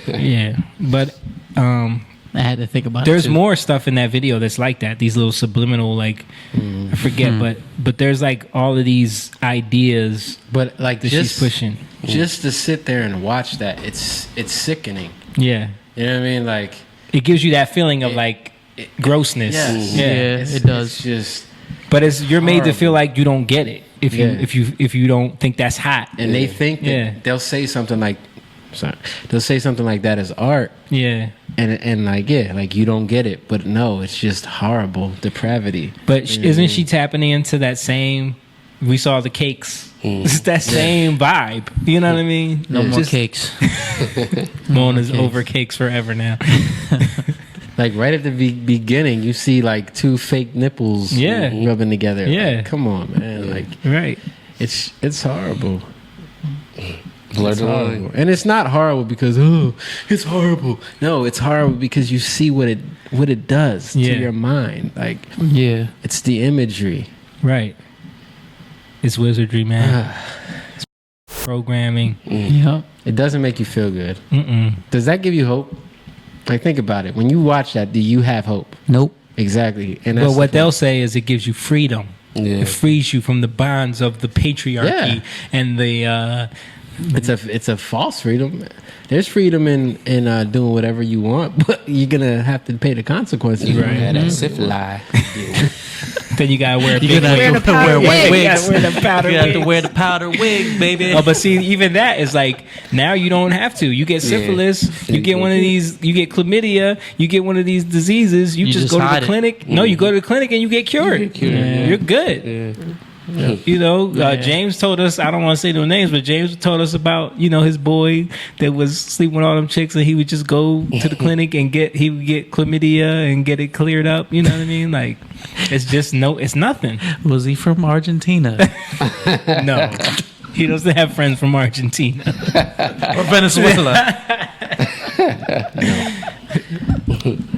Yeah. But I had to think about there's it too. more stuff in that video that's like that. These little subliminal, like I forget, but there's like all of these ideas But like that she's pushing. just to sit there and watch that, it's sickening. Yeah. You know what I mean? Like It gives you that feeling of like grossness. yes. Yeah. Yeah, it does. It's just But you're made to horrible. feel like you don't get it if you don't think that's hot. and they think that Yeah. they'll say something like that as art, Yeah. and like you don't get it, but no, it's just horrible depravity. But isn't she tapping into that same? We saw the cakes. It's that same vibe. You know what I mean? No more Just- cakes. Mona's cakes. over cakes forever now. Like right at the beginning, you see like 2 fake nipples, rubbing together. Yeah. Like, come on, man. Like Right. it's horrible. Blur It's the line. horrible. And it's not horrible because it's horrible. No, it's horrible because you see what it does Yeah. to your mind. Like Yeah. it's the imagery. Right. It's wizardry, man. It's programming. Yeah. It doesn't make you feel good. Mm-mm. Does that give you hope? Like think about it. When you watch that, do you have hope? Nope. Exactly. And But that's what the they'll say is it gives you freedom. Yeah. It frees you from the bonds of the patriarchy and the. It's a false freedom. There's freedom in doing whatever you want, but you're gonna have to pay the consequences. You Right. had that syphilis. Then you gotta wear a big You're gonna wig. have to wear white You gotta wigs. wear the powder You have to wigs. wear the powder wig, baby. Oh, but see, even that is like now you don't have to. You get syphilis, you get one of these, you get chlamydia, you get one of these diseases. You just go to hide the it. clinic. No, you go to the clinic and you get cured. You're good. You know, James told us. I don't want to say no names, but James told us about his boy that was sleeping with all them chicks, and he would just go to the clinic and he would get chlamydia and get it cleared up. You know what I mean? Like it's just it's nothing. Was he from Argentina No, he doesn't have friends from Argentina. or Venezuela?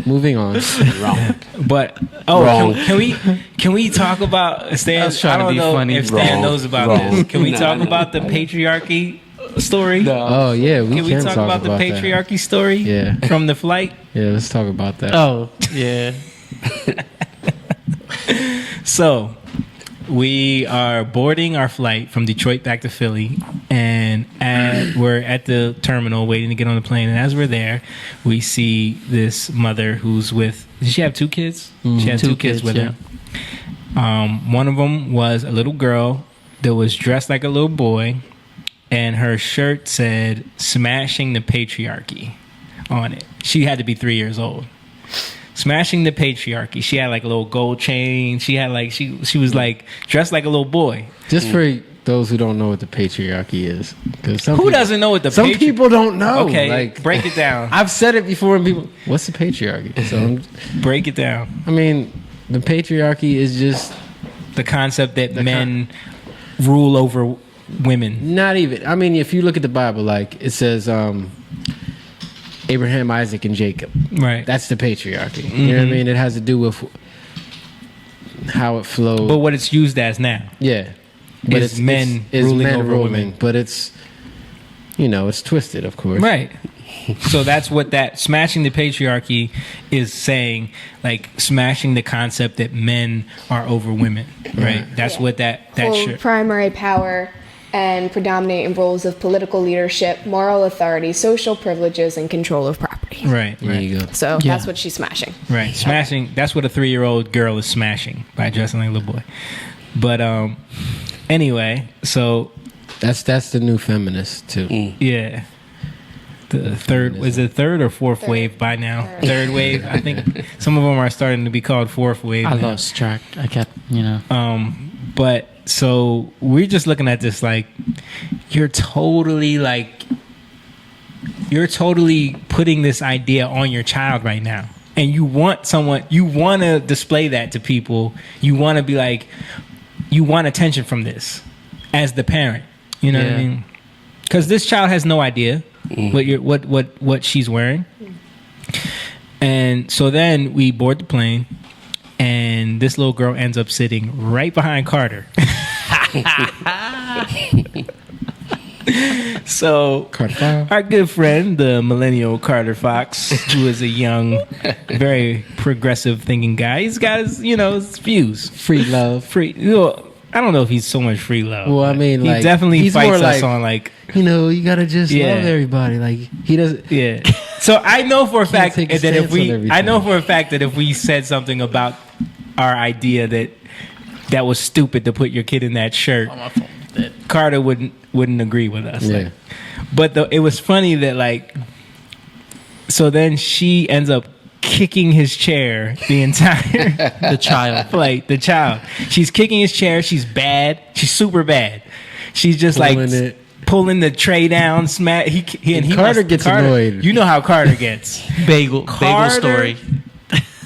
Moving on. Wrong. But Wrong. can we talk about Stan? I was trying to don't be know funny. if Stan Wrong. knows about Wrong. this. Can we Nah, talk nah. about the patriarchy story? Oh yeah, Can we talk about the that. patriarchy story? Yeah. From the flight. Yeah, let's talk about that. Oh, yeah. So we are boarding our flight from Detroit back to Philly, and we're at the terminal waiting to get on the plane. And as we're there, we see this mother who's with. Did she have 2 kids? She had 2 kids with her. One of them was a little girl that was dressed like a little boy, and her shirt said "Smashing the Patriarchy" on it. She had to be 3 years old. Smashing the patriarchy. She had like a little gold chain. She had like she was like dressed like a little boy. Just for those who don't know what the patriarchy is, because Who doesn't know what the some people don't know. Okay, like break it down. I've said it before, and people, what's the patriarchy? So Break it down. I mean, the patriarchy is just The concept that men rule over women. not even. I mean, if you look at the Bible, like it says, Abraham, Isaac, and Jacob. Right. That's the patriarchy. You know what I mean? It has to do with how it flowed. But what it's used as now. Yeah, Is men ruling over women. But it's it's twisted, of course. Right. So that's what that smashing the patriarchy is saying, like smashing the concept that men are over women. Right. That's what that Hold shirt. primary power and predominate in roles of political leadership, moral authority, social privileges, and control of property. Right. There you go. So Yeah. that's what she's smashing. Right, smashing. That's what a 3-year-old girl is smashing by dressing like a little boy. But anyway, so That's the new feminist too. yeah, the third. Is it third or fourth wave by now? Third wave. I think some of them are starting to be called fourth wave. I now. lost track. I kept, But so we're just looking at this like you're totally putting this idea on your child right now. And you want to display that to people. You want to be like, you want attention from this as the parent. You know what I mean? Because this child has no idea what she's wearing. And so then we board the plane, and this little girl ends up sitting right behind Carter. So our good friend, the millennial Carter Fox, who is a young, very progressive thinking guy, he's got his, his views. Free love. I don't know if he's so much free love. Well, I mean, he like, definitely he's fights more us like, on like, you gotta just love everybody. Like he doesn't. Yeah. So I know for a fact that take a stance on everything. if we said something about our idea that was stupid to put your kid in that shirt, Carter wouldn't agree with us. Yeah. But it was funny that like, so then she ends up kicking his chair the entire the child flight. The child, she's kicking his chair. She's bad. She's super bad. She's just pulling the tray down. Smack. Carter gets annoyed. You know how Carter gets. bagel story.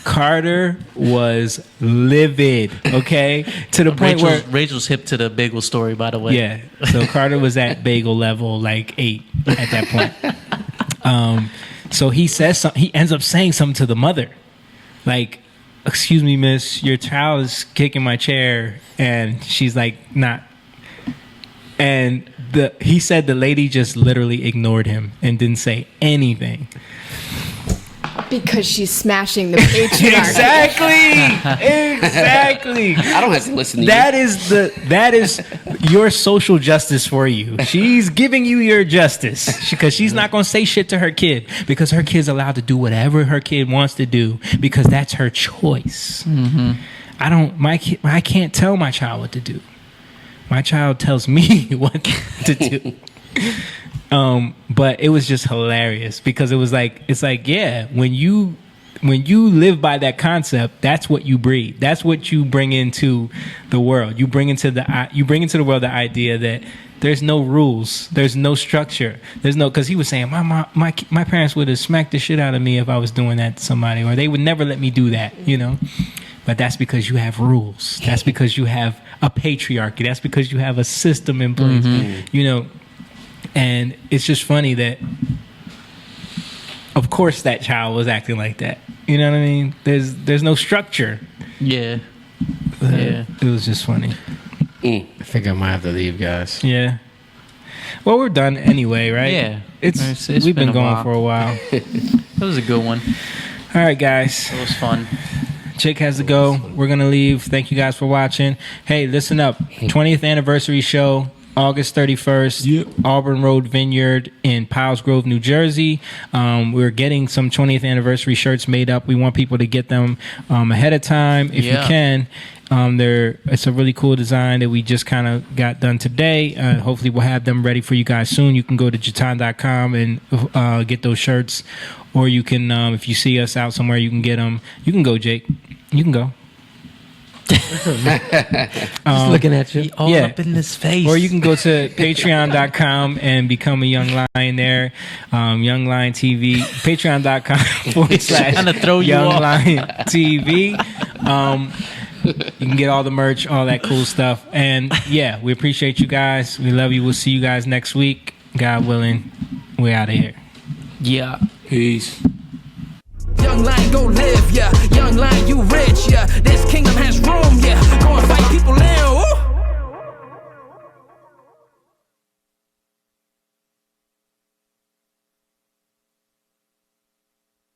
Carter was livid, okay? To the point where Rachel's hip to the bagel story, by the way. Yeah. So Carter was at bagel level like 8 at that point. So he says something. He ends up saying something to the mother, like, "Excuse me, miss, your child is kicking my chair," and she's like, "Not." And he said the lady just literally ignored him and didn't say anything. Because she's smashing the patriarchy. Exactly. I don't have to listen to that is your social justice for you. She's giving you your justice because she's not going to say shit to her kid because her kid's allowed to do whatever her kid wants to do because that's her choice. Mm-hmm. I can't tell my child what to do. My child tells me what to do. But it was just hilarious because it's like, yeah, when you live by that concept, that's what you breed. That's what you bring into the world. You bring into the world the idea that there's no rules, there's no structure, because he was saying my parents would have smacked the shit out of me if I was doing that to somebody, or they would never let me do that, But that's because you have rules. That's because you have a patriarchy. That's because you have a system in place, And it's just funny that, of course, that child was acting like that. You know what I mean? There's no structure. Yeah. It was just funny. I think I might have to leave, guys. Yeah. Well, we're done anyway, right? Yeah. It's we've been going for a while. That was a good one. All right, guys. It was fun. Jake has to go. We're going to leave. Thank you guys for watching. Hey, listen up. 20th anniversary show. August 31st, Auburn Road Vineyard in Piles Grove, New Jersey. We're getting some 20th anniversary shirts made up. We want people to get them ahead of time if you can. It's a really cool design that we just kind of got done today. Hopefully we'll have them ready for you guys soon. You can go to Jatan.com and get those shirts, or you can, if you see us out somewhere, you can get them. You can go, Jake. You can go. Just looking at you. All up in his face. Or you can go to patreon.com and become a Young Lion there. Young Lion TV. Patreon.com / Young Lion TV. You can get all the merch, all that cool stuff. And yeah, we appreciate you guys. We love you. We'll see you guys next week. God willing, we're out of here. Yeah. Peace. Young Lion, go live, yeah. Young Lion, you